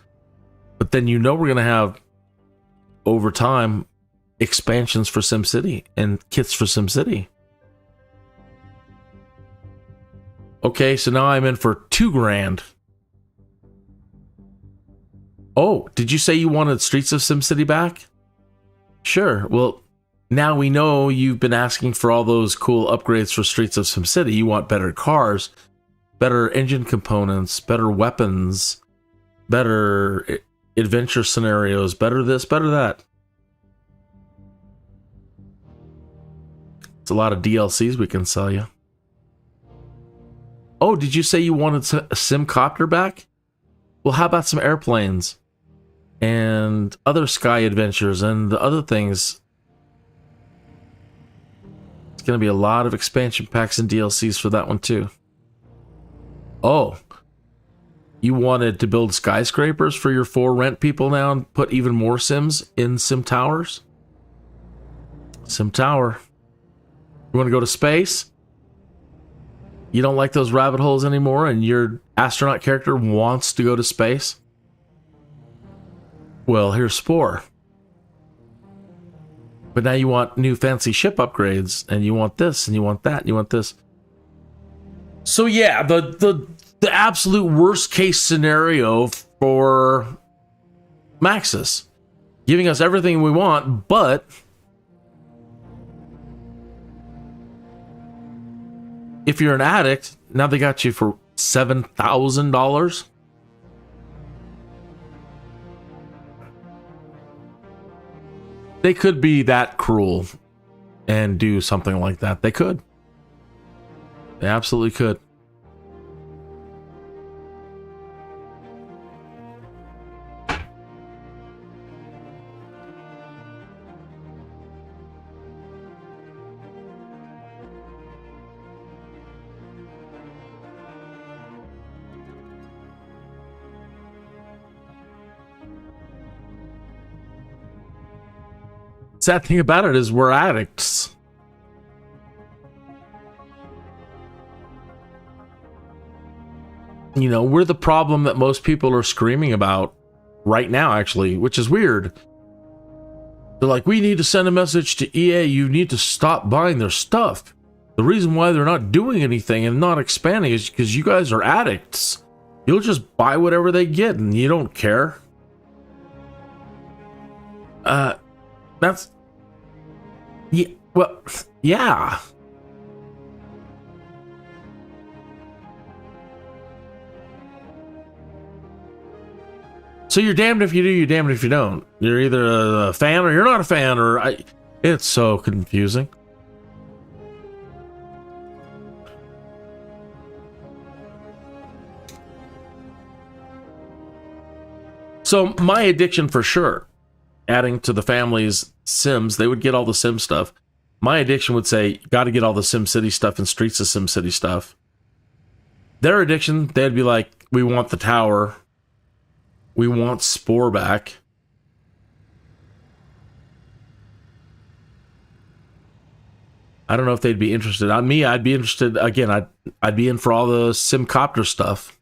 but then we're going to have over time expansions for SimCity and kits for SimCity. Okay, so now I'm in for $2,000. Oh, did you say you wanted Streets of SimCity back? Sure. Well, now we know you've been asking for all those cool upgrades for Streets of SimCity. You want better cars, better engine components, better weapons, better adventure scenarios, better this, better that. It's a lot of DLCs we can sell you. Oh, did you say you wanted a Simcopter back? Well, how about some airplanes and other sky adventures and the other things? It's going to be a lot of expansion packs and DLCs for that one too. Oh, you wanted to build skyscrapers for your 4 rent people now and put even more Sims in Sim Towers? Sim Tower. You want to go to space? You don't like those rabbit holes anymore and your astronaut character wants to go to space? Well, here's Spore. But now you want new fancy ship upgrades, and you want this, and you want that, and you want this. So yeah, the absolute worst case scenario for Maxis. Giving us everything we want, but if you're an addict, now they got you for $7,000. They could be that cruel and do something like that. They could. They absolutely could. Sad thing about it is we're addicts. You know, we're the problem that most people are screaming about right now, actually, which is weird. They're like, we need to send a message to EA. You need to stop buying their stuff. The reason why they're not doing anything and not expanding is because you guys are addicts. You'll just buy whatever they get and you don't care. That's... Yeah, well, yeah. So you're damned if you do, you're damned if you don't. You're either a fan or you're not a fan, or it's so confusing. So my addiction for sure, adding to the family's Sims, they would get all the Sim stuff. My addiction would say, got to get all the SimCity stuff and Streets of SimCity stuff. Their addiction, they'd be like, we want the tower. We want Spore back. I don't know if they'd be interested. On me, I'd be interested. Again, I'd be in for all the Simcopter stuff.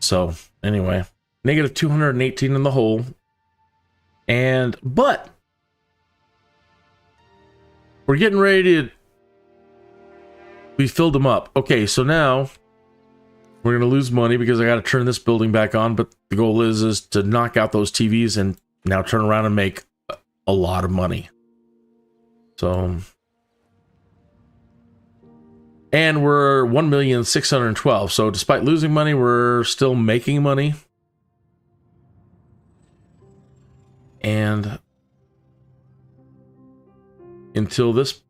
So, anyway, negative 218 in the hole. But we're getting ready to... We filled them up. Okay, so now we're going to lose money because I got to turn this building back on. But the goal is to knock out those TVs and now turn around and make a lot of money. So... And we're 1,612,000. So despite losing money, we're still making money. And until this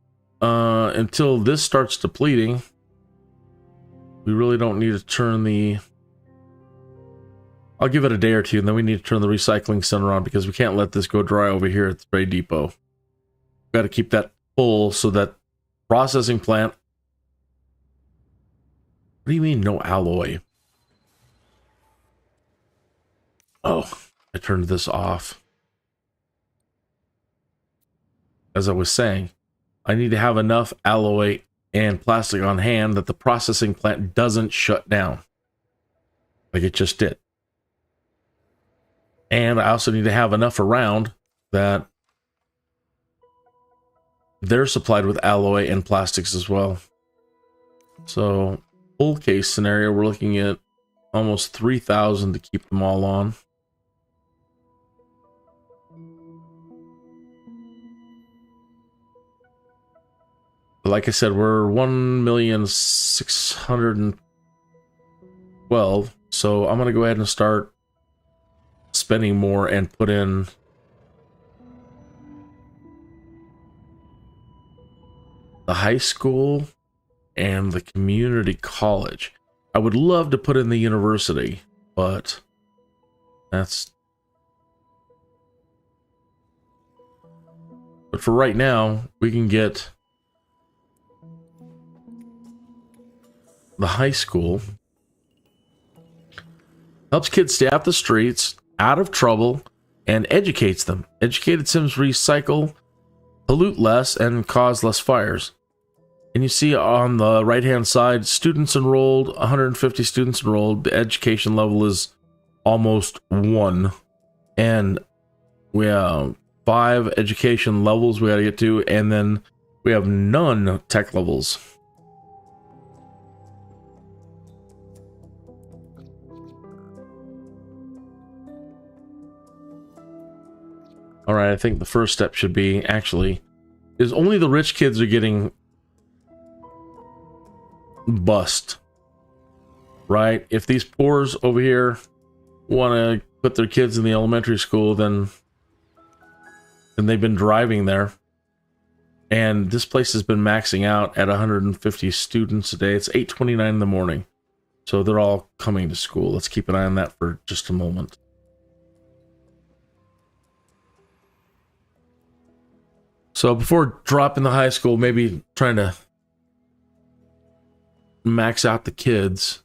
until this starts depleting, we really don't need to turn the... I'll give it a day or two, and then we need to turn the recycling center on because we can't let this go dry over here at the spray depot. We've got to keep that full so that processing plant... What do you mean, no alloy? Oh, I turned this off. As I was saying, I need to have enough alloy and plastic on hand that the processing plant doesn't shut down like it just did. And I also need to have enough around that they're supplied with alloy and plastics as well. So, full case scenario, we're looking at almost 3,000 to keep them all on. But like I said, we're 1,612,000. So I'm going to go ahead and start spending more and put in the high school and the community college. I would love to put in the university, but but for right now, we can get the high school. Helps kids stay off the streets, out of trouble, and educates them. Educated Sims recycle, pollute less, and cause less fires. And you see on the right-hand side, students enrolled, 150 students enrolled. The education level is almost 1. And we have 5 education levels we got to get to, and then we have none tech levels. All right, I think the first step should be is only the rich kids are getting bust, right? If these poors over here want to put their kids in the elementary school, then they've been driving there. And this place has been maxing out at 150 students a day. It's 8:29 in the morning. So they're all coming to school. Let's keep an eye on that for just a moment. So before dropping the high school, maybe trying to max out the kids.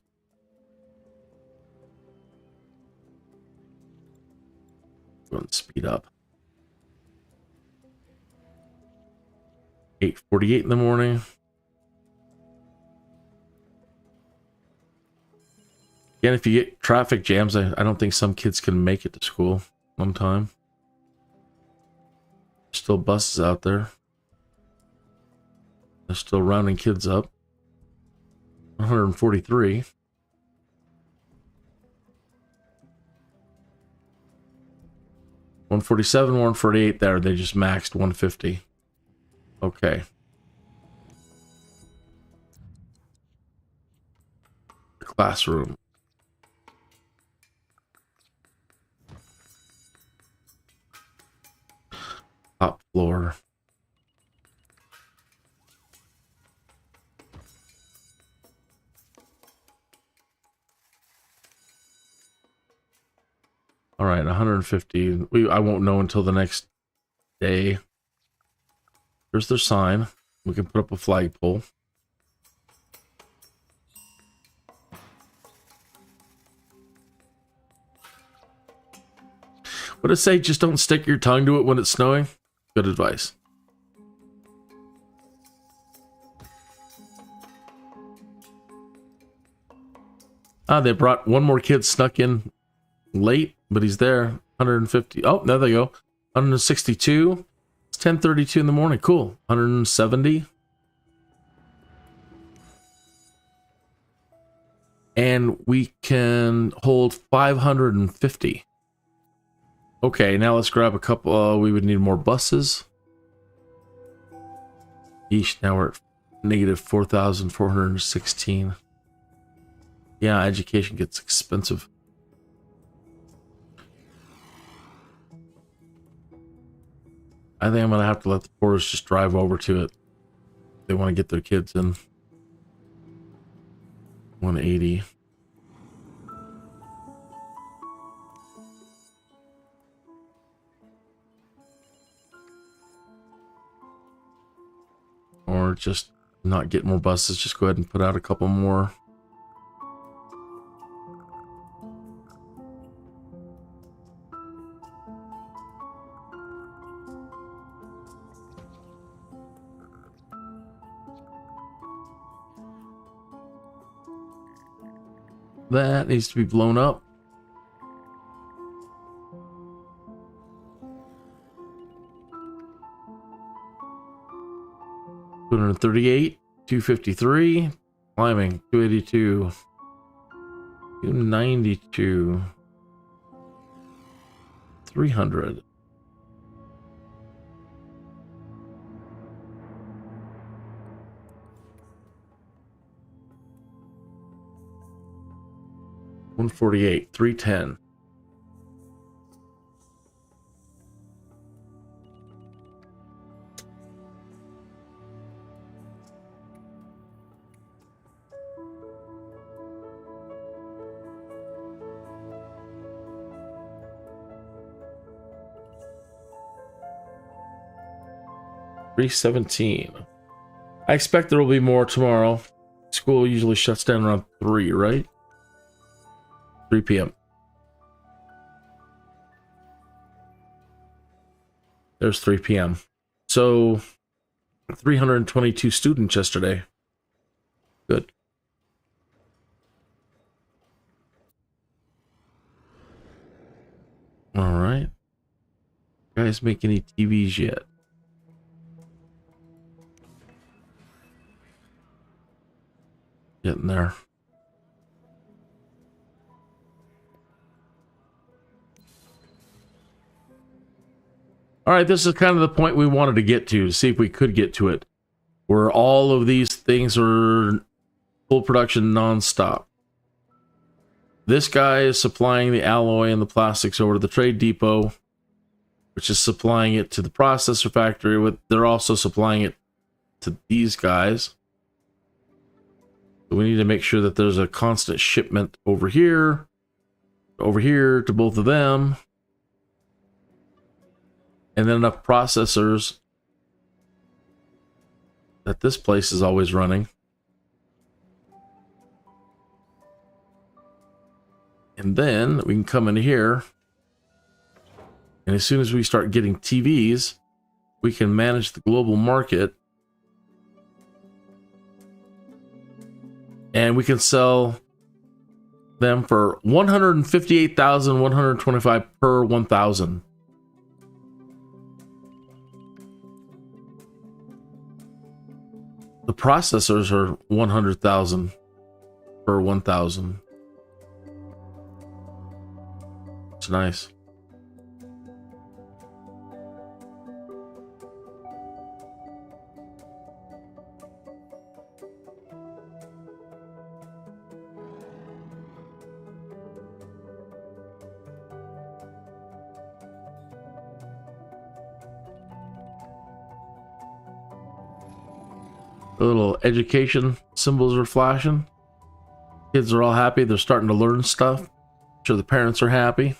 Go and speed up. 8:48 in the morning. Again, if you get traffic jams, I don't think some kids can make it to school on time. Still buses out there. They're still rounding kids up. 143. $147, 148 there. They just maxed 150. Okay. Classroom. Top floor. All right, 150. I won't know until the next day. Here's their sign. We can put up a flagpole. What did it say? Just don't stick your tongue to it when it's snowing? Good advice. Ah, they brought one more kid snuck in late, but he's there. 150. Oh, there they go. 162. It's 10:32 in the morning. Cool. 170. And we can hold 550. Okay, now let's grab a couple. We would need more buses. Yeesh, now we're at negative 4,416. Yeah, education gets expensive. I think I'm going to have to let the porters just drive over to it. They want to get their kids in. 180. Or just not get more buses, just go ahead and put out a couple more. That needs to be blown up. $238, 253, climbing, 282, 292, 300. $148, 310. $317. I expect there will be more tomorrow. School usually shuts down around 3, right? 3 p.m. There's 3 p.m. So 322 students yesterday. Good. All right. You guys make any TVs yet? Getting there. All right, this is kind of the point we wanted to get to see if we could get to it, where all of these things are full production nonstop. This guy is supplying the alloy and the plastics over to the trade depot, which is supplying it to the processor factory. They're also supplying it to these guys. So we need to make sure that there's a constant shipment over here to both of them. And then enough processors that this place is always running. And then we can come into here. And as soon as we start getting TVs, we can manage the global market. And we can sell them for $158,125 per 1,000. The processors are 100,000 per 1,000. It's nice. The little education symbols are flashing. Kids are all happy. They're starting to learn stuff. I'm sure the parents are happy.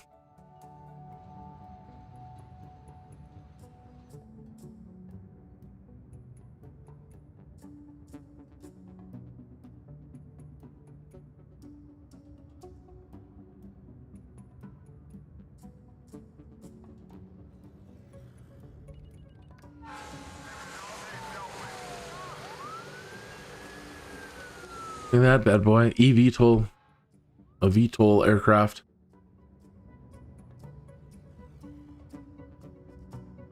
Look at that bad boy. eVTOL. A VTOL aircraft.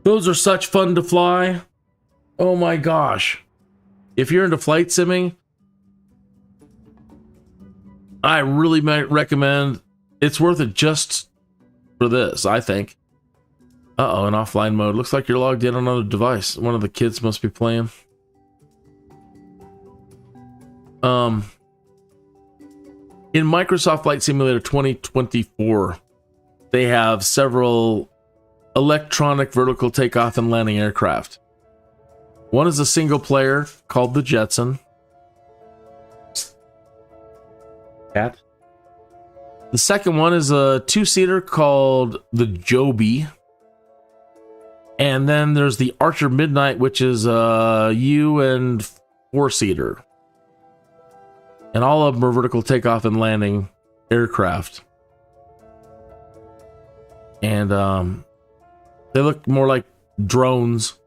Those are such fun to fly. Oh my gosh. If you're into flight simming, I really might recommend. It's worth it just for this, I think. Uh-oh, in offline mode. Looks like you're logged in on another device. One of the kids must be playing. In Microsoft Flight Simulator 2024, they have several electronic vertical takeoff and landing aircraft. One is a single player called the Jetson. Cat. The second one is a two-seater called the Joby. And then there's the Archer Midnight, which is a U and four-seater. And all of them are vertical takeoff and landing aircraft. And they look more like drones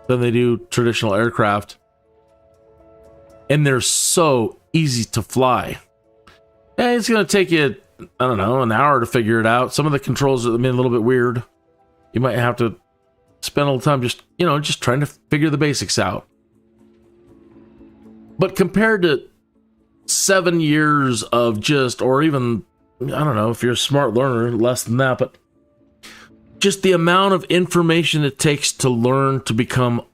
than they do traditional aircraft. And they're so easy to fly. And it's going to take you, I don't know, an hour to figure it out. Some of the controls are a little bit weird. You might have to spend a little time just, just trying to figure the basics out. But compared to 7 years of just, or even, I don't know, if you're a smart learner, less than that, but just the amount of information it takes to learn to become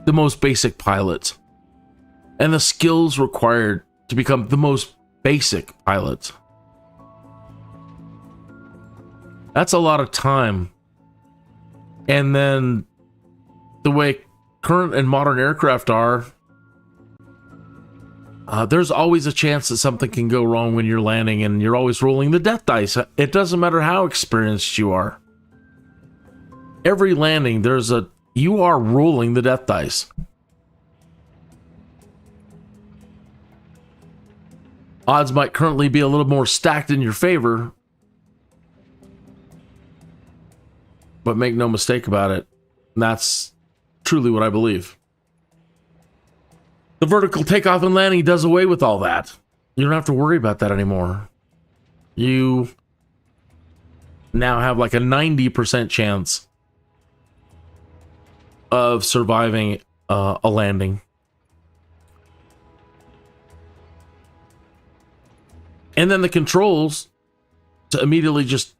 the most basic pilot, and the skills required to become the most basic pilot. That's a lot of time. And then the way current and modern aircraft are, there's always a chance that something can go wrong when you're landing, and you're always rolling the death dice. It doesn't matter how experienced you are. Every landing, you are rolling the death dice. Odds might currently be a little more stacked in your favor, but make no mistake about it, that's truly what I believe. The vertical takeoff and landing does away with all that. You don't have to worry about that anymore. You now have like a 90% chance of surviving a landing. And then the controls to immediately just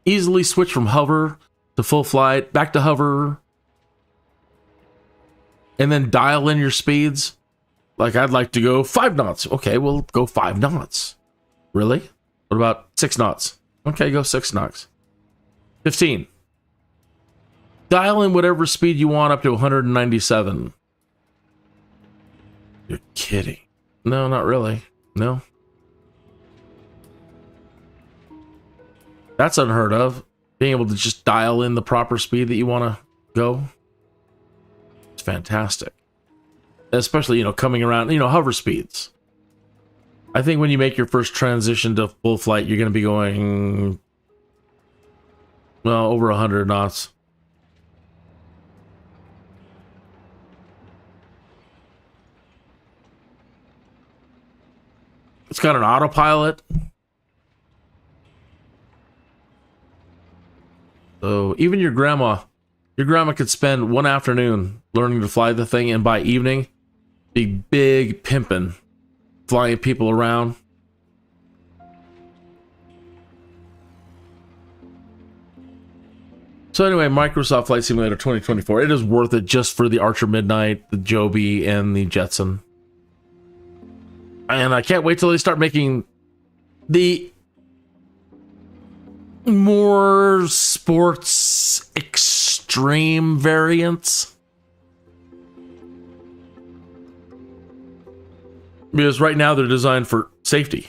easily switch from hover to full flight, back to hover, and then dial in your speeds. Like, I'd like to go 5 knots. Okay, we'll go 5 knots. Really? What about 6 knots? Okay, go 6 knots. 15. Dial in whatever speed you want up to 197. You're kidding. No, not really. No. That's unheard of. Being able to just dial in the proper speed that you want to go. It's fantastic. Especially, coming around, hover speeds. I think when you make your first transition to full flight, you're going to be going, well, over 100 knots. It's got an autopilot. So even your grandma could spend one afternoon learning to fly the thing, and by evening, be big pimping, flying people around. So anyway, Microsoft Flight Simulator 2024, it is worth it just for the Archer Midnight, the Joby, and the Jetson. And I can't wait till they start making the more sports extreme variants. Because right now they're designed for safety.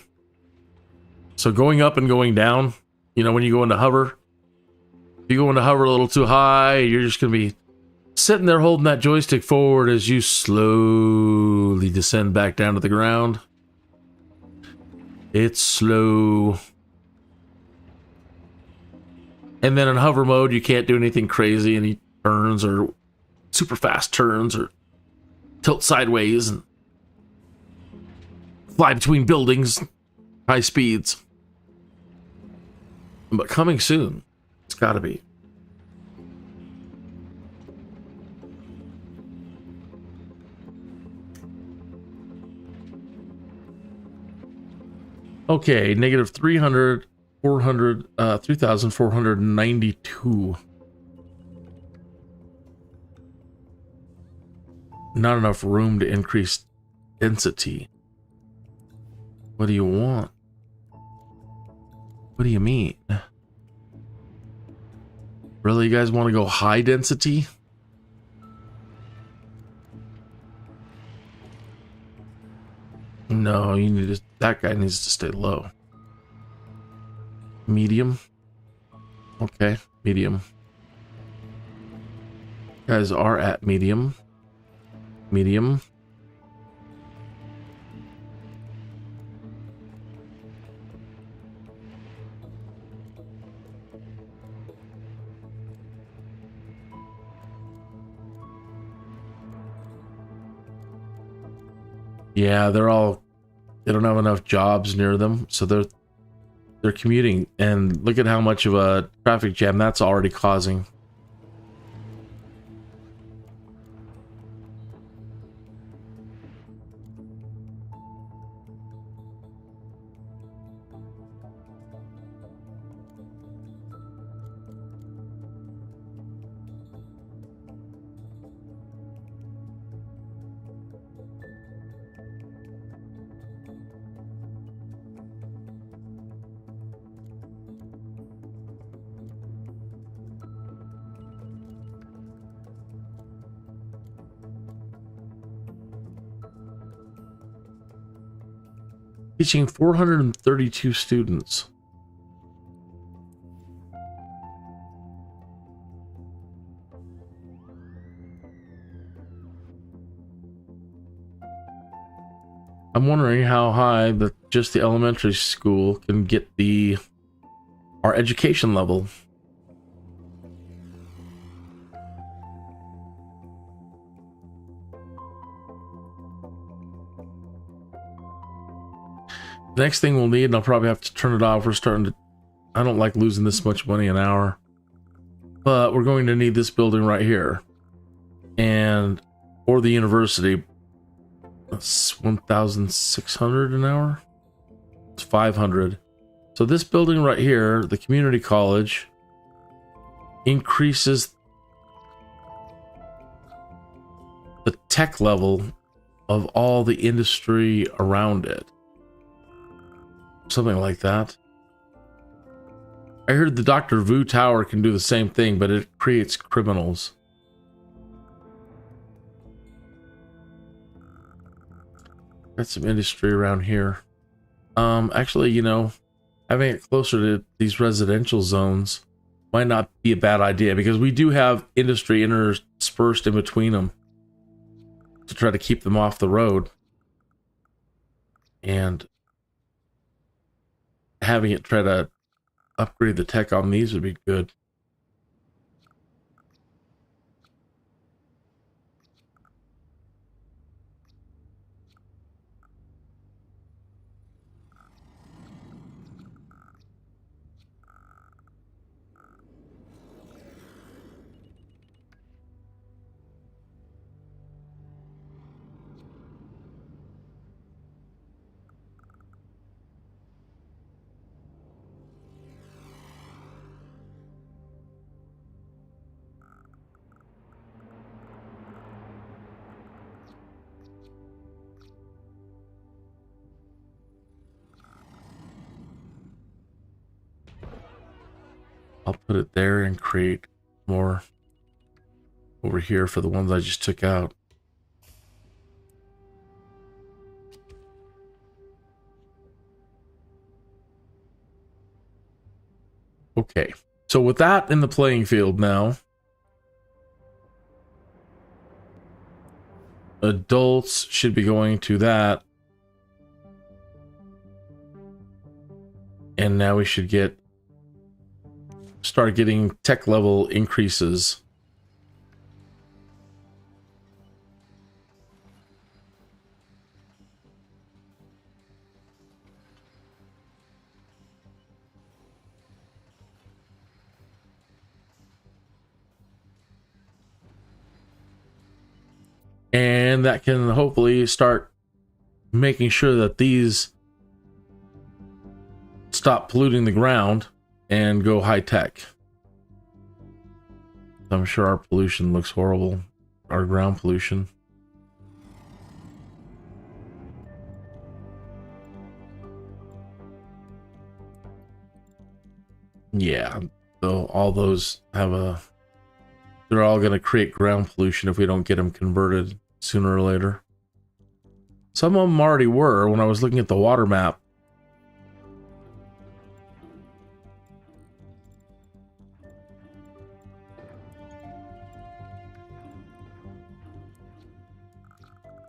So going up and going down, when you go into hover, if you go into hover a little too high, you're just going to be sitting there holding that joystick forward as you slowly descend back down to the ground. It's slow. And then in hover mode, you can't do anything crazy, any turns or super fast turns or tilt sideways and fly between buildings, high speeds. But coming soon, it's got to be. Okay, negative 300, 400, 3,492. Not enough room to increase density. What do you want? What do you mean? Really, you guys want to go high density? No, you need to, that guy needs to stay low. Medium. Okay, medium. Guys are at medium. Medium. Yeah, they don't have enough jobs near them, so they're commuting, and look at how much of a traffic jam that's already causing. Teaching 432 students. I'm wondering how high just the elementary school can get our education level. Next thing we'll need, and I'll probably have to turn it off. I don't like losing this much money an hour, but we're going to need this building right here, or the university. That's 1,600 an hour. It's 500. So this building right here, the community college, increases the tech level of all the industry around it. Something like that. I heard the Dr. Vu Tower can do the same thing, but it creates criminals. Got some industry around here. Actually, having it closer to these residential zones might not be a bad idea, because we do have industry interspersed in between them to try to keep them off the road. And having it try to upgrade the tech on these would be good. I'll put it there and create more over here for the ones I just took out. Okay, so with that in the playing field now, adults should be going to that. And now we should start getting tech level increases. And that can hopefully start making sure that these stop polluting the ground and go high tech. I'm sure our pollution looks horrible, our ground pollution. Yeah, so all those they're all going to create ground pollution if we don't get them converted sooner or later. Some of them already were when I was looking at the water map.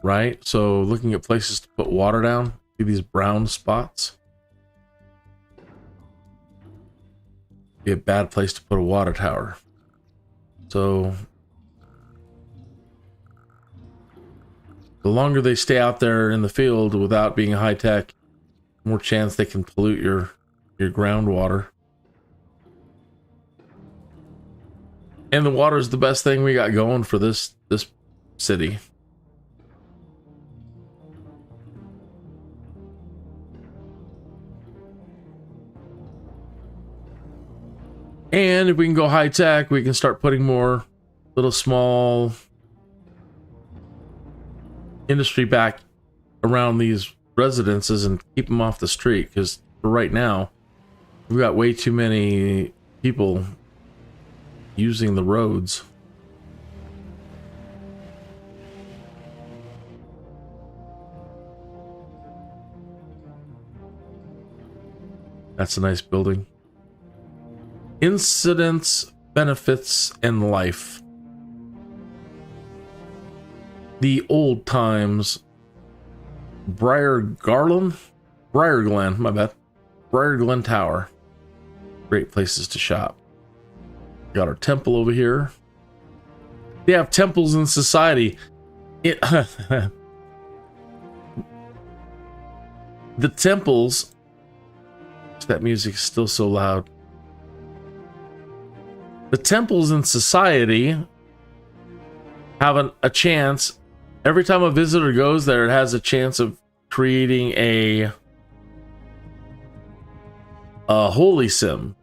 Right? So looking at places to put water down, see these brown spots? Be a bad place to put a water tower. So the longer they stay out there in the field without being high tech, more chance they can pollute your groundwater. And the water is the best thing we got going for this city. And if we can go high tech, we can start putting more little small industry back around these residences and keep them off the street. Because for right now, we've got way too many people using the roads. That's a nice building. Incidents, benefits, and life. The old times. Briar Glen, my bad. Briar Glen Tower. Great places to shop. Got our temple over here. They have temples in society. The temples. That music is still so loud. The temples in society have a chance. Every time a visitor goes there, it has a chance of creating a holy sim.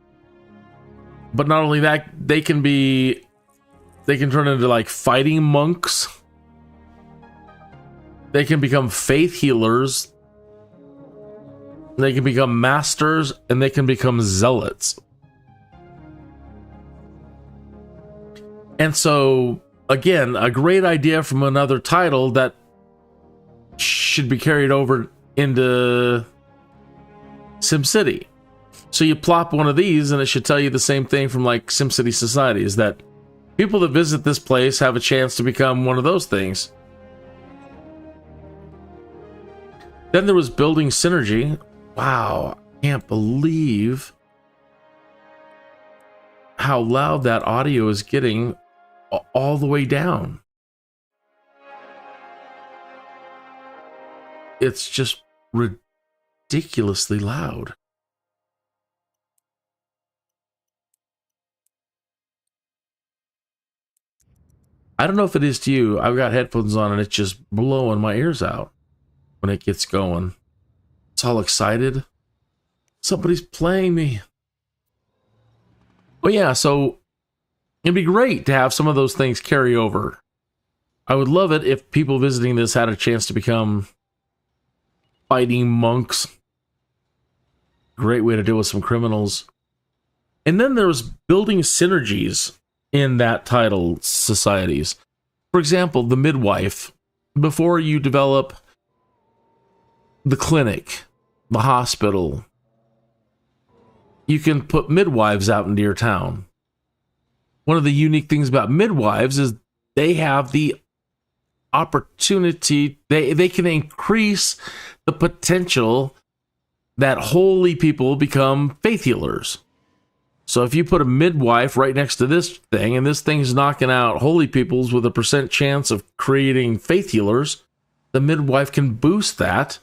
But not only that, they can turn into like fighting monks. They can become faith healers. They can become masters, and they can become zealots. And so, again, a great idea from another title that should be carried over into Simcity. So you plop one of these, and it should tell you the same thing from like Simcity Society, is that people that visit this place have a chance to become one of those things. Then there was building synergy. Wow, I can't believe how loud that audio is getting all the way down. It's just ridiculously loud. I don't know if it is to you. I've got headphones on and it's just blowing my ears out when it gets going. It's all excited. Somebody's playing me. Well, yeah, so it'd be great to have some of those things carry over. I would love it if people visiting this had a chance to become fighting monks. Great way to deal with some criminals. And then there's building synergies in that title, societies. For example, the midwife. Before you develop the clinic, the hospital, you can put midwives out into your town. One of the unique things about midwives is they have the opportunity, they can increase the potential that holy people become faith healers. So if you put a midwife right next to this thing, and this thing's knocking out holy peoples with a % chance of creating faith healers, the midwife can boost that.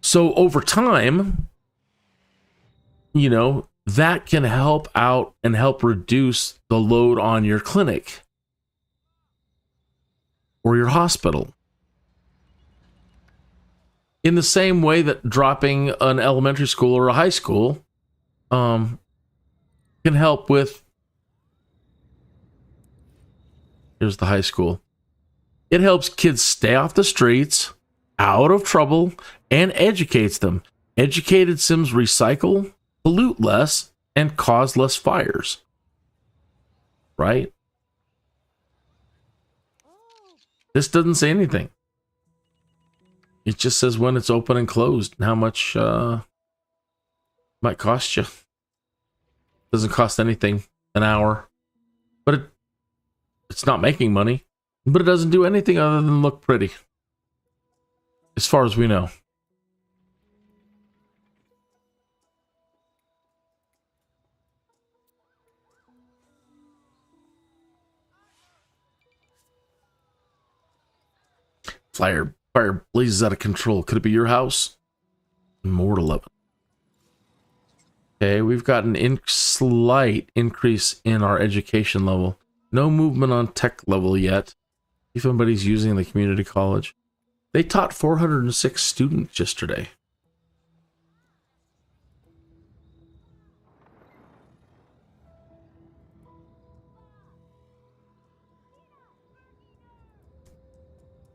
So over time, you know, that can help out and help reduce the load on your clinic or your hospital. In the same way that dropping an elementary school or a high school can help with, here's the high school. It helps kids stay off the streets, out of trouble, and educates them. Educated Sims recycle, pollute less, and cause less fires. Right? This doesn't say anything. It just says when it's open and closed and how much might cost you. Doesn't cost anything an hour, but it's not making money, but it doesn't do anything other than look pretty, as far as we know. Fire blazes out of control. Could it be your house? More to 11. Okay, we've got an slight increase in our education level. No movement on tech level yet. If anybody's using the community college. They taught 406 students yesterday.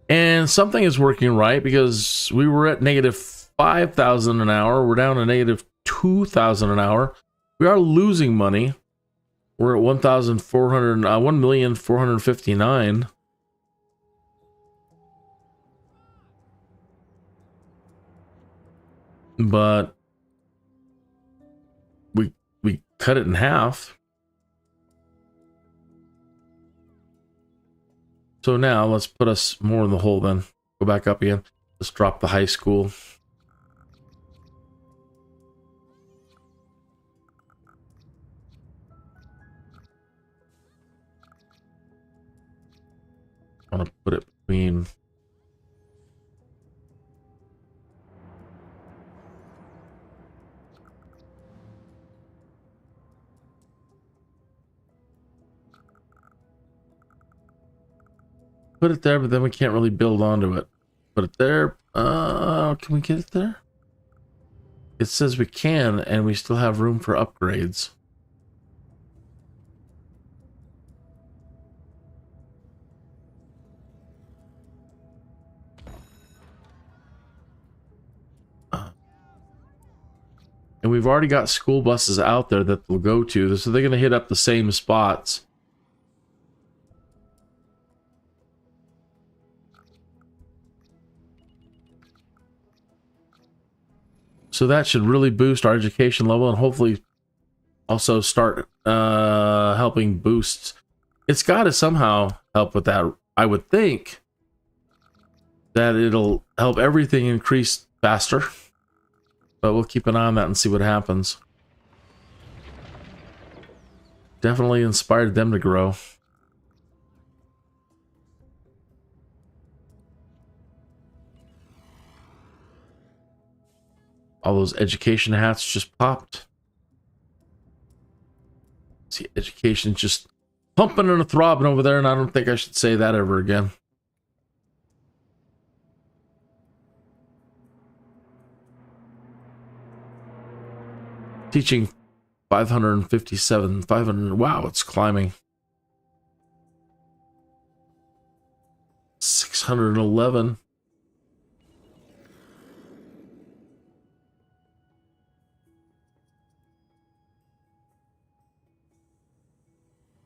And something is working right, because we were at negative 5,000 an hour. We're down to negative 2,000 an hour. We are losing money. We're at 1,459. But we cut it in half. So now let's put us more in the hole then. Go back up again. Let's drop the high school. I want to put it between. Put it there, but then we can't really build onto it. Put it there. Can we get it there? It says we can, and we still have room for upgrades. And we've already got school buses out there that they'll go to, so they're going to hit up the same spots. So that should really boost our education level, and hopefully also start helping boost. It's got to somehow help with that. I would think that it'll help everything increase faster, but we'll keep an eye on that and see what happens. Definitely inspired them to grow. All those education hats just popped. See, education just pumping and a throbbing over there, and I don't think I should say that ever again. Teaching 557, 500. Wow, it's climbing. 611.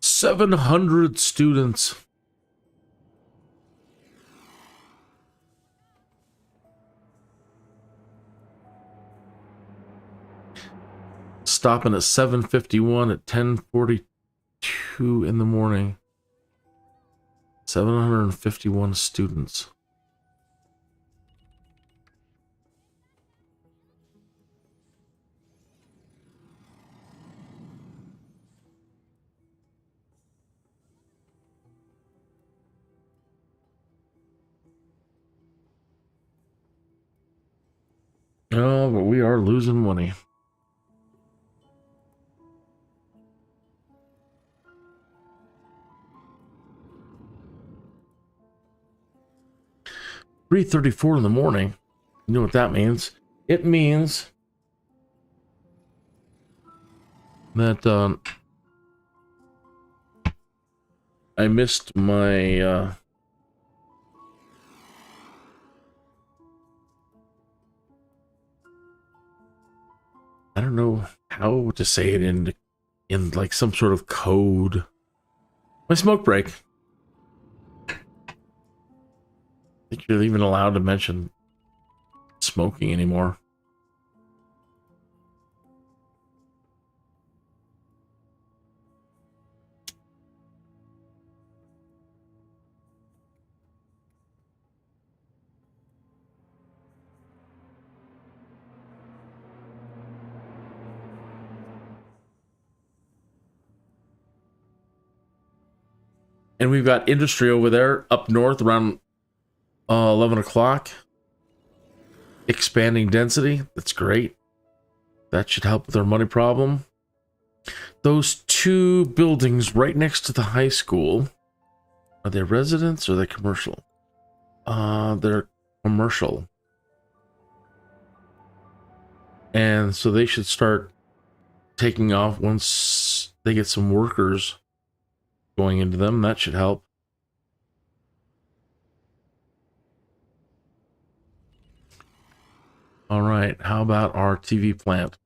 700 students. Stopping at 7:51 at 10:42 in the morning. 751 students. Oh, but we are losing money. $3:34 in the morning. You know what that means? It means that I missed my I don't know how to say it in like some sort of code. My smoke break. think you're even allowed to mention smoking anymore. And we've got industry over there up north around 11 o'clock. Expanding density. That's great. That should help with our money problem. Those two buildings right next to the high school, are they residents or are they commercial? They're commercial. And so they should start taking off once they get some workers going into them. That should help. All right, how about our TV plant?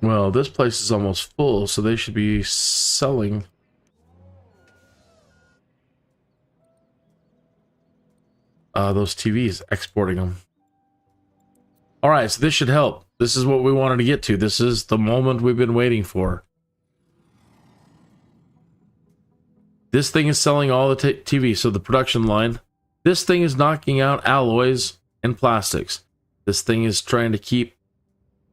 Well, this place is almost full, so they should be selling. Those TVs, exporting them. All right, so this should help. This is what we wanted to get to. This is the moment we've been waiting for. This thing is selling all the TV, so the production line. This thing is knocking out alloys and plastics. This thing is trying to keep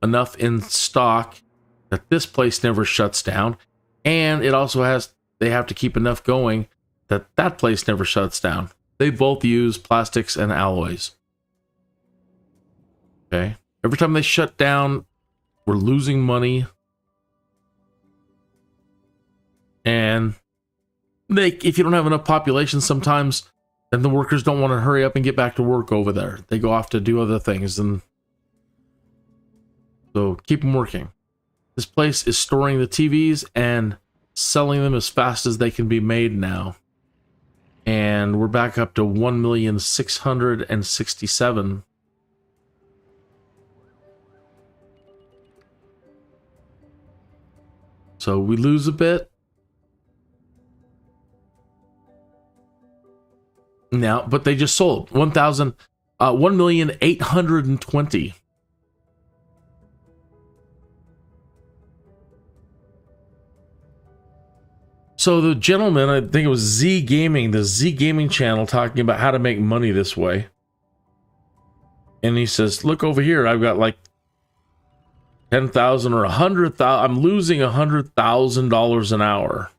enough in stock that this place never shuts down. And it also has, they have to keep enough going that that place never shuts down. They both use plastics and alloys. Okay. Every time they shut down, we're losing money. And if you don't have enough population sometimes, then the workers don't want to hurry up and get back to work over there. They go off to do other things. And so keep them working. This place is storing the TVs and selling them as fast as they can be made now. And we're back up to 1,667,000. So we lose a bit. Now, but they just sold 1,820,000. So the gentleman, I think it was Z Gaming, the Z Gaming channel, talking about how to make money this way. And he says, look over here, I've got like 10,000 or 100,000. I'm losing $100,000 an hour,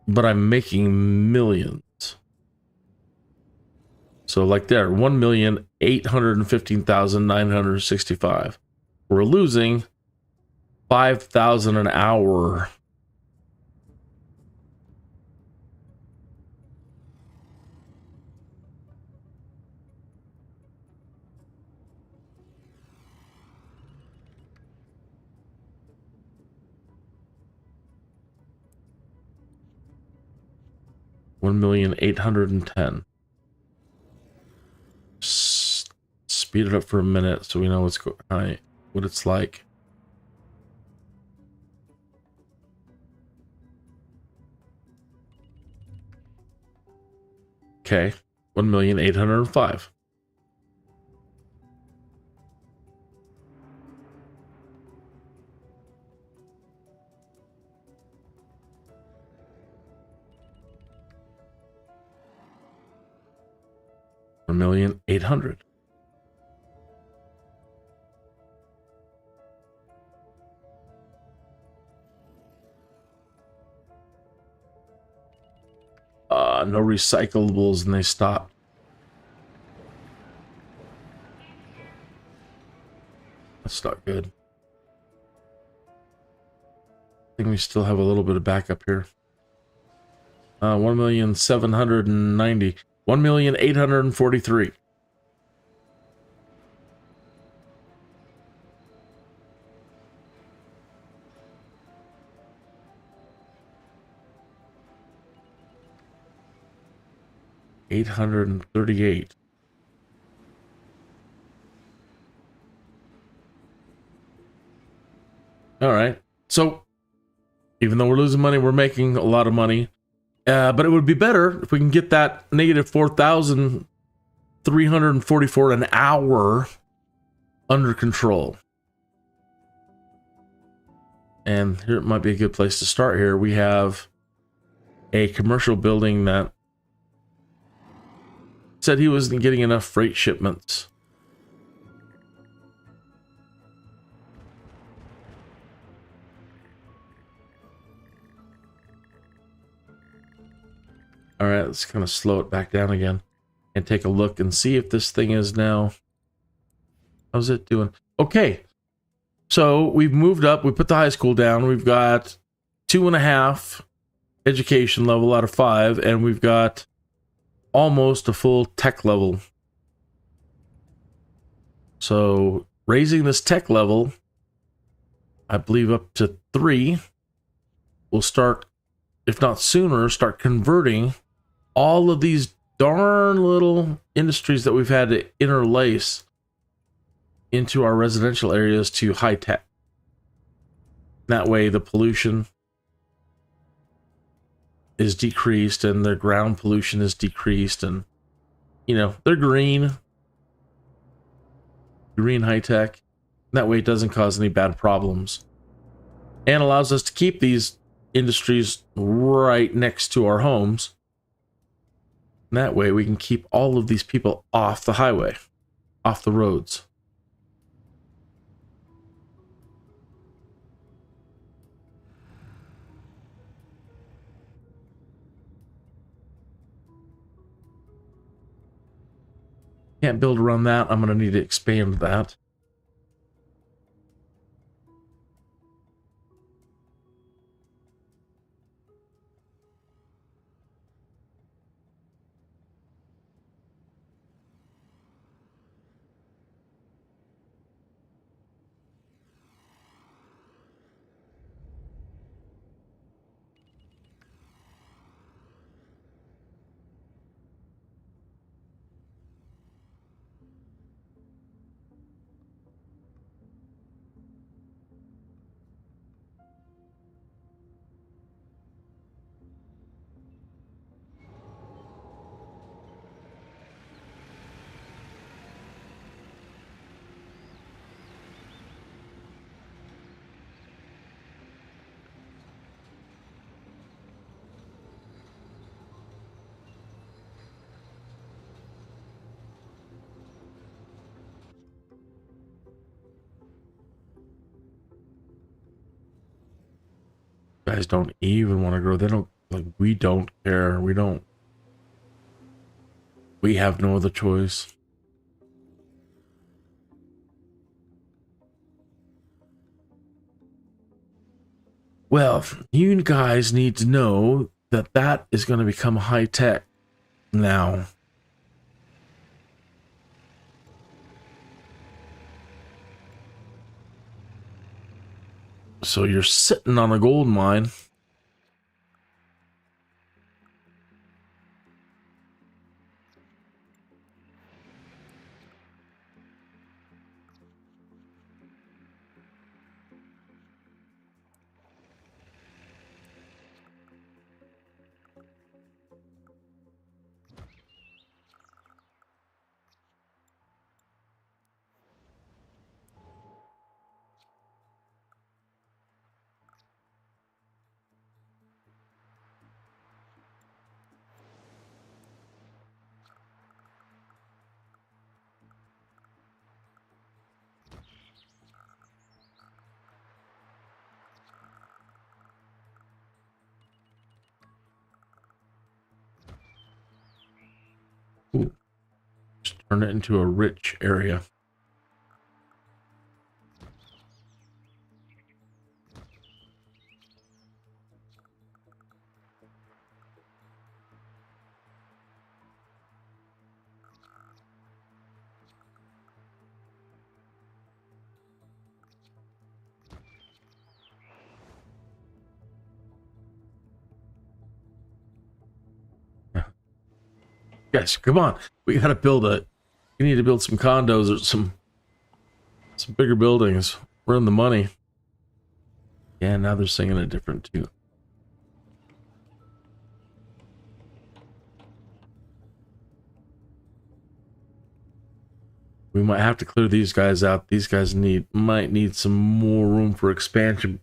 but I'm making millions. So like there, 1,815,965. We're losing 5,000 an hour. $1,810,000. Speed it up for a minute so we know what it's like. Okay, 1,805,000. $1,800,000. No recyclables, and they stopped. That's not good. I think we still have a little bit of backup here. 1,790,000. 1,843,000. $838. All right. So even though we're losing money, we're making a lot of money. But it would be better if we can get that negative 4,344 an hour under control. And here it might be a good place to start here. We have a commercial building that said he wasn't getting enough freight shipments. All right, let's kind of slow it back down again and take a look and see if this thing is now. How's it doing? Okay. So we've moved up. We put the high school down. We've got 2.5 education level out of 5, and we've got almost a full tech level. So raising this tech level, I believe up to 3, we'll start, if not sooner, start converting all of these darn little industries that we've had to interlace into our residential areas to high tech. That way the pollution is decreased and the ground pollution is decreased, and you know, they're green high tech. That way it doesn't cause any bad problems and allows us to keep these industries right next to our homes. And that way we can keep all of these people off the highway, off the roads. Can't build around that. I'm going to need to expand that. Guys don't even want to grow. They don't, like, we don't care. We have no other choice. Well, you guys need to know that that is going to become high tech now. So you're sitting on a gold mine. Ooh. Just turn it into a rich area. Guys, come on. We gotta build we need to build some condos or some bigger buildings. We're in the money. Yeah, now they're singing a different tune. We might have to clear these guys out. These guys might need some more room for expansion,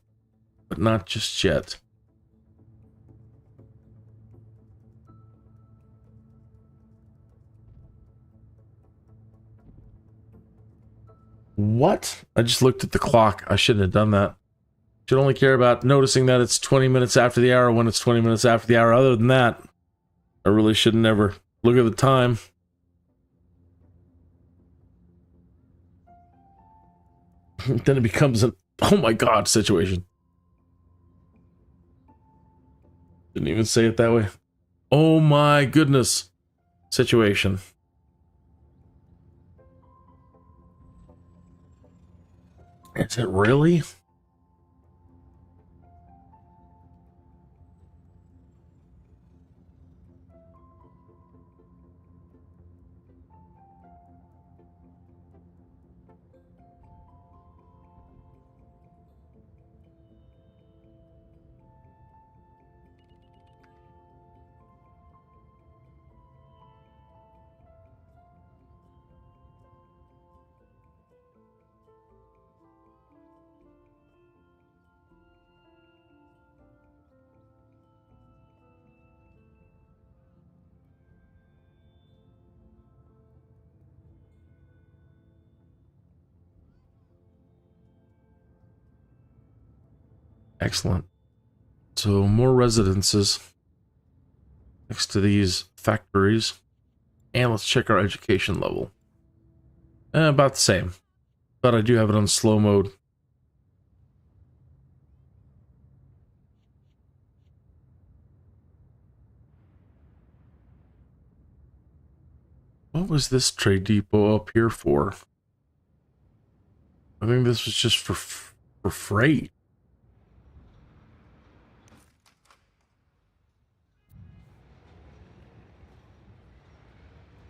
but not just yet. What? I just looked at the clock. I shouldn't have done that. Should only care about noticing that it's 20 minutes after the hour when it's 20 minutes after the hour. Other than that, I really should never look at the time. Then it becomes an oh my god situation. Didn't even say it that way. Oh my goodness situation. Is it really? Excellent. So more residences next to these factories. And let's check our education level. About the same. But I do have it on slow mode. What was this trade depot up here for? I think this was just for freight.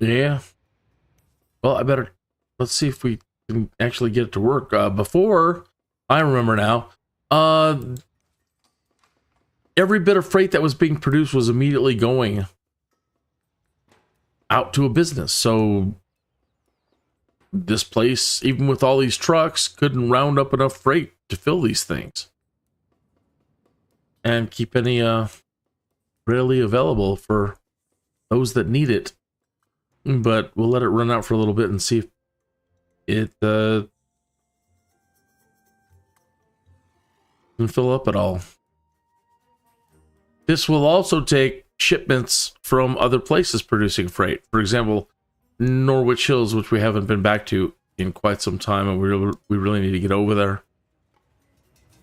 Yeah. Well, I better... Let's see if we can actually get it to work. Before, I remember now, every bit of freight that was being produced was immediately going out to a business. So this place, even with all these trucks, couldn't round up enough freight to fill these things and keep any readily available for those that need it. But we'll let it run out for a little bit and see if it can fill up at all. This will also take shipments from other places producing freight. For example, Norwich Hills, which we haven't been back to in quite some time, and we really need to get over there.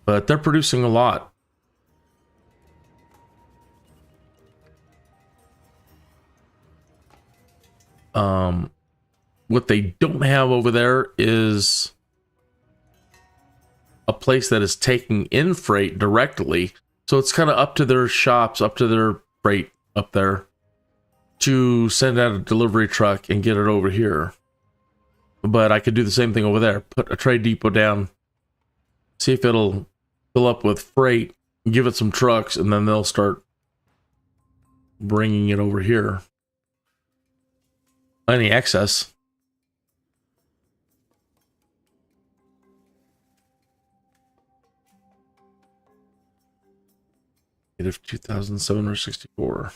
But they're producing a lot. What they don't have over there is a place that is taking in freight directly. So it's kind of up to their shops, up to their freight up there to send out a delivery truck and get it over here. But I could do the same thing over there. Put a trade depot down, see if it'll fill up with freight, give it some trucks, and then they'll start bringing it over here. Any excess. Negative 2,764.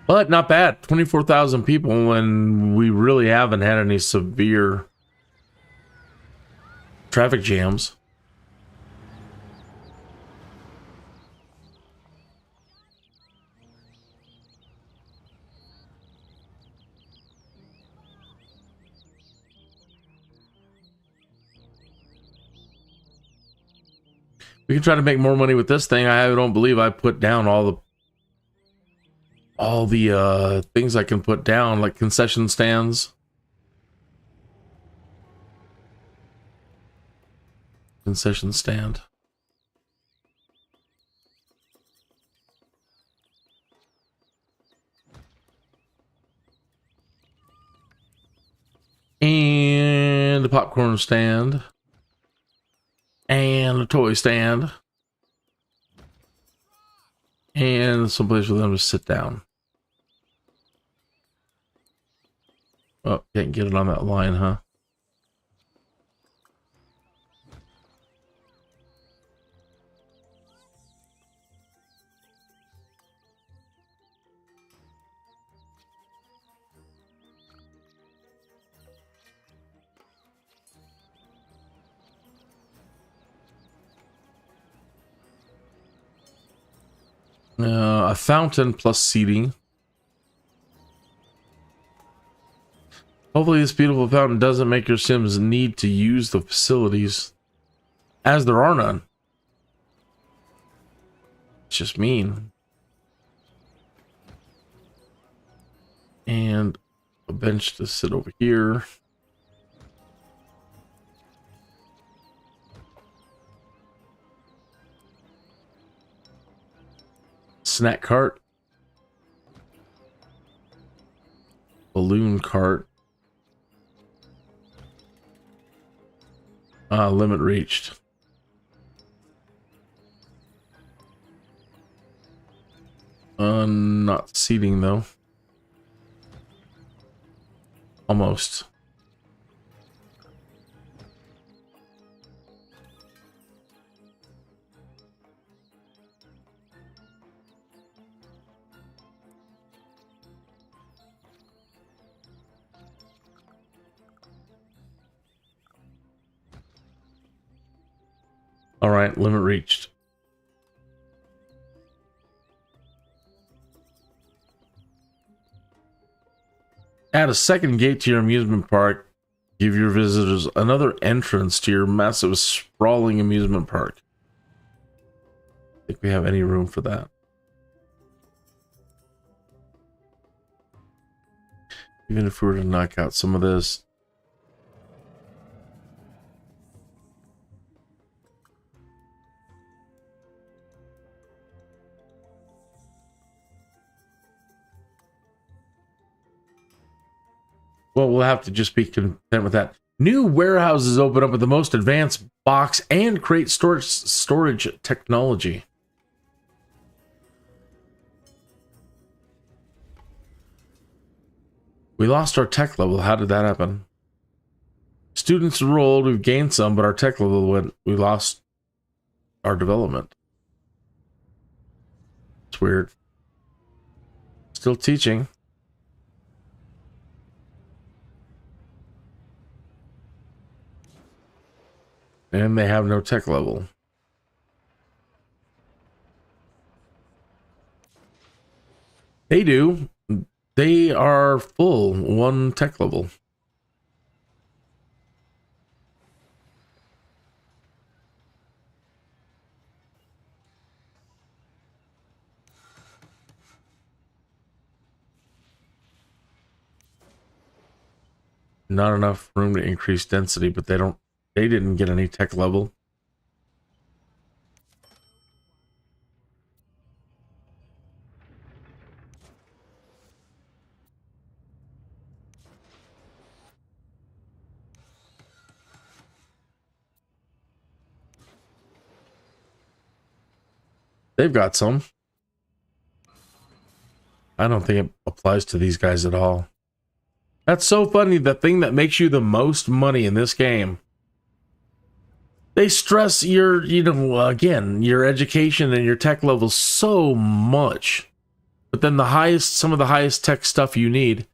But not bad. 24,000 people when we really haven't had any severe traffic jams. We can try to make more money with this thing. I don't believe I put down all the all the things I can put down, like concession stands. Concession stand. And a popcorn stand. And a toy stand. And someplace for them to sit down. Oh, can't get it on that line, huh? A fountain plus seating. Hopefully this beautiful fountain doesn't make your Sims need to use the facilities, as there are none. It's just mean. And a bench to sit over here. Snack cart. Balloon cart. Limit reached. Not seating though. Almost. All right, limit reached. Add a second gate to your amusement park. Give your visitors another entrance to your massive, sprawling amusement park. I think we have any room for that. Even if we were to knock out some of this. Well, we'll have to just be content with that. New warehouses open up with the most advanced box and crate storage technology. We lost our tech level. How did that happen? Students enrolled. We've gained some, but our tech level went. We lost our development. It's weird. Still teaching. And they have no tech level. They do. They are full 1 tech level. Not enough room to increase density, but they didn't get any tech level. They've got some. I don't think it applies to these guys at all. That's so funny. The thing that makes you the most money in this game. They stress your, again, your education and your tech level so much. But then some of the highest tech stuff you need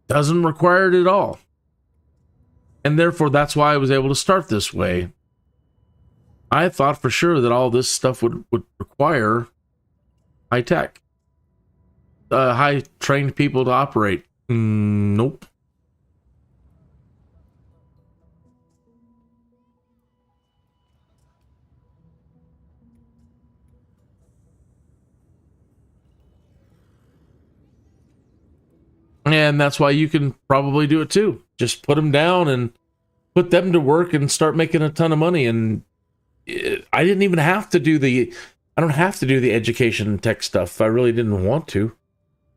doesn't require it at all. And therefore, that's why I was able to start this way. I thought for sure that all this stuff would require high tech. High trained people to operate. Nope. And that's why you can probably do it too. Just put them down and put them to work and start making a ton of money. And I didn't even have to do I don't have to do the education and tech stuff. I really didn't want to.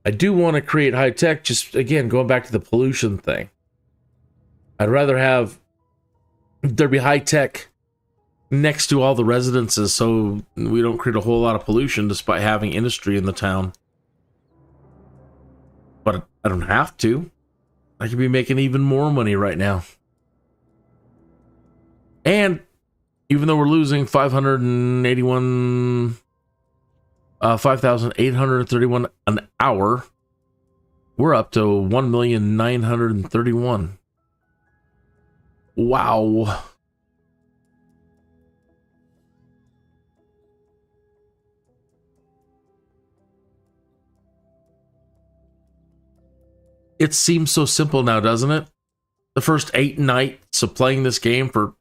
I do want to create high tech, just again, going back to the pollution thing. I'd rather have there be high tech next to all the residences so we don't create a whole lot of pollution despite having industry in the town. But I don't have to. I could be making even more money right now. And even though we're losing 5,831 an hour, we're up to 1,931,000. Wow. It seems so simple now, doesn't it? The first 8 nights of playing this game for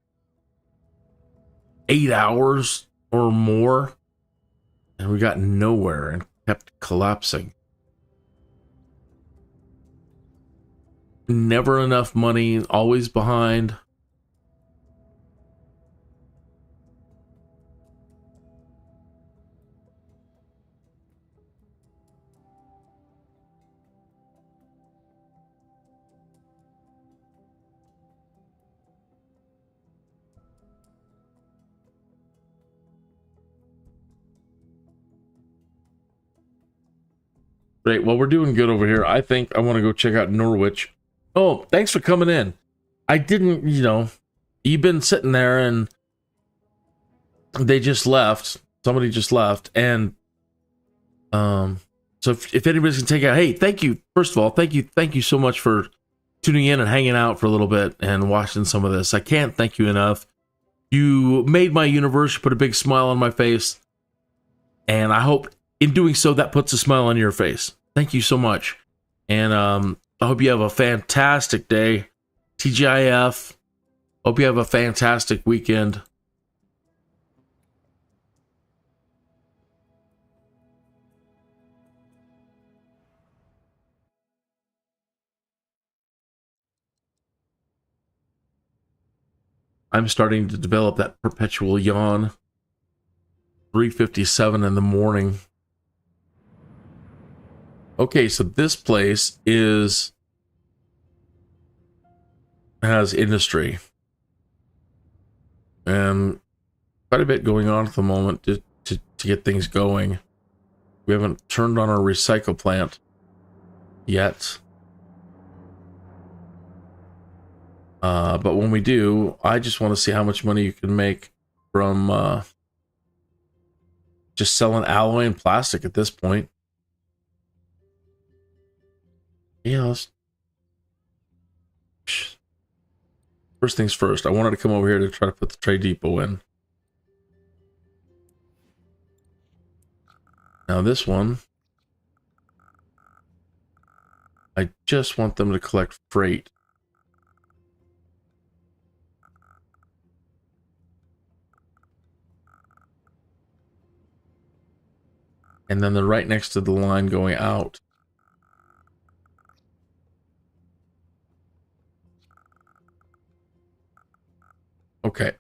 8 hours or more, and we got nowhere and kept collapsing. Never enough money, always behind. Great. Well, we're doing good over here. I think I want to go check out Norwich. Oh, thanks for coming in. I didn't, you've been sitting there and they just left. Somebody just left. And so if anybody's gonna take out, hey, thank you. First of all, thank you so much for tuning in and hanging out for a little bit and watching some of this. I can't thank you enough. You made my universe, put a big smile on my face, and I hope in doing so that puts a smile on your face. Thank you so much. And I hope you have a fantastic day. TGIF. Hope you have a fantastic weekend. I'm starting to develop that perpetual yawn. 3:57 in the morning. Okay, so this place has industry. And quite a bit going on at the moment to get things going. We haven't turned on our recycle plant yet. But when we do, I just want to see how much money you can make from just selling alloy and plastic at this point. Yeah, first things first, I wanted to come over here to try to put the trade depot in. Now this one, I just want them to collect freight. And then they're right next to the line going out. Okay.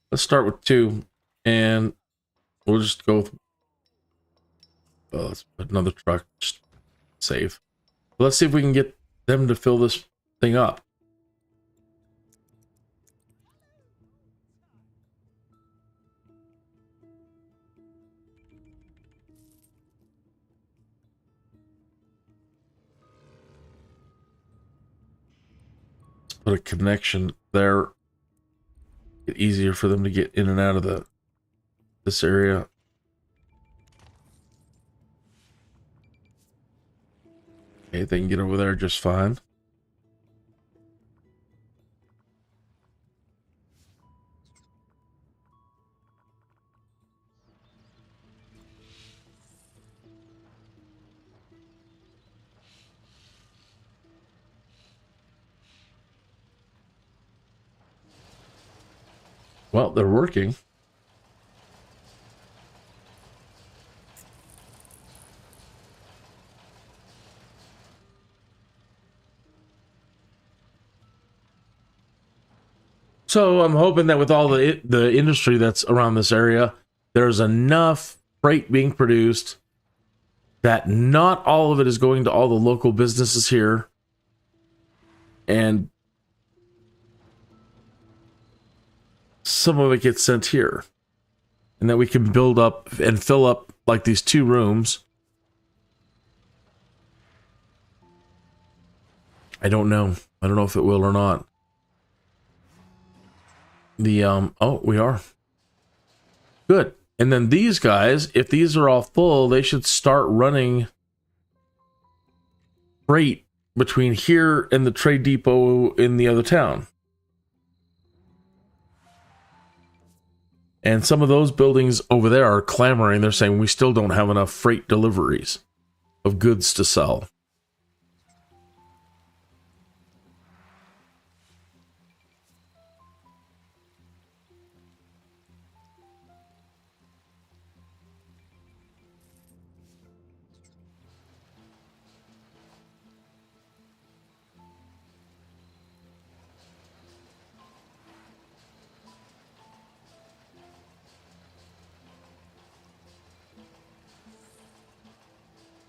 Let's start with 2, and we'll just go with, let's put another truck, just save. Let's see if we can get them to fill this thing up. Let's put a connection there. Get easier for them to get in and out of this area. Okay, they can get over there just fine. Well, they're working. So I'm hoping that with all the industry that's around this area, there's enough freight being produced that not all of it is going to all the local businesses here, and some of it gets sent here, and that we can build up and fill up like these 2 rooms. I don't know. I don't know if it will or not. The oh, we are good. And then these guys, if these are all full, they should start running freight between here and the trade depot in the other town. And some of those buildings over there are clamoring. They're saying we still don't have enough freight deliveries of goods to sell.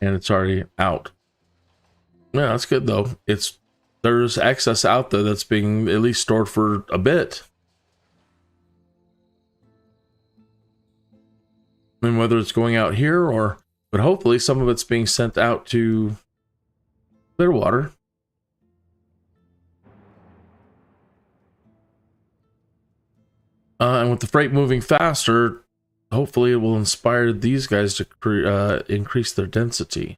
And it's already out. Yeah, that's good though. There's excess out there that's being at least stored for a bit. I mean, whether it's going out here but hopefully some of it's being sent out to Clearwater. And with the freight moving faster, hopefully it will inspire these guys to increase their density.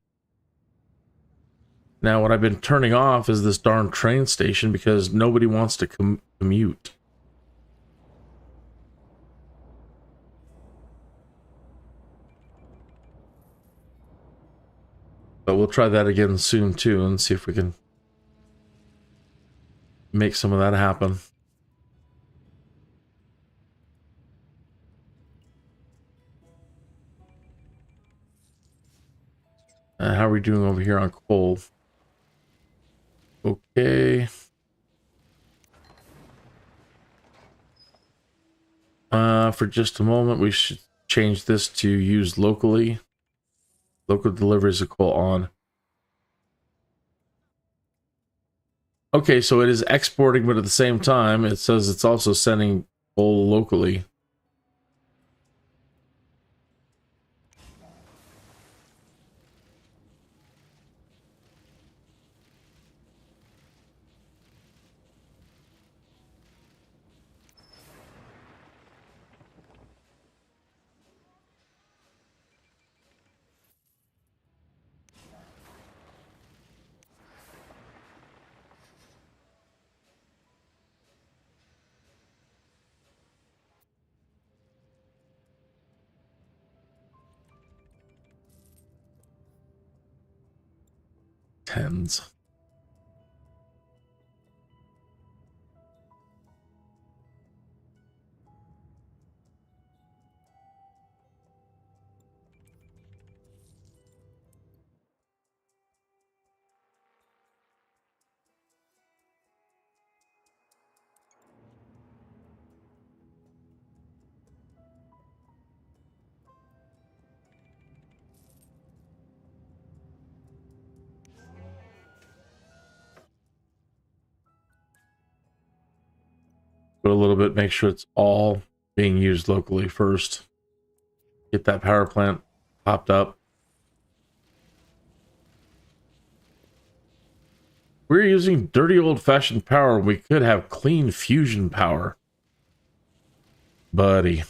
Now, what I've been turning off is this darn train station because nobody wants to commute. But we'll try that again soon too and see if we can make some of that happen. How are we doing over here on coal? Okay. For just a moment, we should change this to use locally. Local deliveries of coal on. Okay, so it is exporting, but at the same time, it says it's also sending coal locally. Tens. A little bit, make sure it's all being used locally first. Get that power plant popped up. We're using dirty old-fashioned power. We could have clean fusion power. Buddy.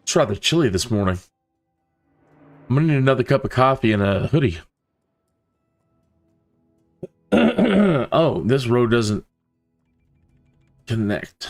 It's rather chilly this morning. I'm gonna need another cup of coffee and a hoodie. Oh, this road doesn't connect.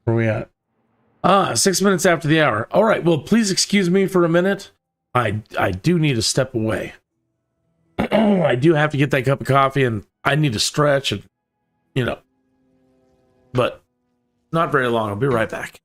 Where are we at? 6 minutes after the hour. All right. Well, please excuse me for a minute. I do need to step away. I do have to get that cup of coffee, and I need to stretch, and but not very long. I'll be right back.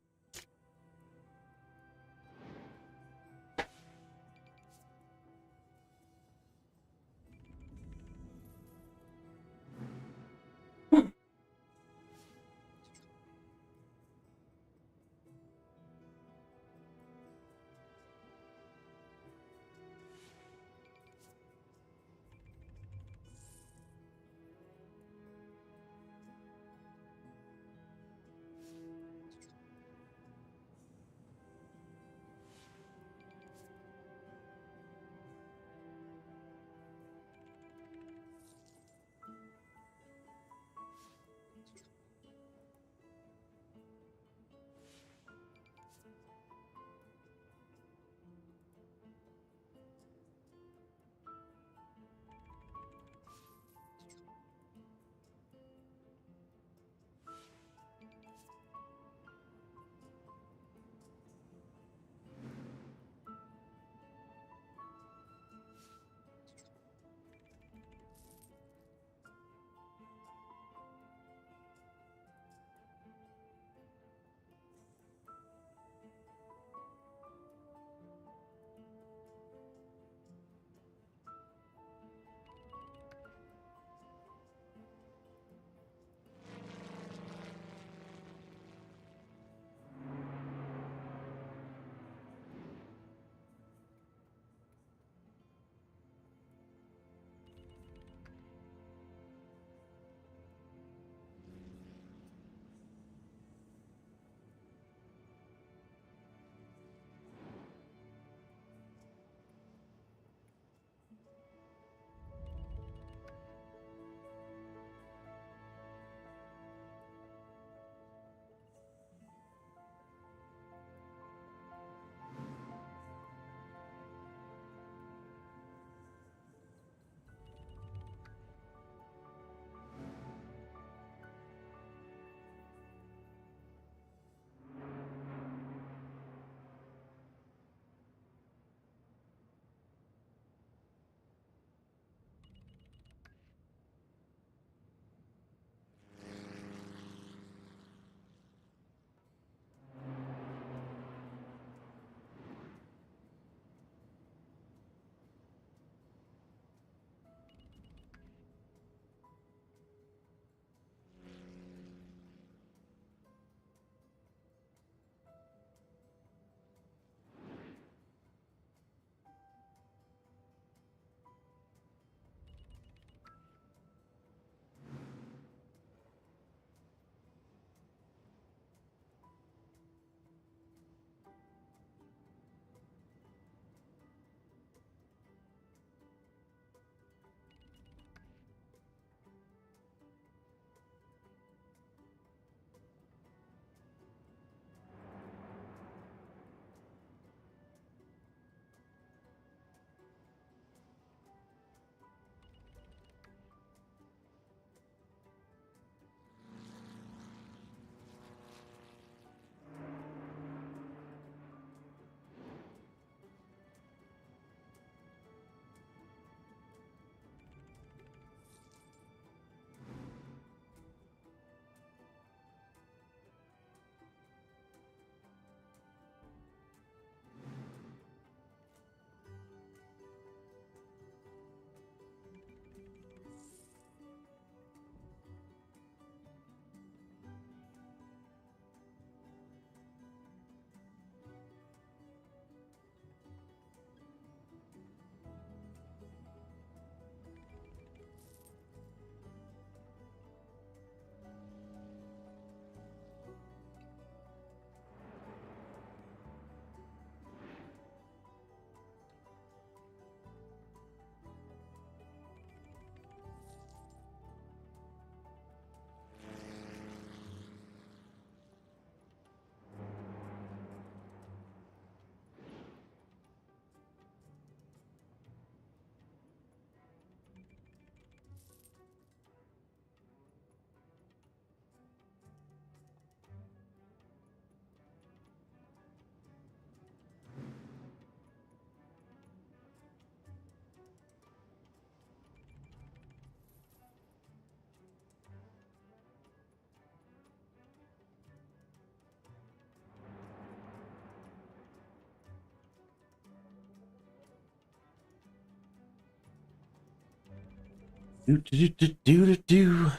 Do, do, do, do, do, do.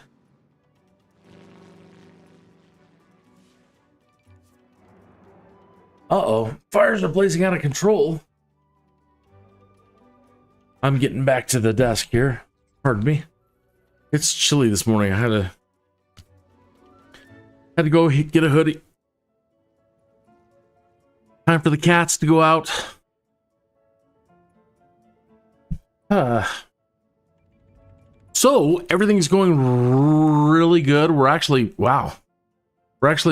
Uh-oh, fires are blazing out of control. I'm getting back to the desk here. Pardon me. It's chilly this morning. I had to go get a hoodie. Time for the cats to go out. So everything's going really good. We're actually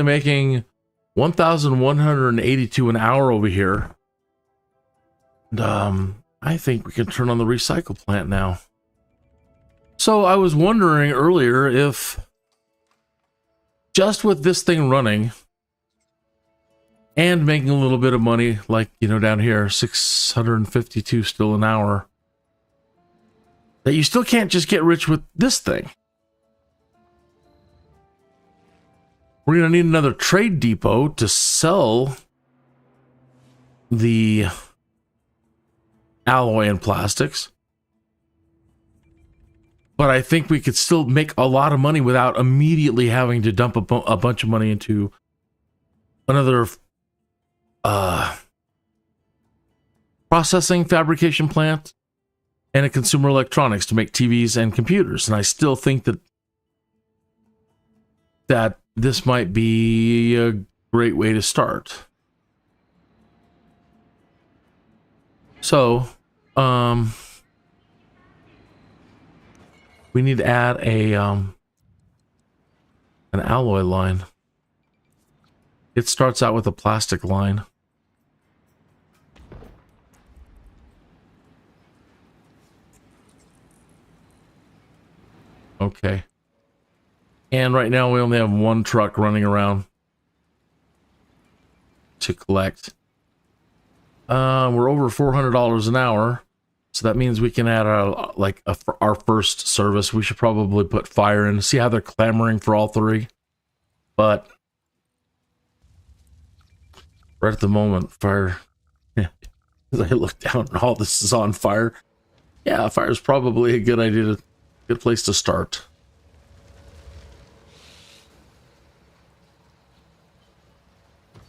making 1,182 an hour over here. And I think we can turn on the recycle plant now. So I was wondering earlier if just with this thing running and making a little bit of money, like, you know, down here, 652 still an hour, that you still can't just get rich with this thing. We're going to need another trade depot to sell the alloy and plastics. But I think we could still make a lot of money without immediately having to dump a bunch of money into another processing fabrication plant and a consumer electronics to make TVs and computers. And I still think that this might be a great way to start. So, we need to add an alloy line. It starts out with a plastic line. Okay. And right now we only have one truck running around to collect. We're over $400 an hour. So that means we can add our first service. We should probably put fire in. See how they're clamoring for all three. But right at the moment, fire. Yeah, as I look down and all this is on fire. Yeah, fire is probably a good idea, good place to start.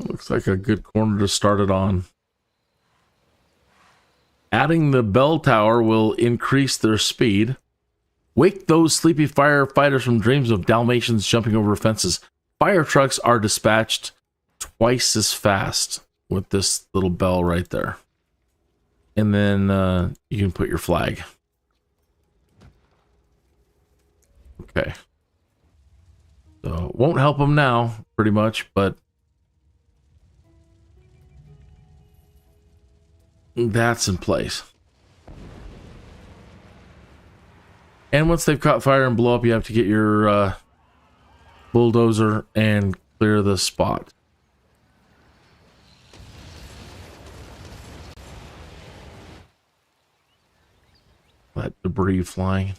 Looks like a good corner to start it on. Adding the bell tower will increase their speed. Wake those sleepy firefighters from dreams of Dalmatians jumping over fences. Fire trucks are dispatched twice as fast with this little bell right there. And then you can put your flag. Okay. So won't help them now, pretty much, but that's in place. And once they've caught fire and blow up, you have to get your bulldozer and clear the spot. That debris flying.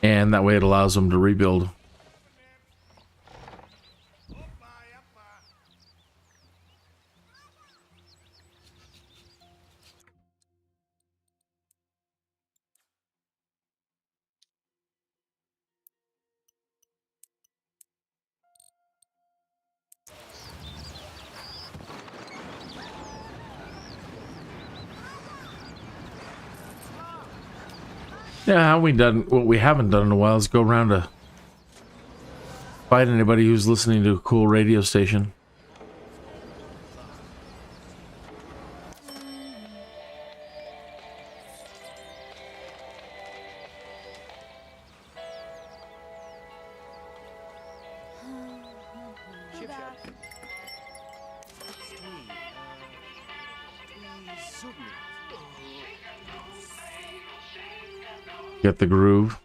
And that way it allows them to rebuild. Yeah, what we haven't done in a while is go around to find anybody who's listening to a cool radio station. Get the groove.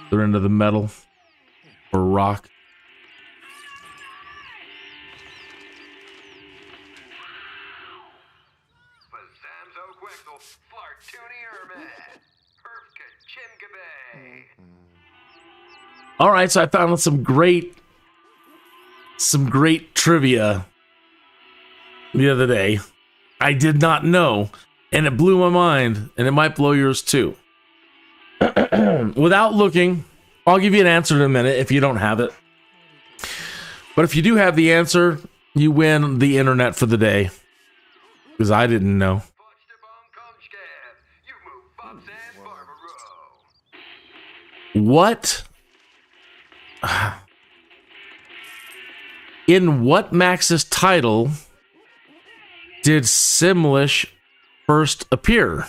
They're into the metal or rock. All right, so I found some great trivia the other day. I did not know, and it blew my mind, and it might blow yours too. Without looking, I'll give you an answer in a minute if you don't have it. But if you do have the answer, you win the internet for the day. Because I didn't know. What? In what Max's title did Simlish first appear?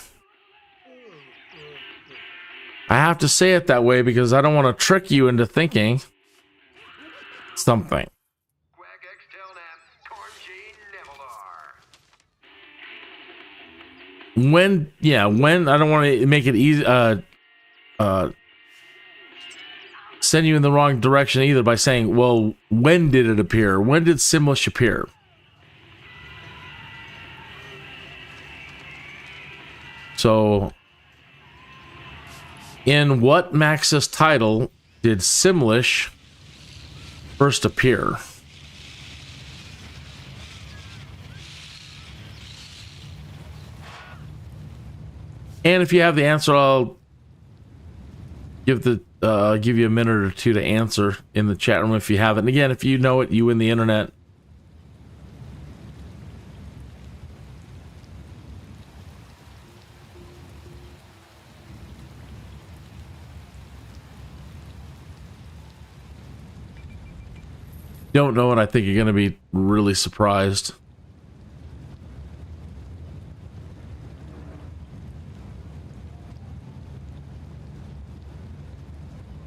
I have to say it that way because I don't want to trick you into thinking something. When I don't want to make it easy, send you in the wrong direction either by saying, well, when did it appear? When did Simlish appear? So, in what Maxis title did Simlish first appear? And if you have the answer, I'll give you a minute or two to answer in the chat room if you have it. And again, if you know it, you win the internet. Don't know it, I think you're going to be really surprised.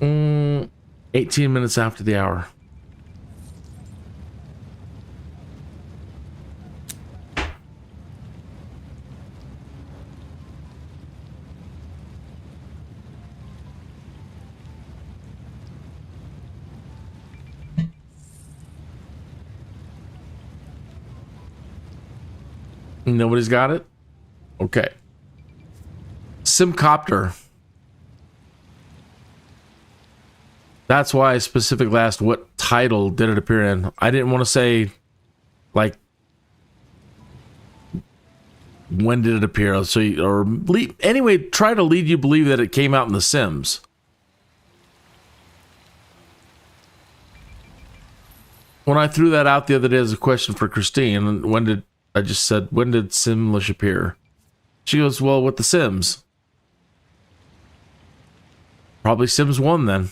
Mm, 18 minutes after the hour. Nobody's got it? Okay. Simcopter. That's why I specifically asked what title did it appear in. I didn't want to say, like, when did it appear? So, anyway, try to lead you to believe that it came out in The Sims. When I threw that out the other day as a question for Christine, I just said, when did Simlish appear? She goes, well, with The Sims. Probably Sims 1 then.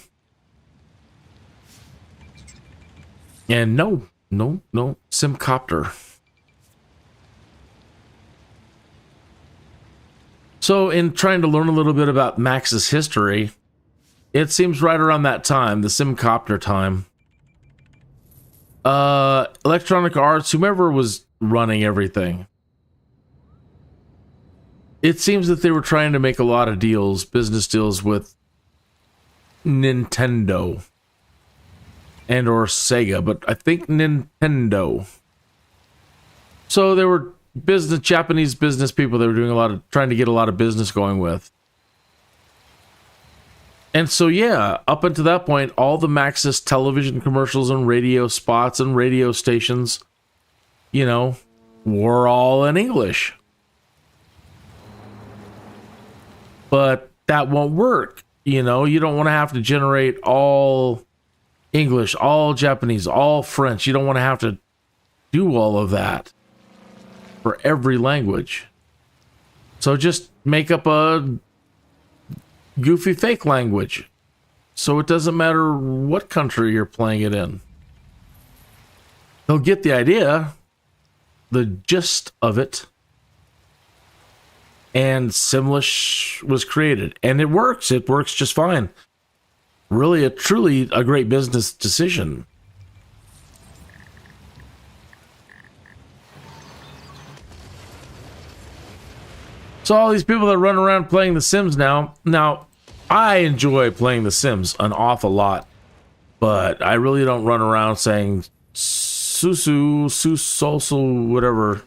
And no, Simcopter. So in trying to learn a little bit about Max's history, it seems right around that time, the Simcopter time. Electronic Arts, whomever was running everything, it seems that they were trying to make a lot of deals, business deals with Nintendo and or Sega, but I think Nintendo. So they were Japanese business people. They were doing trying to get a lot of business going with. And so, yeah, up until that point, all the Maxis television commercials and radio spots and radio stations, were all in English. But that won't work. You don't want to have to generate all English, all Japanese, all French. You don't want to have to do all of that for every language. So just make up a goofy fake language. So it doesn't matter what country you're playing it in. They'll get the idea, the gist of it. And Simlish was created. And it works. It works just fine. Really, truly a great business decision. So all these people that run around playing The Sims now, I enjoy playing The Sims an awful lot, but I really don't run around saying Susu, whatever.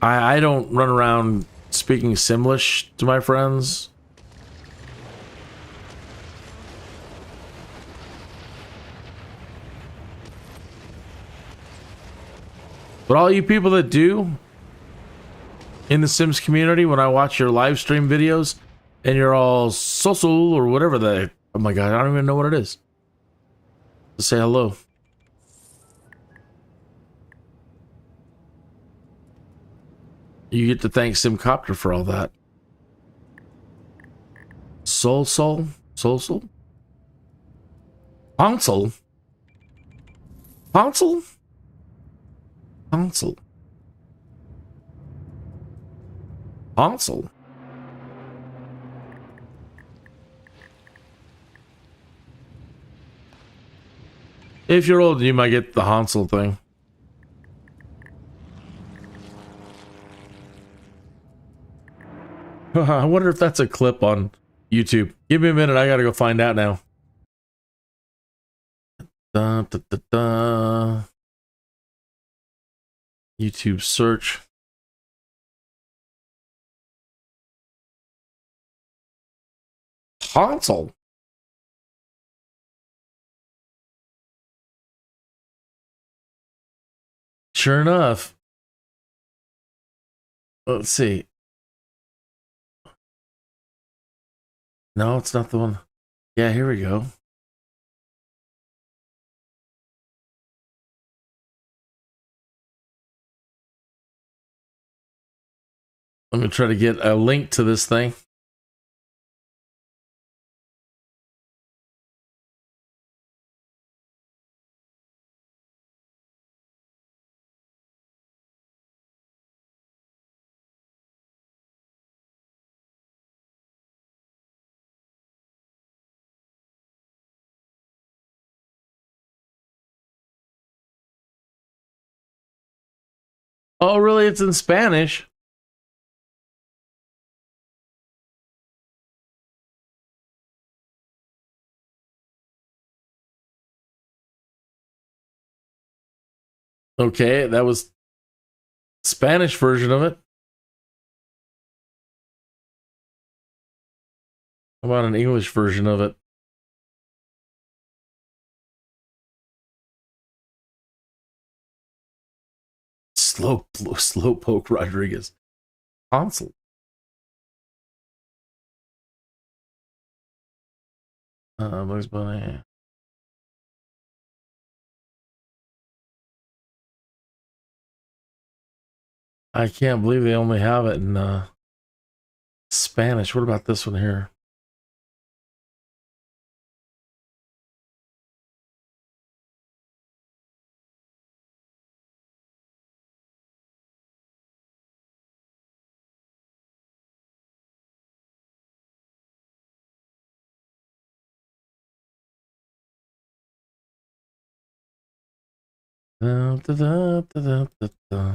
I don't run around speaking Simlish to my friends. But all you people that do in the Sims community, when I watch your live stream videos and you're all social or whatever oh my god, I don't even know what it is. Just say hello. You get to thank Simcopter for all that. Soul? Console? If you're old, you might get the Hansel thing. I wonder if that's a clip on YouTube. Give me a minute, I gotta go find out now. YouTube search. Hansel. Sure enough. Let's see. No, it's not the one. Yeah, here we go. Let me try to get a link to this thing. Oh, really? It's in Spanish. Okay, that was Spanish version of it. How about an English version of it? Slowpoke Rodriguez. Hansel. Bugs Bunny. I can't believe they only have it in Spanish. What about this one here? Da, da, da, da, da, da.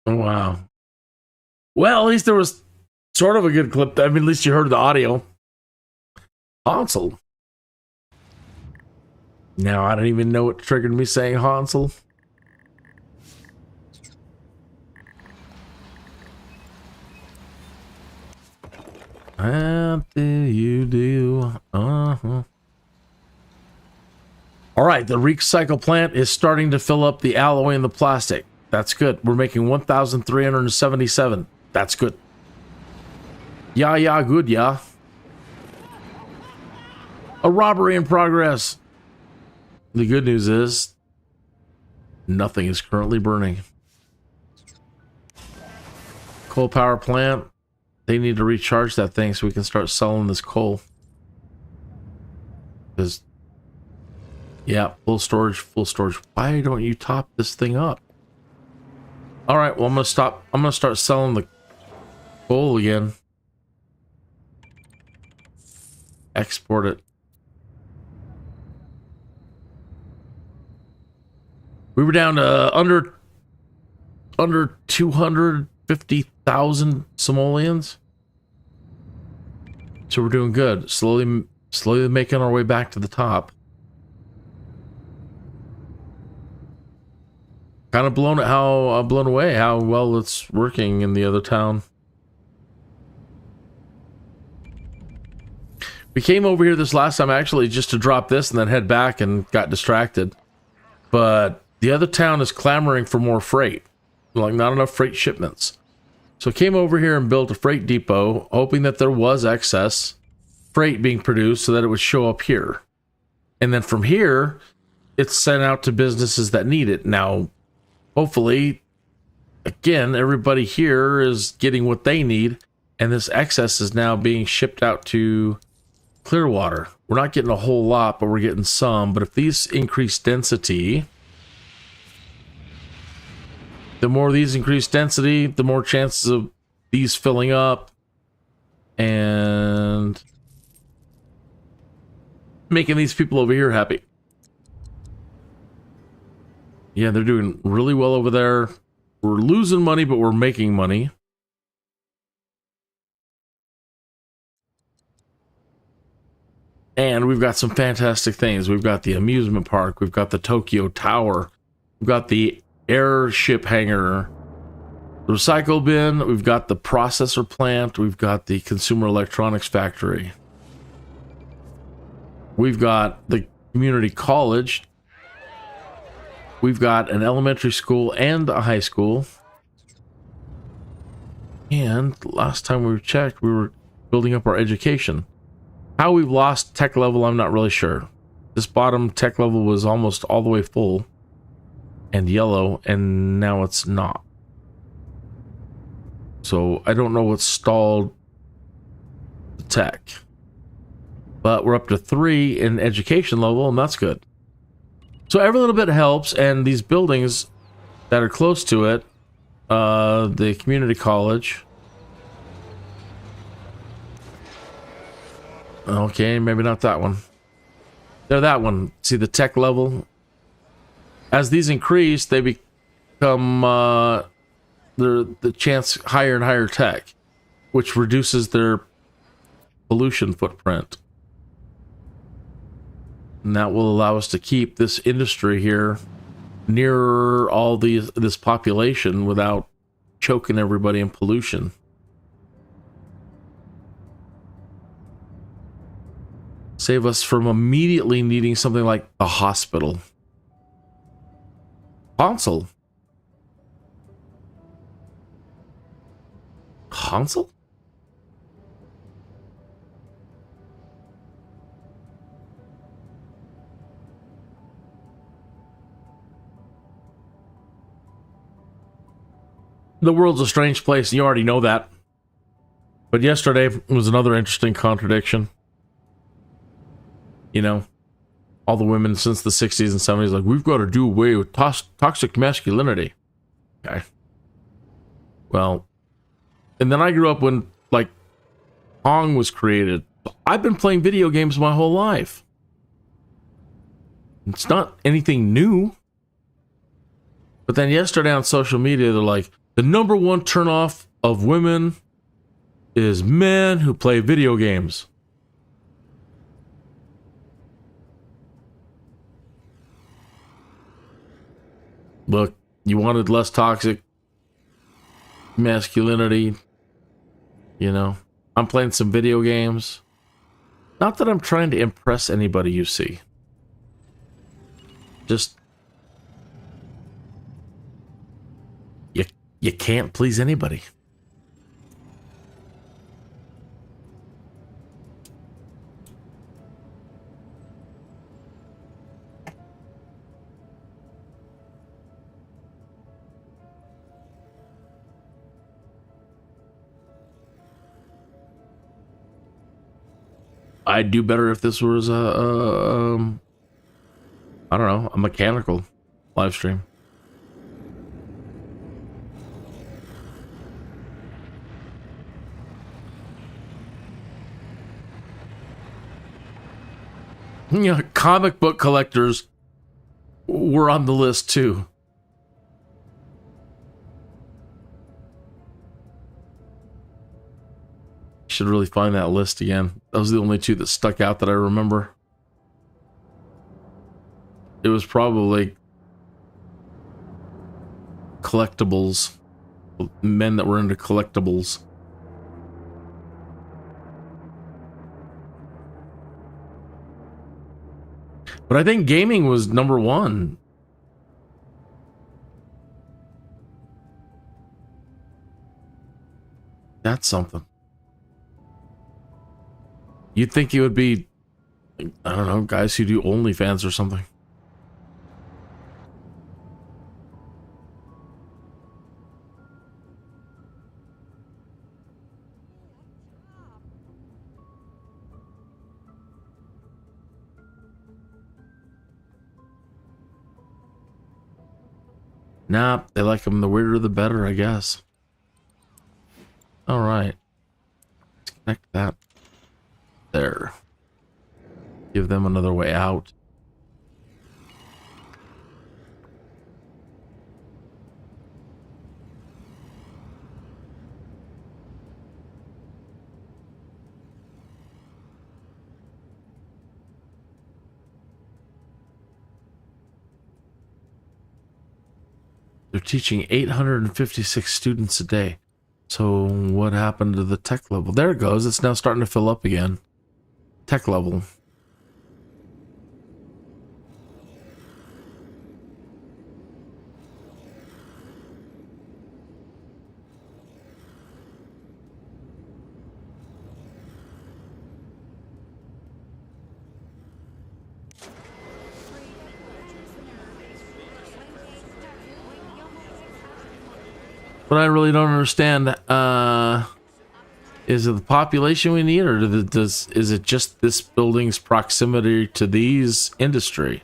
Wow. Well, at least there was sort of a good clip. I mean, at least you heard the audio. Hansel. Now, I don't even know what triggered me saying Hansel. How do you do? Uh-huh. All right, the recycle plant is starting to fill up the alloy and the plastic. That's good. We're making 1,377. That's good. Yeah, good, yeah. A robbery in progress. The good news is nothing is currently burning. Coal power plant. They need to recharge that thing so we can start selling this coal. Because, yeah, full storage. Why don't you top this thing up? All right, well, I'm going to start selling the coal again. Export it. We were down to under 250,000 simoleons. So we're doing good. Slowly Slowly making our way back to the top. Kind of blown away how well it's working in the other town. We came over here this last time actually just to drop this and then head back and got distracted. But the other town is clamoring for more freight. Like, not enough freight shipments. So came over here and built a freight depot, hoping that there was excess freight being produced so that it would show up here. And then from here, it's sent out to businesses that need it. Now, hopefully, again, everybody here is getting what they need, and this excess is now being shipped out to Clearwater. We're not getting a whole lot, but we're getting some. But if these increase density, the more these increase density, the more chances of these filling up and making these people over here happy. Yeah, they're doing really well over there. We're losing money, but we're making money. And we've got some fantastic things. We've got the amusement park. We've got the Tokyo Tower. We've got the airship hangar. The recycle bin. We've got the processor plant. We've got the consumer electronics factory. We've got the community college. We've got an elementary school and a high school. And last time we checked, we were building up our education. How we've lost tech level, I'm not really sure. This bottom tech level was almost all the way full and yellow, and now it's not. So I don't know what stalled the tech. But we're up to 3 in education level, and that's good. So every little bit helps, and these buildings that are close to it, the community college. Okay, maybe not that one. They're that one. See the tech level? As these increase, they become the chance higher and higher tech, which reduces their pollution footprint. And that will allow us to keep this industry here near all this population without choking everybody in pollution. Save us from immediately needing something like a hospital. Console? Console? The world's a strange place, and you already know that. But yesterday was another interesting contradiction. You know, all the women since the 60s and 70s, like, we've got to do away with toxic masculinity. Okay. Well, and then I grew up when, like, Pong was created. I've been playing video games my whole life. It's not anything new. But then yesterday on social media, they're like, the number one turnoff of women is men who play video games. Look, you wanted less toxic masculinity. You know, I'm playing some video games. Not that I'm trying to impress anybody you see. Just... You can't please anybody. I'd do better if this was I don't know, a mechanical live stream. You know, comic book collectors were on the list too. Should really find that list again. Those are the only two that stuck out that I remember. It was probably collectibles. Men that were into collectibles. But I think gaming was number one. That's something. You'd think it would be, I don't know, guys who do OnlyFans or something. Nah, they like them the weirder the better, I guess. All right. Let's connect that there. Give them another way out. They're teaching 856 students a day. So what happened to the tech level? There it goes. It's now starting to fill up again. Tech level. What I really don't understand, is it the population we need, or is it just this building's proximity to these industry?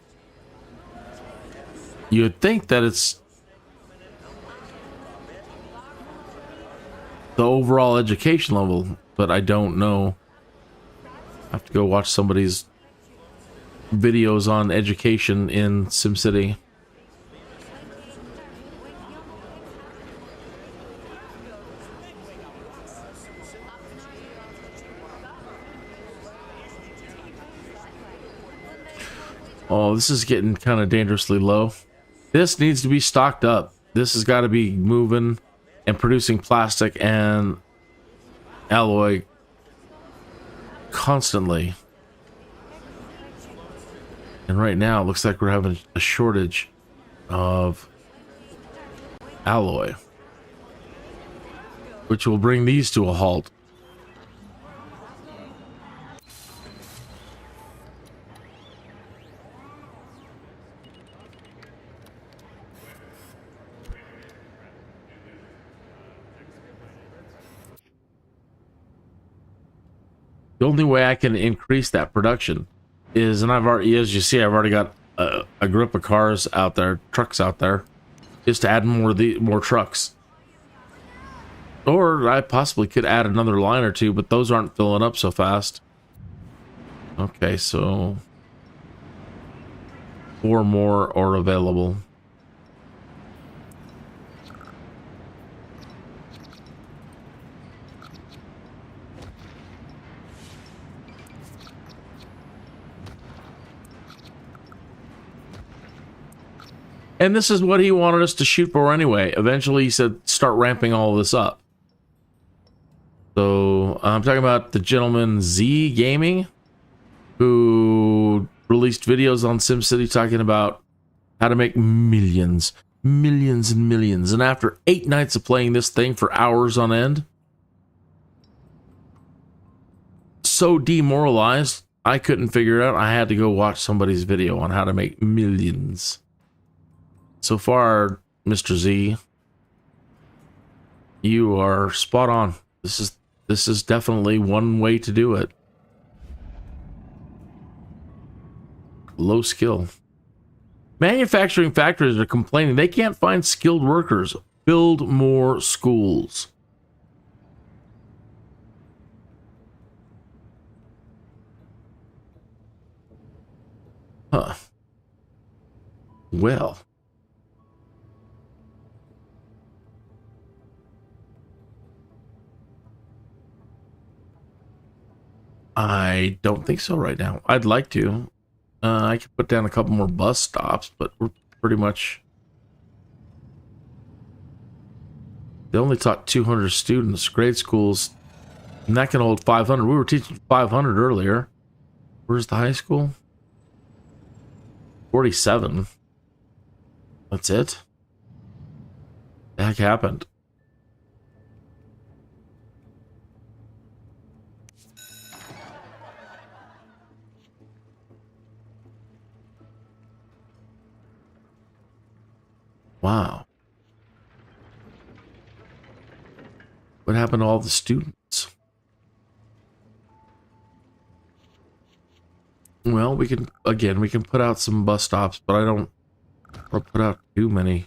You would think that it's the overall education level, but I don't know. I have to go watch somebody's videos on education in SimCity. Oh, this is getting kind of dangerously low. This needs to be stocked up. This has got to be moving and producing plastic and alloy constantly. And right now, it looks like we're having a shortage of alloy, which will bring these to a halt. The only way I can increase that production is, and I've already, as you see, I've already got a group of cars out there, trucks out there, is to add more trucks. Or I possibly could add another line or two, but those aren't filling up so fast. Okay, so 4 more are available. And this is what he wanted us to shoot for anyway. Eventually, he said, start ramping all of this up. So, I'm talking about the gentleman Z Gaming, who released videos on SimCity talking about how to make millions and millions. And after 8 nights of playing this thing for hours on end, so demoralized, I couldn't figure it out. I had to go watch somebody's video on how to make millions. So far, Mr. Z, you are spot on. This is definitely one way to do it. Low skill. Manufacturing factories are complaining they can't find skilled workers. Build more schools. Huh. Well. I don't think so right now. I'd like to. I could put down a couple more bus stops, but we're pretty much... They only taught 200 students, grade schools, and that can hold 500. We were teaching 500 earlier. Where's the high school? 47. That's it? The heck happened? Wow. What happened to all the students? Well, we can put out some bus stops, but I don't want to put out too many.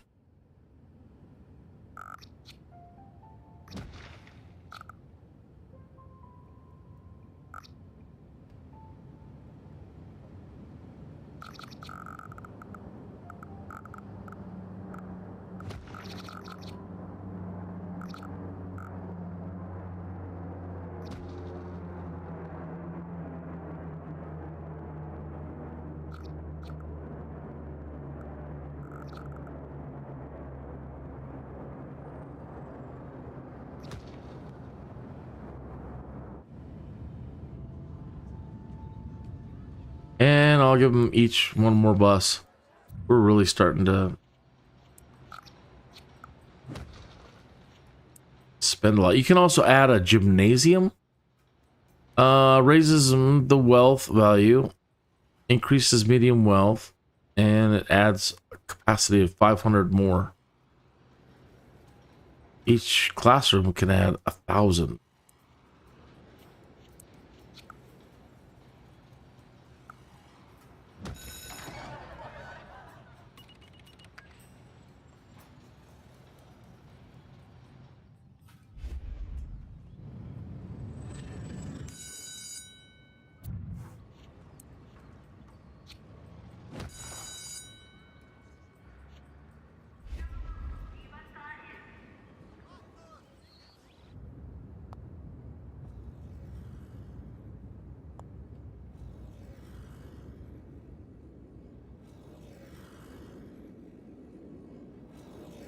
And I'll give them each one more bus. We're really starting to spend a lot. You can also add a gymnasium. Raises the wealth value, increases medium wealth, and it adds a capacity of 500 more. Each classroom can add 1,000.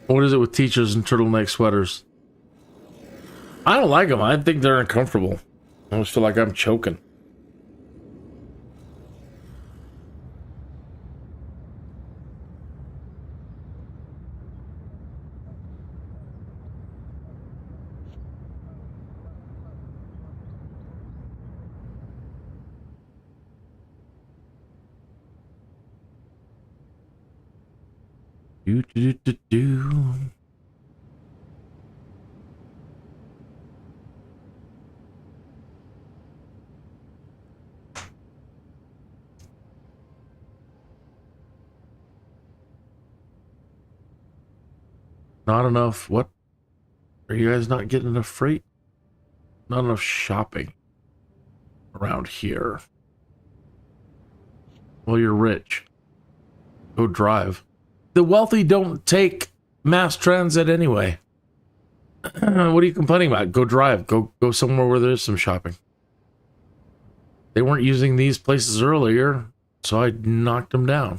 What is it with teachers and turtleneck sweaters? I don't like them. I think they're uncomfortable. I always feel like I'm choking. Do, do, do, do, do. Not enough. What? Are you guys not getting enough freight? Not enough shopping around here. Well, you're rich. Go drive. The wealthy don't take mass transit anyway. What are you complaining about? Go drive. Go somewhere where there's some shopping. They weren't using these places earlier, so I knocked them down.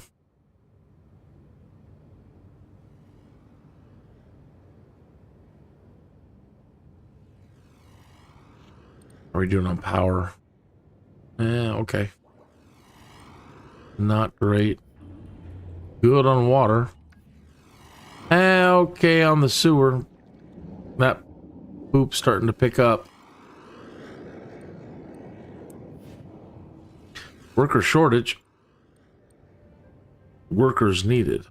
What are we doing on power? Okay. Not great. Good on water. Okay on the sewer. That poop's starting to pick up. Worker shortage. Workers needed.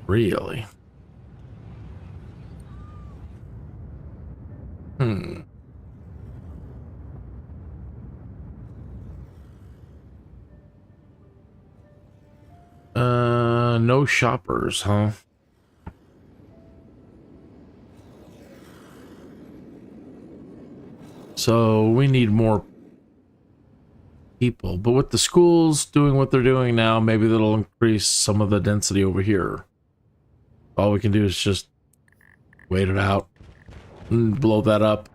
Really? No shoppers, huh? So we need more people, but with the schools doing what they're doing now, maybe that'll increase some of the density over here. All we can do is just wait it out and blow that up.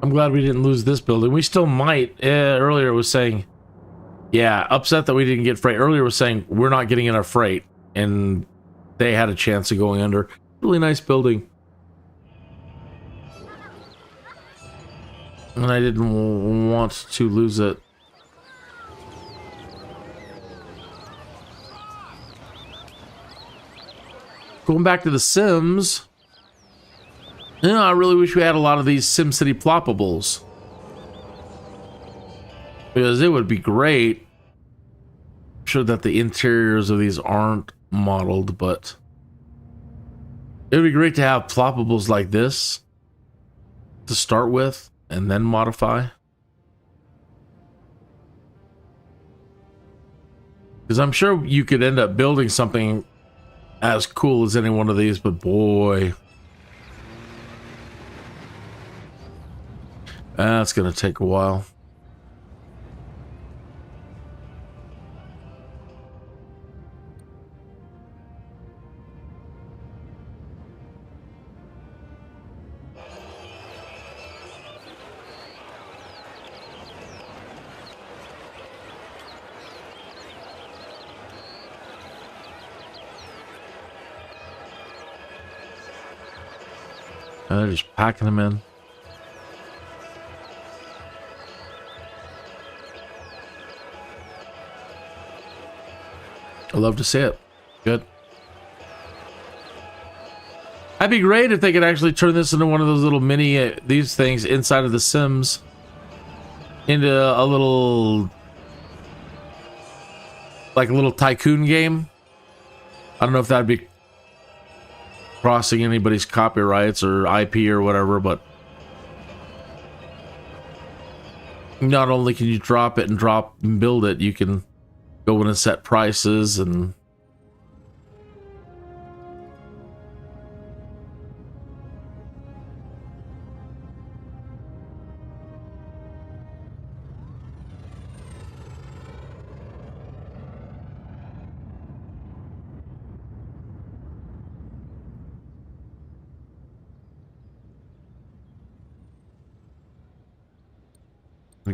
I'm glad we didn't lose this building. We still might. Earlier it was saying, yeah, upset that we didn't get freight. Earlier it was saying we're not getting enough freight, and they had a chance of going under. Really nice building. And I didn't want to lose it. Going back to the Sims. Yeah, I really wish we had a lot of these SimCity ploppables. Because it would be great. I'm sure that the interiors of these aren't modeled, but it would be great to have ploppables like this to start with and then modify. Because I'm sure you could end up building something as cool as any one of these, but boy, that's gonna take a while. They're just packing them in. I love to see it. Good. That'd be great if they could actually turn this into one of those little mini, these things inside of the Sims. Into a little, like a little tycoon game. I don't know if that'd be crossing anybody's copyrights or IP or whatever, but not only can you drop it and build it, you can go in and set prices and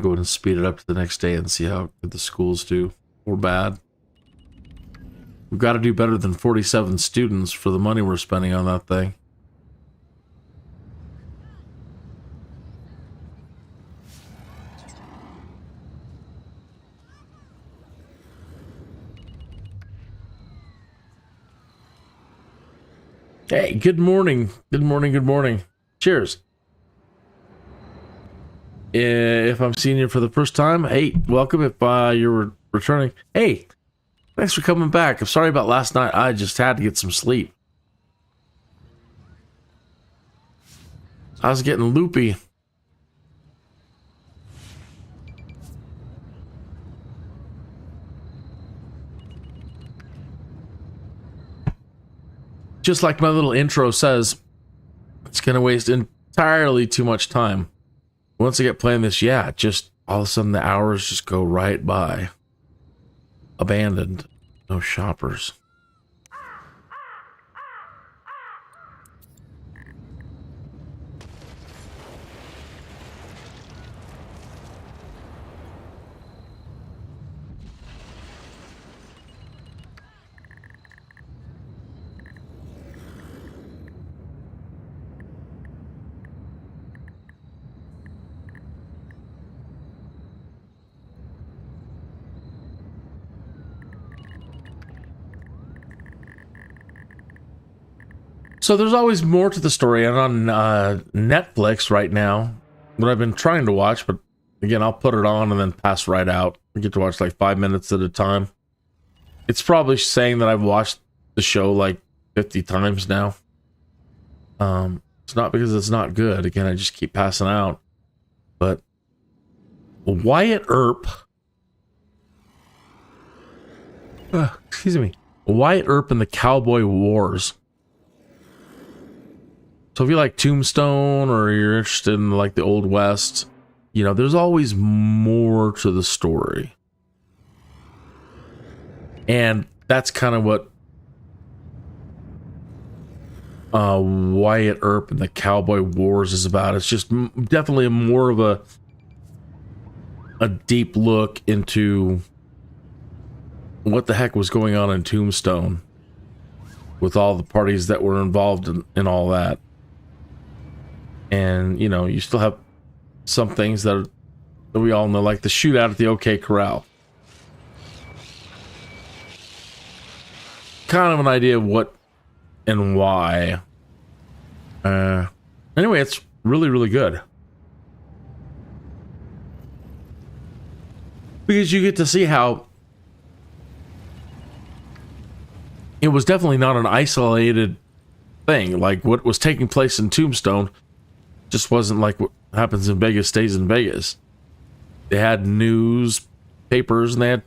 go ahead and speed it up to the next day and see how good the schools do, or bad. We've got to do better than 47 students for the money we're spending on that thing. Hey, good morning. Good morning, good morning. Cheers. If I'm seeing you for the first time, hey, welcome. If you're returning, hey, thanks for coming back. I'm sorry about last night. I just had to get some sleep. I was getting loopy. Just like my little intro says, it's going to waste entirely too much time. Once I get playing this, yeah, just all of a sudden the hours just go right by. Abandoned. No shoppers. So there's always more to the story, and on Netflix right now, what I've been trying to watch, but again, I'll put it on and then pass right out. I get to watch like 5 minutes at a time. It's probably saying that I've watched the show like 50 times now. It's not because it's not good. Again, I just keep passing out. But Wyatt Earp, excuse me, Wyatt Earp and the Cowboy Wars. So if you like Tombstone or you're interested in like the Old West, you know, there's always more to the story. And that's kind of what Wyatt Earp and the Cowboy Wars is about. It's just definitely more of a deep look into what the heck was going on in Tombstone with all the parties that were involved in all that. And, you know, you still have some things that we all know, like the shootout at the OK Corral. Kind of an idea of what and why. Anyway, it's really, really good. Because you get to see how it was definitely not an isolated thing. Like what was taking place in Tombstone just wasn't like what happens in Vegas stays in Vegas. They had newspapers and they had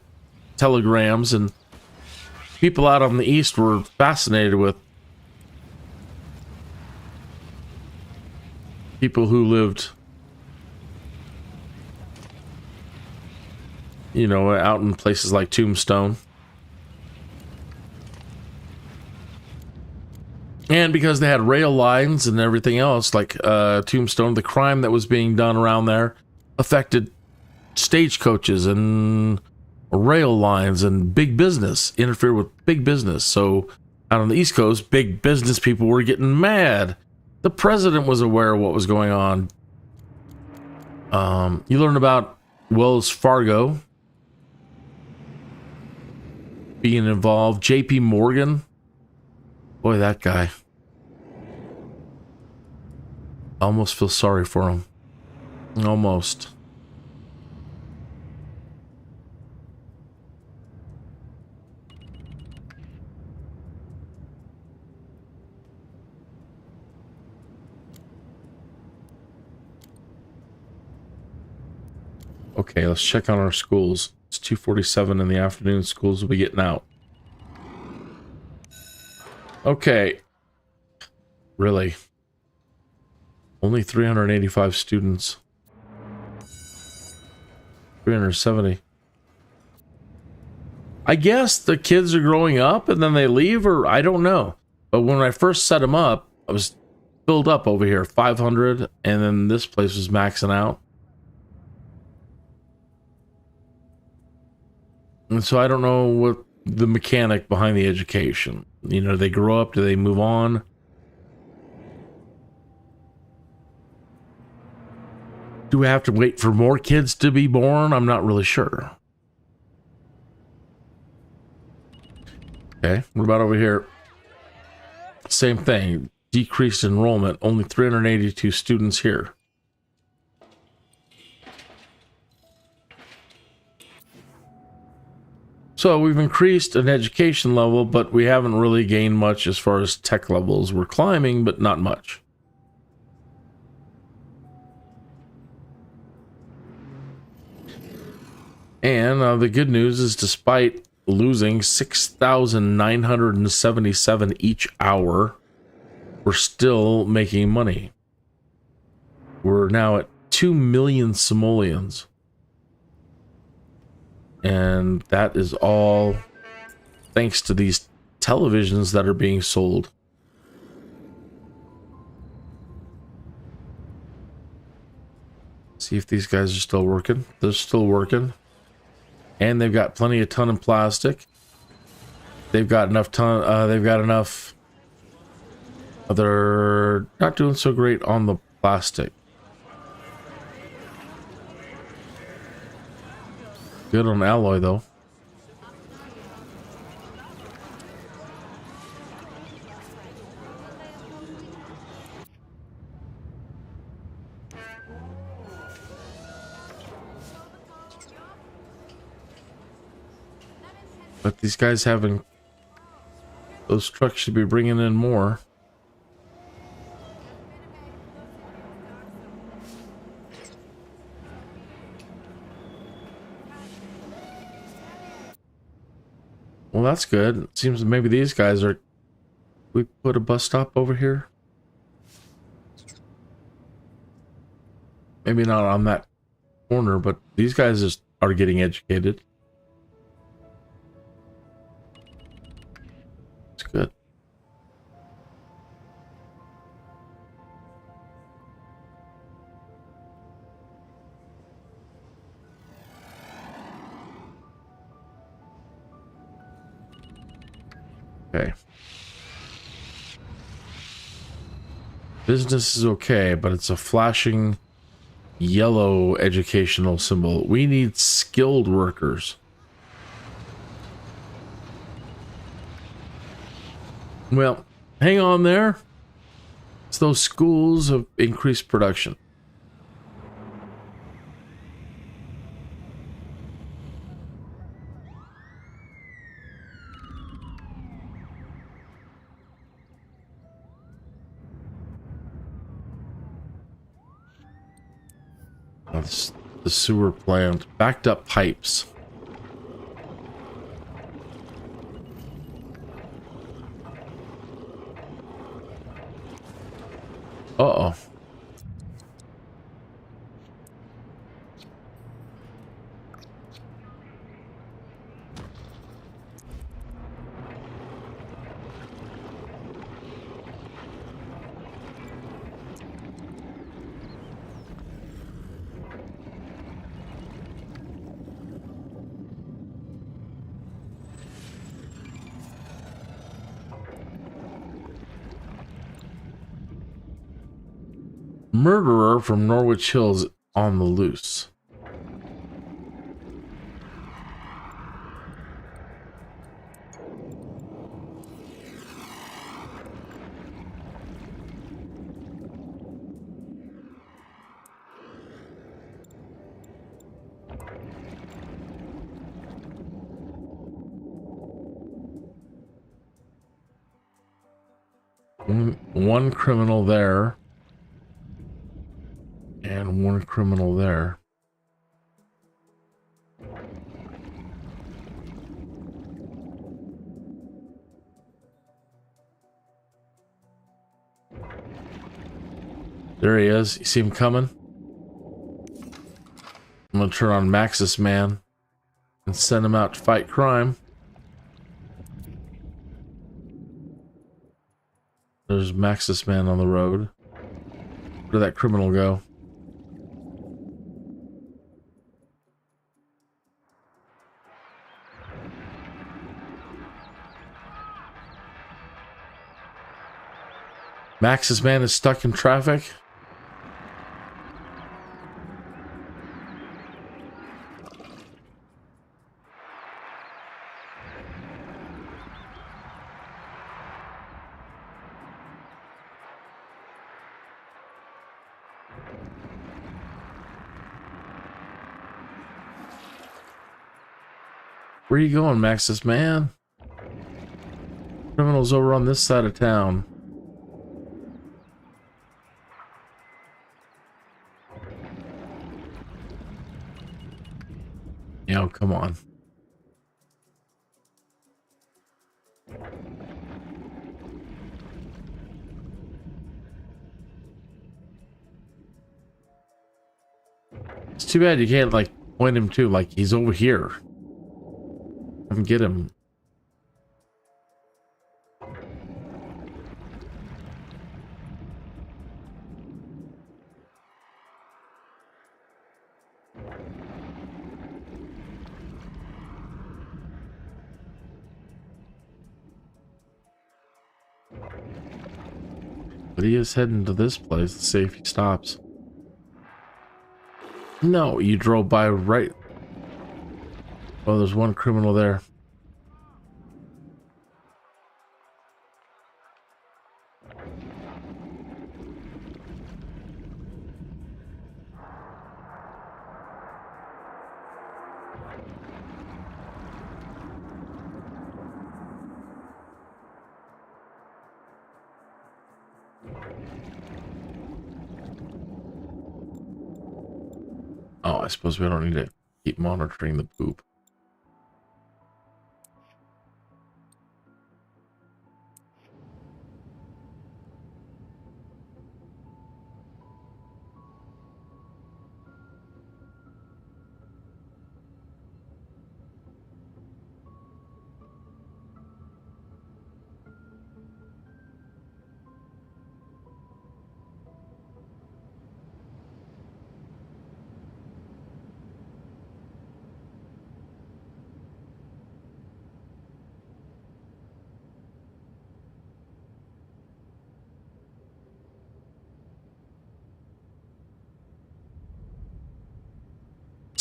telegrams, and people out on the East were fascinated with people who lived, you know, out in places like Tombstone. And because they had rail lines and everything else, like Tombstone, the crime that was being done around there affected stagecoaches and rail lines, and big business interfered with big business. So out on the East Coast, big business people were getting mad. The president was aware of what was going on. You learn about Wells Fargo being involved. JP Morgan. Boy, that guy. I almost feel sorry for him. Almost. Okay, let's check on our schools. It's 2:47 in the afternoon. Schools will be getting out. Okay. Really? Only 385 students. 370. I guess the kids are growing up and then they leave, or I don't know. But when I first set them up, I was filled up over here, 500, and then this place was maxing out. And so I don't know what the mechanic behind the education. You know, do they grow up? Do they move on? Do we have to wait for more kids to be born? I'm not really sure. Okay, what about over here? Same thing. Decreased enrollment. Only 382 students here. So we've increased an education level, but we haven't really gained much as far as tech levels. We're climbing, but not much. And the good news is, despite losing 6,977 each hour, we're still making money. We're now at 2 million simoleons. And that is all thanks to these televisions that are being sold. See if these guys are still working. They're still working. And they've got plenty of ton of plastic. They've got enough ton. They've got enough. They're not doing so great on the plastic. Good on alloy though. But these guys having those trucks should be bringing in more. Well, that's good. It seems maybe these guys are... We put a bus stop over here? Maybe not on that corner, but these guys just are getting educated. It's good. Okay. Business is okay, but it's a flashing yellow educational symbol. We need skilled workers. Well, hang on there. It's those schools of increased production. That's the sewer plant. Backed up pipes. Uh-oh. Murderer from Norwich Hills on the loose. One criminal there. And one criminal there. There he is. You see him coming? I'm gonna turn on Maxis Man and send him out to fight crime. There's Maxis Man on the road. Where did that criminal go? Maxis Man is stuck in traffic. Where you going, Maxis Man? Criminals over on this side of town. Yo, come on. It's too bad you can't, like, point him to, like, he's over here. Come get him. But he is heading to this place. Let's see if he stops. No, you drove by right. Oh, there's one criminal there. Oh, I suppose we don't need to keep monitoring the poop.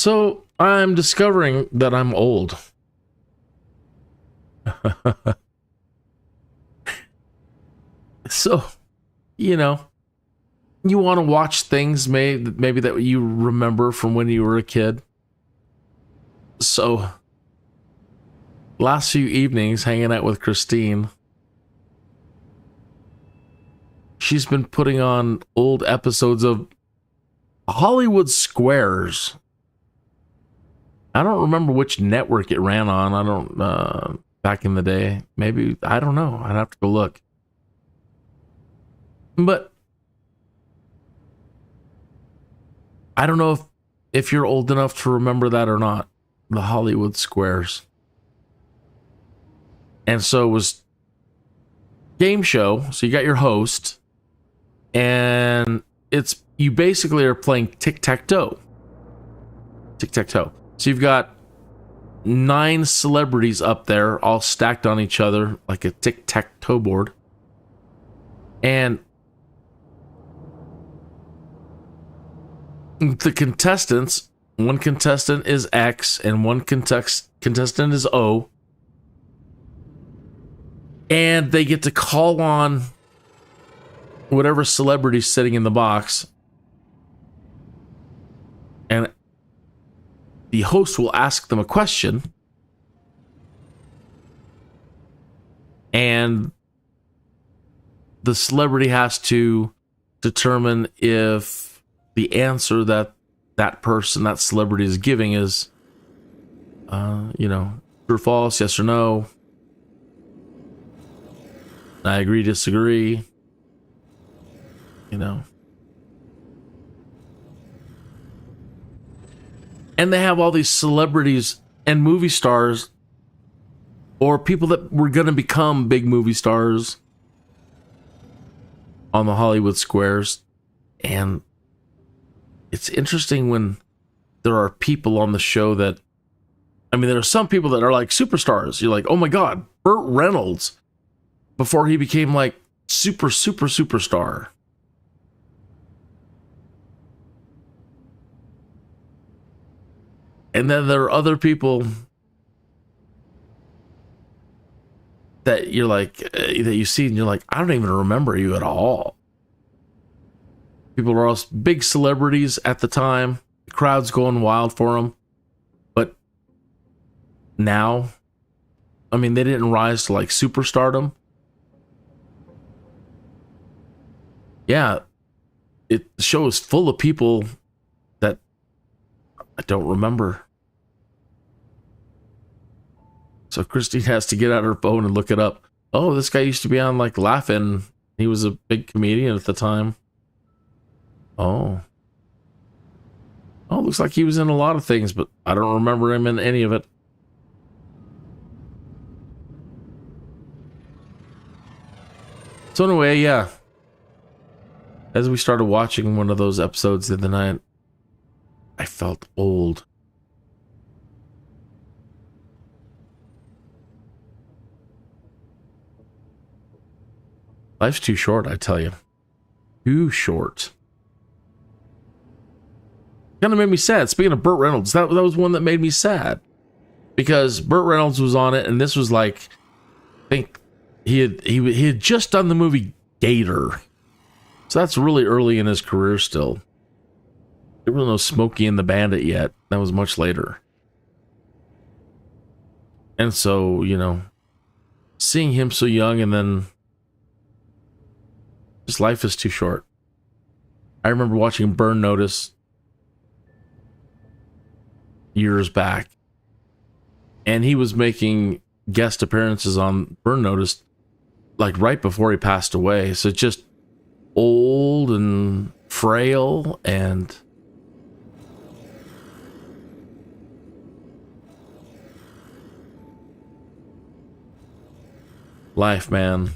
So I'm discovering that I'm old. So, you know, you want to watch things maybe that you remember from when you were a kid. So, last few evenings hanging out with Christine, she's been putting on old episodes of Hollywood Squares. I don't remember which network it ran on. I don't, back in the day. Maybe, I don't know. I'd have to go look. But I don't know if you're old enough to remember that or not. The Hollywood Squares. And so it was game show. So you got your host, and you basically are playing tic-tac-toe. Tic-tac-toe. So you've got 9 celebrities up there, all stacked on each other like a tic-tac-toe board. And the contestants, one contestant is X and one contestant is O. And they get to call on whatever celebrity's sitting in the box. And the host will ask them a question. And the celebrity has to determine if the answer that person, that celebrity is giving is, true or false, yes or no. I agree, disagree. And they have all these celebrities and movie stars, or people that were going to become big movie stars, on the Hollywood Squares. And it's interesting when there are people on the show that, there are some people that are like superstars. You're like, oh my God, Burt Reynolds, before he became like superstar. And then there are other people that you're like, that you see and you're like, I don't even remember you at all. People are all big celebrities at the time. The crowd's going wild for them. But now, they didn't rise to like superstardom. Yeah, the show is full of people that I don't remember. So Christine has to get out her phone and look it up. Oh, this guy used to be on like Laugh-In. He was a big comedian at the time. Oh, looks like he was in a lot of things, but I don't remember him in any of it. So anyway, yeah. As we started watching one of those episodes the other night, I felt old. Life's too short, I tell you. Too short. Kind of made me sad. Speaking of Burt Reynolds, that was one that made me sad. Because Burt Reynolds was on it, and this was like, I think he had just done the movie Gator. So that's really early in his career still. There was no Smokey and the Bandit yet. That was much later. And so, seeing him so young, and then just life is too short. I remember watching Burn Notice years back, and he was making guest appearances on Burn Notice like right before he passed away. So just old and frail, and life, man.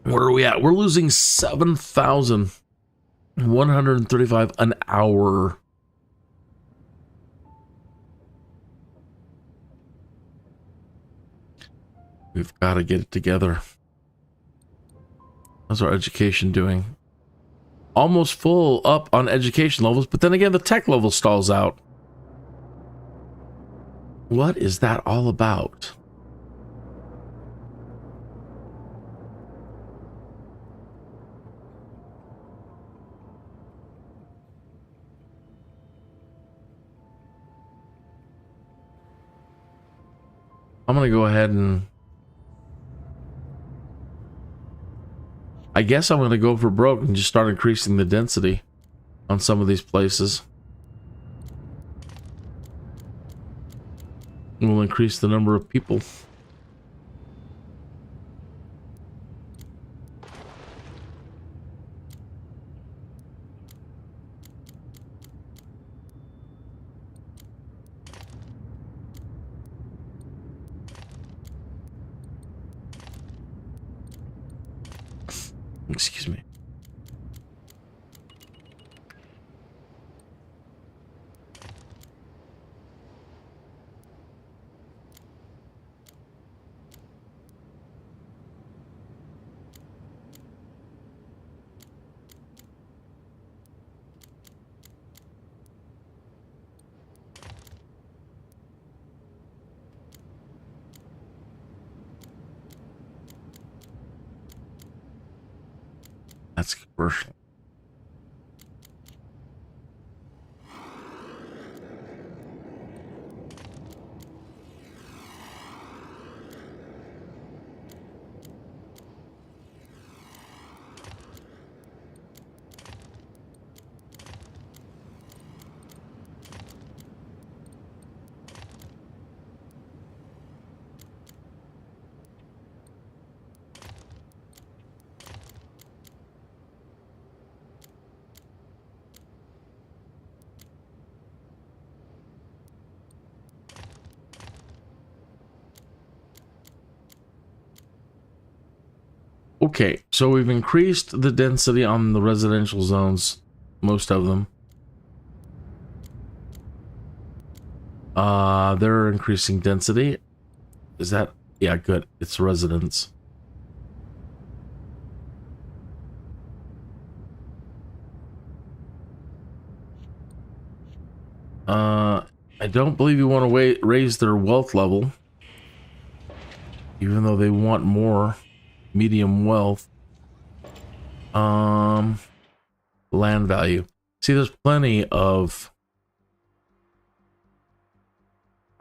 Where are we at? We're losing 7,135 an hour. We've got to get it together. How's our education doing? almost full up on education levels, but then again, the tech level stalls out. What is that all about? I'm going to go ahead and... I guess I'm going to go for broke and just start increasing the density on some of these places. We'll increase the number of people. Excuse me. That's commercial. Okay, so we've increased the density on the residential zones, most of them. They're increasing density. Is that... yeah, good. It's residents. I don't believe you want to raise their wealth level, even though they want more medium wealth. Land value. See, there's plenty of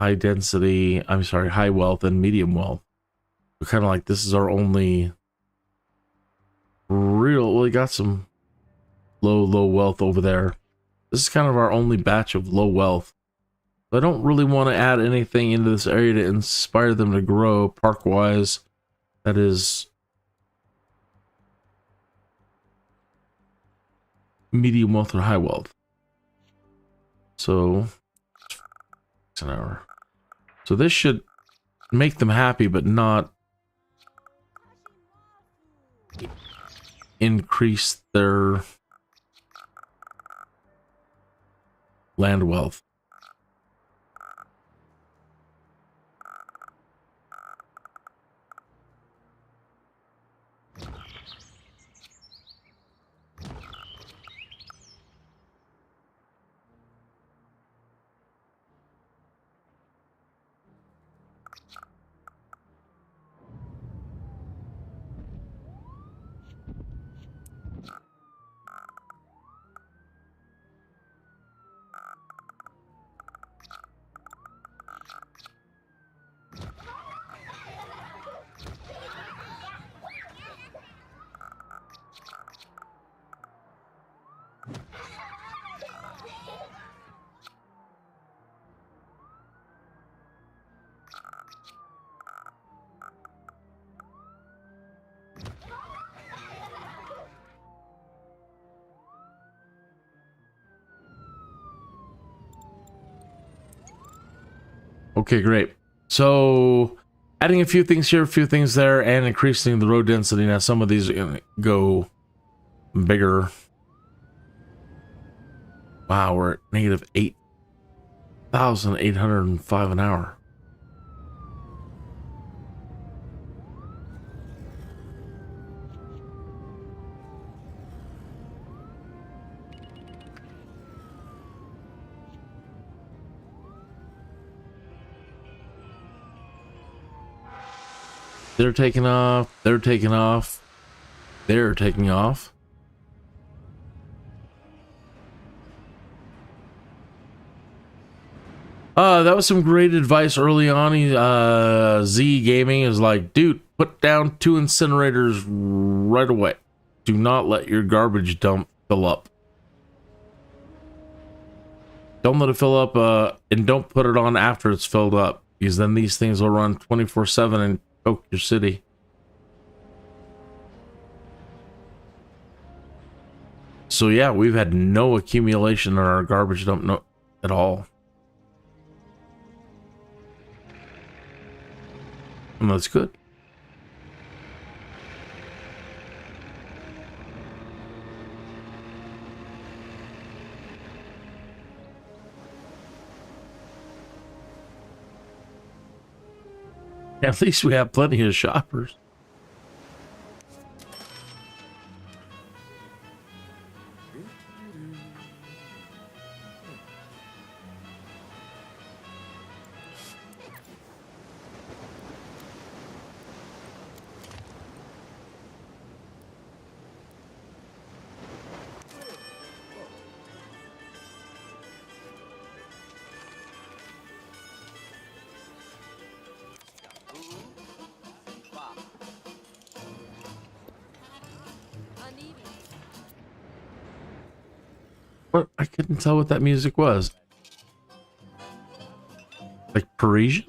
high density, I'm sorry, high wealth and medium wealth. We're kind of like, this is our only real... well, we got some low wealth over there. This is kind of our only batch of low wealth. I don't really want to add anything into this area to inspire them to grow park-wise. That is medium wealth or high wealth. So it's an hour. So this should make them happy, but not increase their land wealth. Okay, great. So adding a few things here, a few things there, and increasing the road density. Now some of these are gonna go bigger. Wow, we're at negative 8,805 an hour. They're taking off. They're taking off. They're taking off. That was some great advice early on. Z Gaming is like, dude, put down 2 incinerators right away. Do not let your garbage dump fill up. Don't let it fill up, and don't put it on after it's filled up, because then these things will run 24/7 and choke your city. So yeah, we've had no accumulation in our garbage dump at all. And that's good. At least we have plenty of shoppers. What? I couldn't tell what that music was. Like Parisian?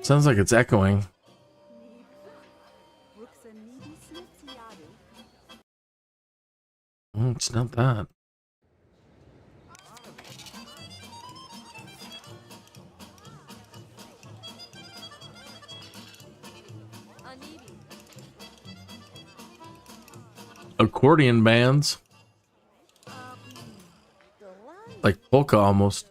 Sounds like it's echoing. It's not that. Accordion bands. Like polka almost.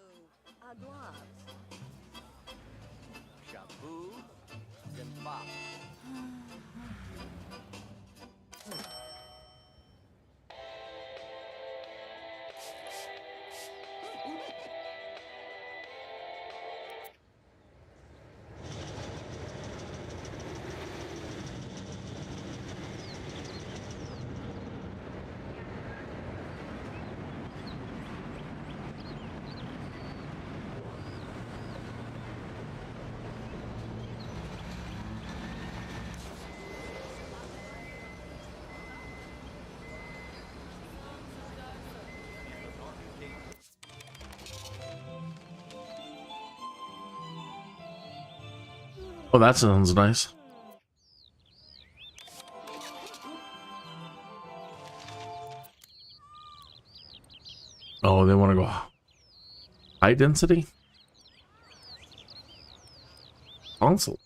Oh, that sounds nice. Oh, they want to go high density? Console.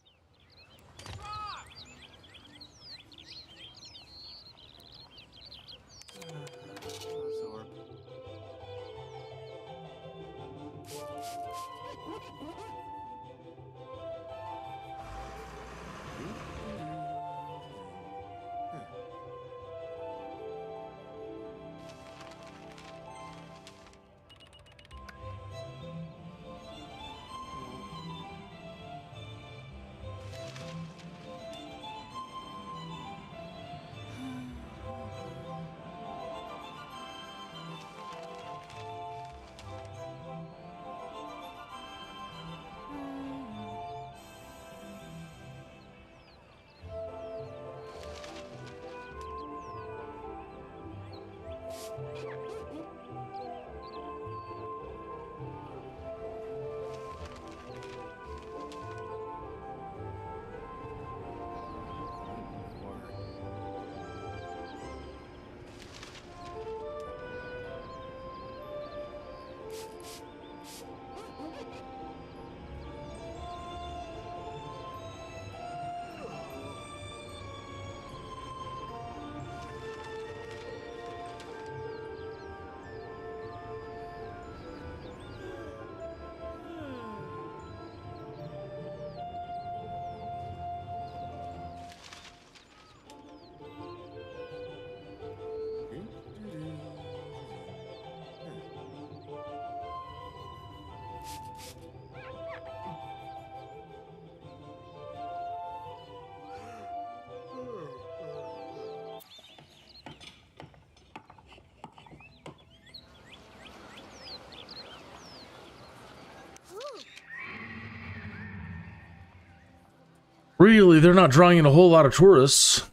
Really, they're not drawing in a whole lot of tourists.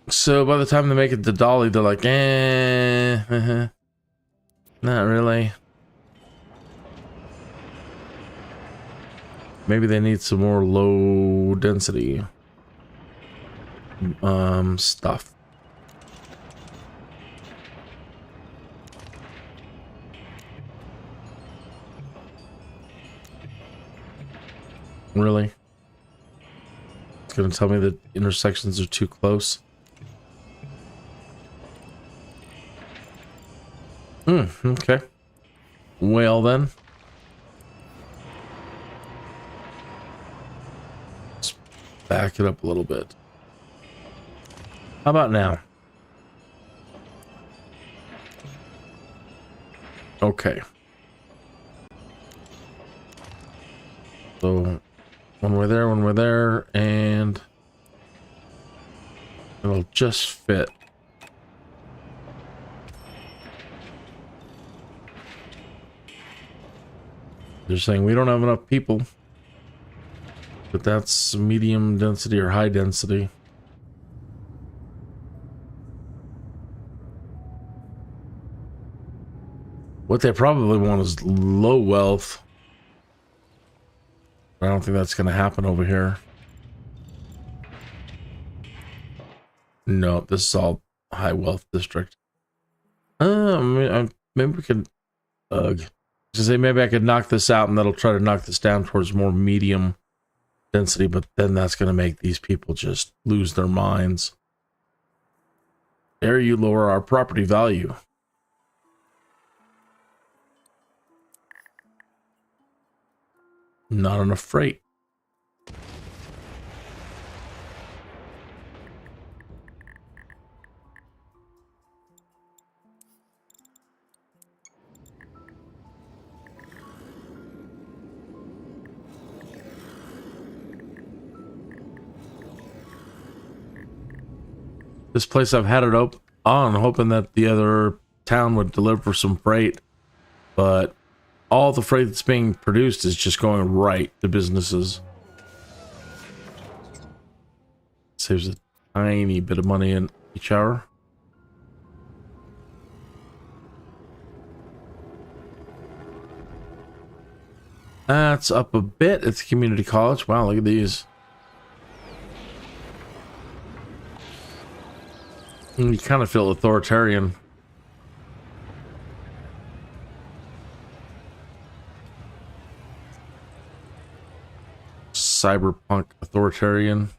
So by the time they make it to Dolly, they're like, not really. Maybe they need some more low density stuff. Really? It's gonna tell me that intersections are too close. Okay. Well then. Let's back it up a little bit. How about now? Okay. So when we're there, and it'll just fit. They're saying we don't have enough people, but that's medium density or high density. What they probably want is low wealth. I don't think that's going to happen over here. No, this is all high wealth district. Maybe we could, to say maybe I could knock this out and that'll try to knock this down towards more medium density, but then that's going to make these people just lose their minds. There you lower our property value. Not enough freight. This place I've had it on, hoping that the other town would deliver some freight, but all the freight that's being produced is just going right to businesses. Saves a tiny bit of money in each hour. That's up a bit at the community college. Wow, look at these. You kind of feel authoritarian. Cyberpunk authoritarian.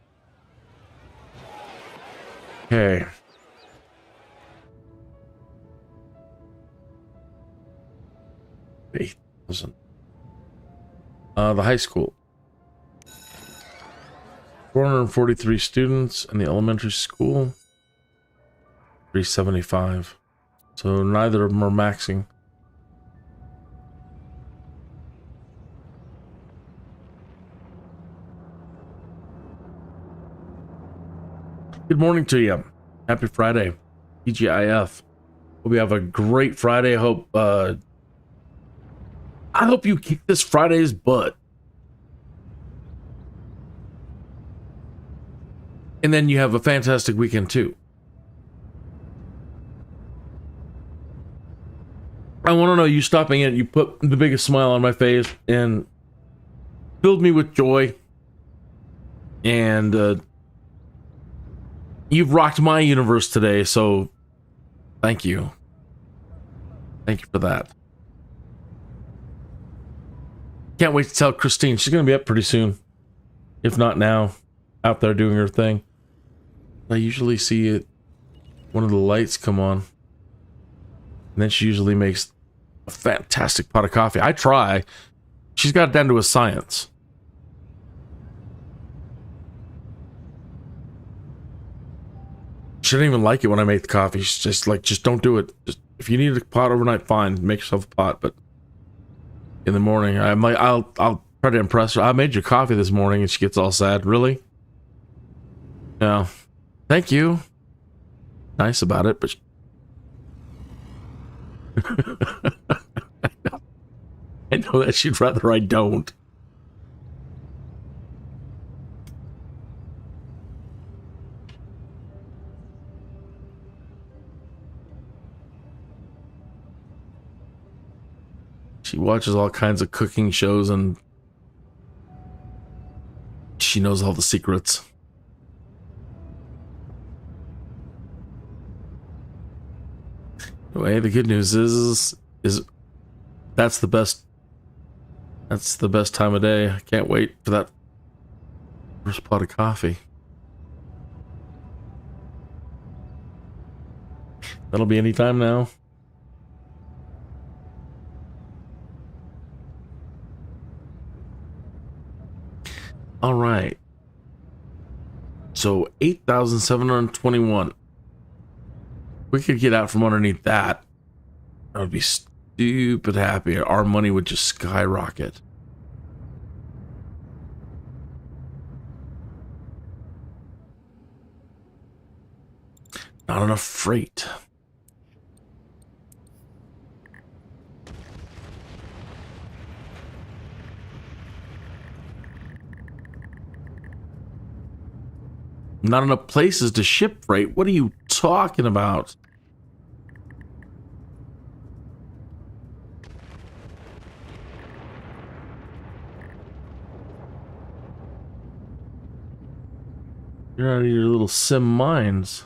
Okay. $8,000. The high school. 443 students in the elementary school. 375. So neither of them are maxing. Good morning to you. Happy Friday. TGIF. Hope you have a great Friday. I hope you kick this Friday's butt. And then you have a fantastic weekend too. I want to know, you stopping in, you put the biggest smile on my face and filled me with joy. And you've rocked my universe today, so thank you. Thank you for that. Can't wait to tell Christine. She's going to be up pretty soon. If not now, out there doing her thing. I usually see it, one of the lights come on. And then she usually makes a fantastic pot of coffee. I try. She's got it down to a science. She didn't even like it when I make the coffee. She's just like, just don't do it. Just, if you need a pot overnight, fine. Make yourself a pot. But in the morning, I'm like, I'll try to impress her. I made you coffee this morning, and she gets all sad. Really? No. Thank you. Nice about it, but I know that she'd rather I don't. She watches all kinds of cooking shows and she knows all the secrets. Anyway, the good news is that's the best time of day. I can't wait for that first pot of coffee. That'll be any time now. All right. So 8,721. We could get out from underneath that. I would be stupid happy. Our money would just skyrocket. Not enough freight. Not enough places to ship freight. What are you talking about? You're out of your little sim minds.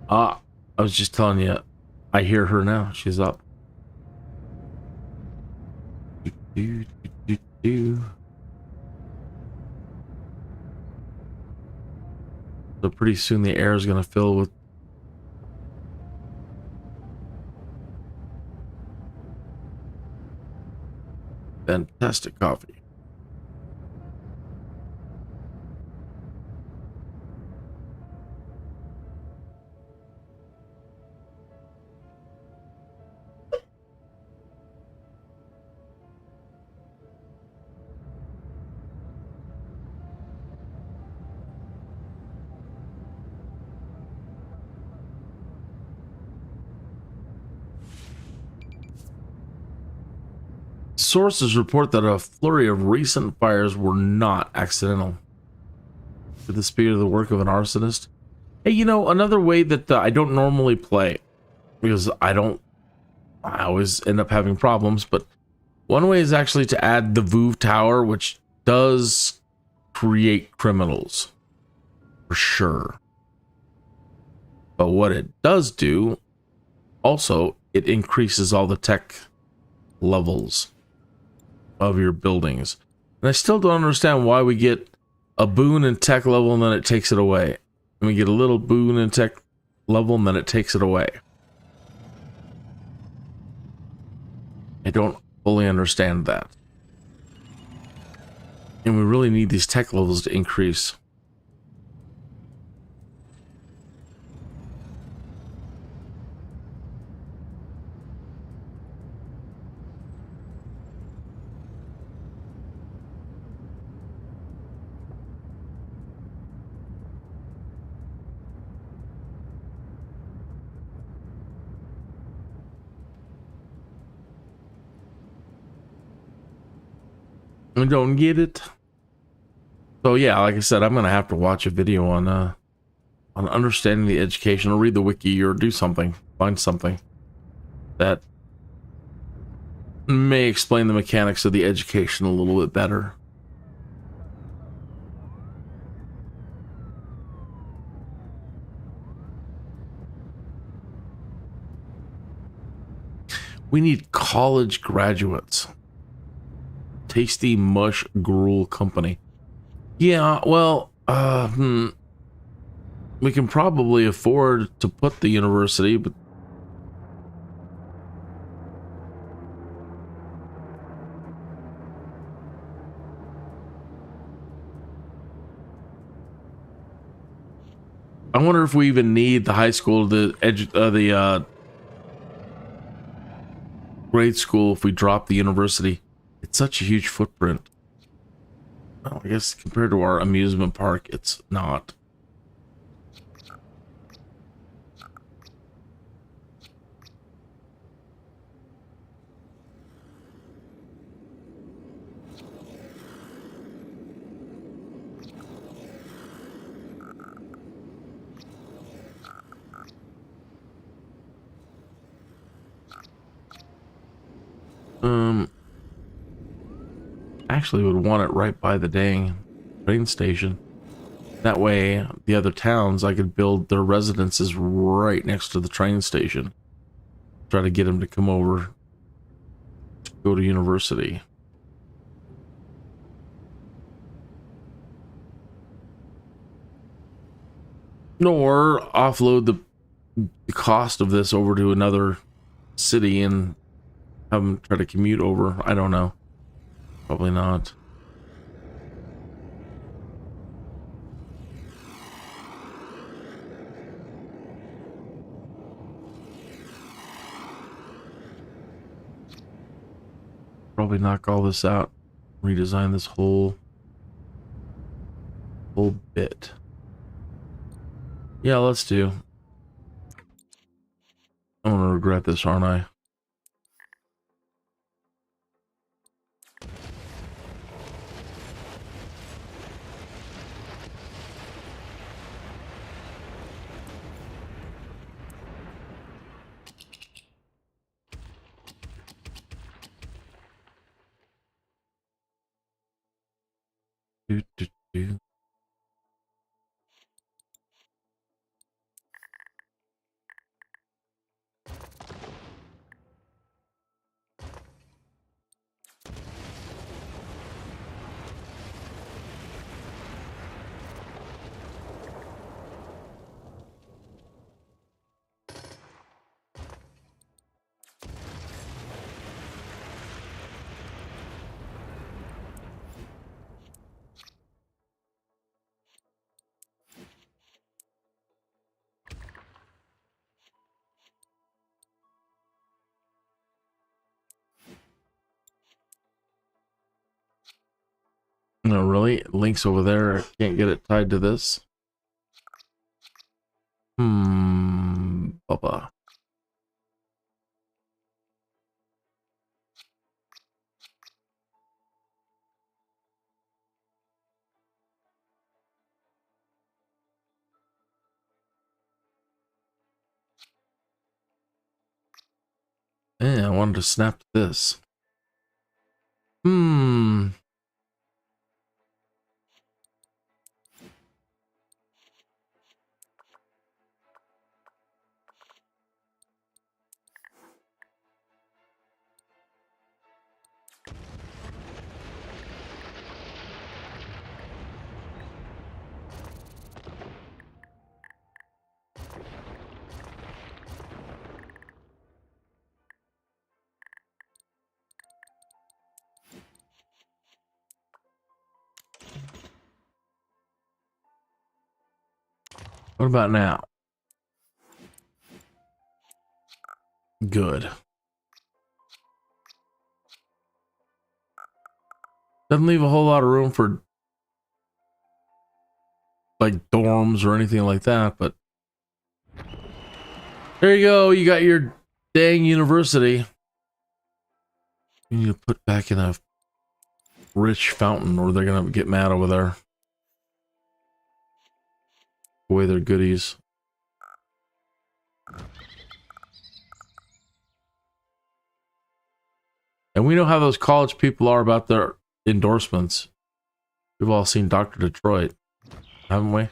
I was just telling you, I hear her now. She's up. So pretty soon the air is going to fill with fantastic coffee. Sources report that a flurry of recent fires were not accidental. Could this be the work of an arsonist? Hey, you know, another way that I don't normally play, because I always end up having problems, but one way is actually to add the VOOV tower, which does create criminals, for sure. But what it does do, also, it increases all the tech levels of your buildings. And I still don't understand why we get a boon in tech level and then it takes it away. And we get a little boon in tech level and then it takes it away. I don't fully understand that. And we really need these tech levels to increase. I don't get it. So yeah, like I said, I'm gonna have to watch a video on understanding the education, or read the wiki, or do something, find something that may explain the mechanics of the education a little bit better. We need college graduates. Tasty Mush Gruel Company. Yeah, well, we can probably afford to put the university, but I wonder if we even need the high school, the grade school, if we drop the university. It's such a huge footprint. Well, I guess compared to our amusement park, it's not. Um, actually would want it right by the dang train station. That way, the other towns, I could build their residences right next to the train station. Try to get them to come over to go to university. Or offload the cost of this over to another city and have them try to commute over. I don't know. Probably not. Probably knock all this out. Redesign this whole bit. Yeah, let's do. I'm gonna regret this, aren't I? Do, do, do. No, really? Link's over there. I can't get it tied to this. Bubba. Yeah, I wanted to snap this. What about now? Good. Doesn't leave a whole lot of room for like dorms or anything like that, but there you go. You got your dang university. You need to put back in a rich fountain or they're gonna get mad over there. Away their goodies. And we know how those college people are about their endorsements. We've all seen Dr. Detroit, haven't we?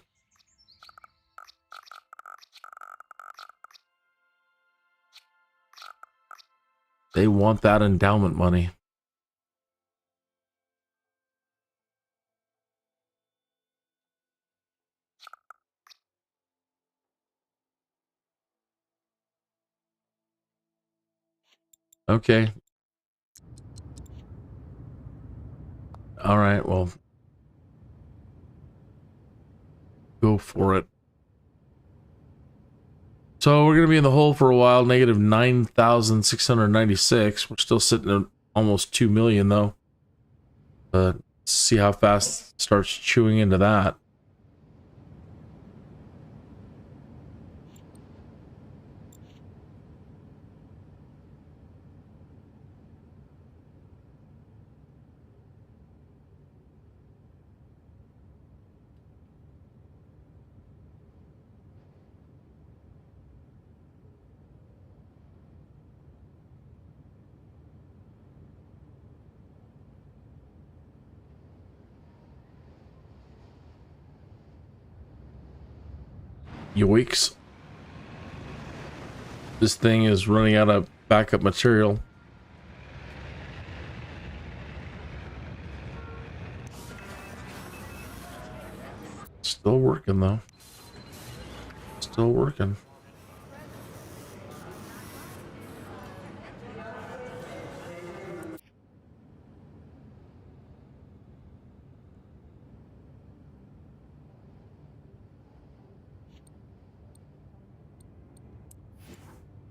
They want that endowment money. Okay. All right, well, go for it. So we're going to be in the hole for a while, negative 9,696. We're still sitting at almost 2 million, though. But see how fast it starts chewing into that. Yoicks. This thing is running out of backup material. Still working though. Still working.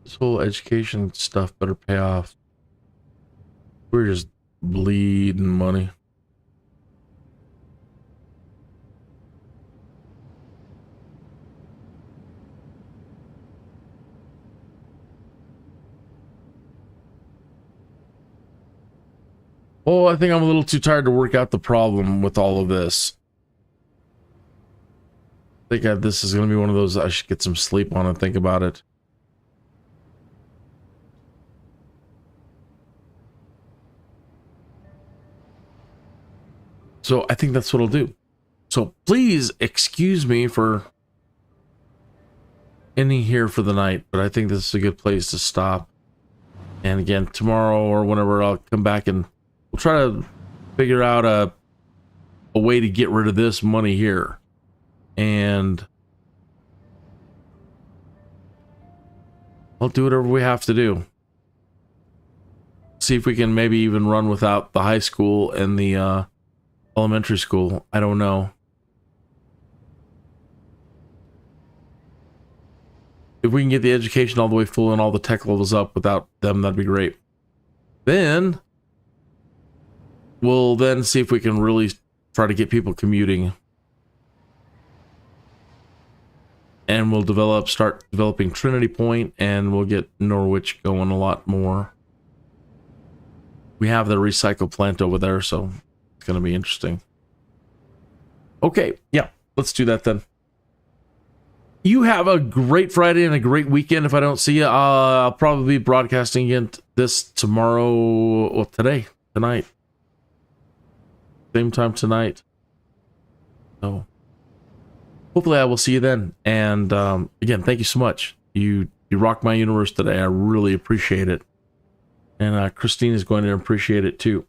This whole education stuff better pay off. We're just bleeding money. Oh, I think I'm a little too tired to work out the problem with all of this. I think this is going to be one of those I should get some sleep on and think about it. So I think that's what I'll do. So please excuse me for ending here for the night, but I think this is a good place to stop. And again, tomorrow or whenever I'll come back and we'll try to figure out a way to get rid of this money here. And I'll do whatever we have to do. See if we can maybe even run without the high school and the elementary school. I don't know. If we can get the education all the way full and all the tech levels up without them, that'd be great. Then we'll then see if we can really try to get people commuting. And we'll start developing Trinity Point, and we'll get Norwich going a lot more. We have the recycle plant over there, so it's going to be interesting. Okay, yeah, let's do that then. You have a great Friday and a great weekend. If I don't see you, I'll probably be broadcasting again this tomorrow, or tonight. Same time tonight. So hopefully I will see you then. And again, thank you so much. You rocked my universe today. I really appreciate it. And Christine is going to appreciate it too.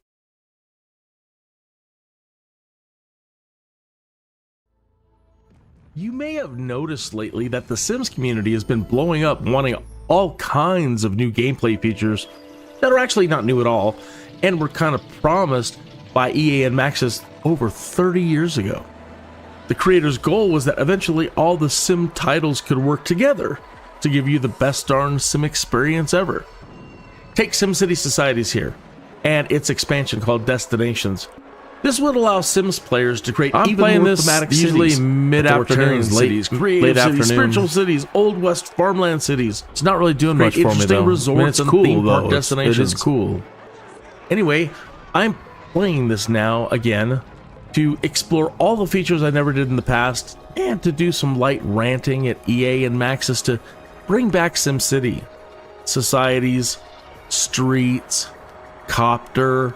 You may have noticed lately that the Sims community has been blowing up, wanting all kinds of new gameplay features that are actually not new at all, and were kind of promised by EA and Maxis over 30 years ago. The creators' goal was that eventually all the Sim titles could work together to give you the best darn Sim experience ever. Take SimCity Societies here, and its expansion called Destinations. This would allow Sims players to create even more thematic cities, mid-afternoon cities, creative cities, spiritual cities, old west farmland cities. It's not really doing much for me though. Interesting resorts and theme park destinations. It is cool. Anyway, I'm playing this now again to explore all the features I never did in the past, and to do some light ranting at EA and Maxis to bring back SimCity. Societies, streets, copter,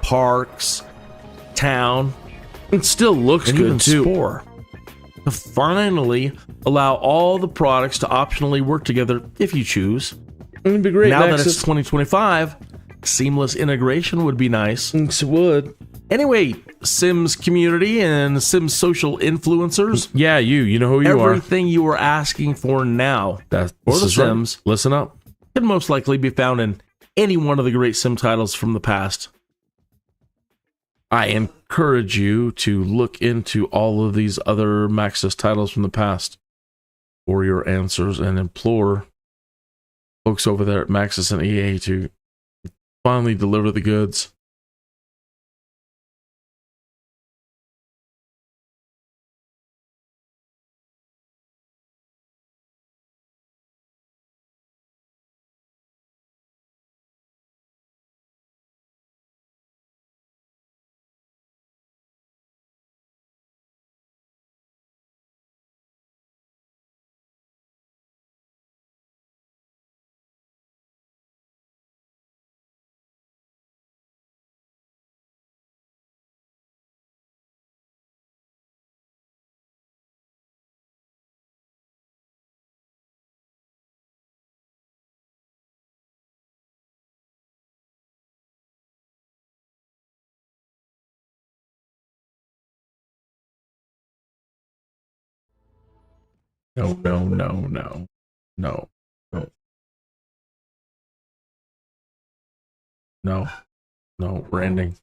parks, town. It still looks and good even too. Spore. To finally allow all the products to optionally work together if you choose. It'd be great. Now that it's 2025, seamless integration would be nice. It would. Anyway, Sims community and Sims social influencers. Yeah, you know who you are. Everything you are asking for now for the Sims, right. Listen up, can most likely be found in any one of the great Sim titles from the past. I encourage you to look into all of these other Maxis titles from the past for your answers, and implore folks over there at Maxis and EA to finally deliver the goods. No, no, no, no. No. No. No. No, we're ending.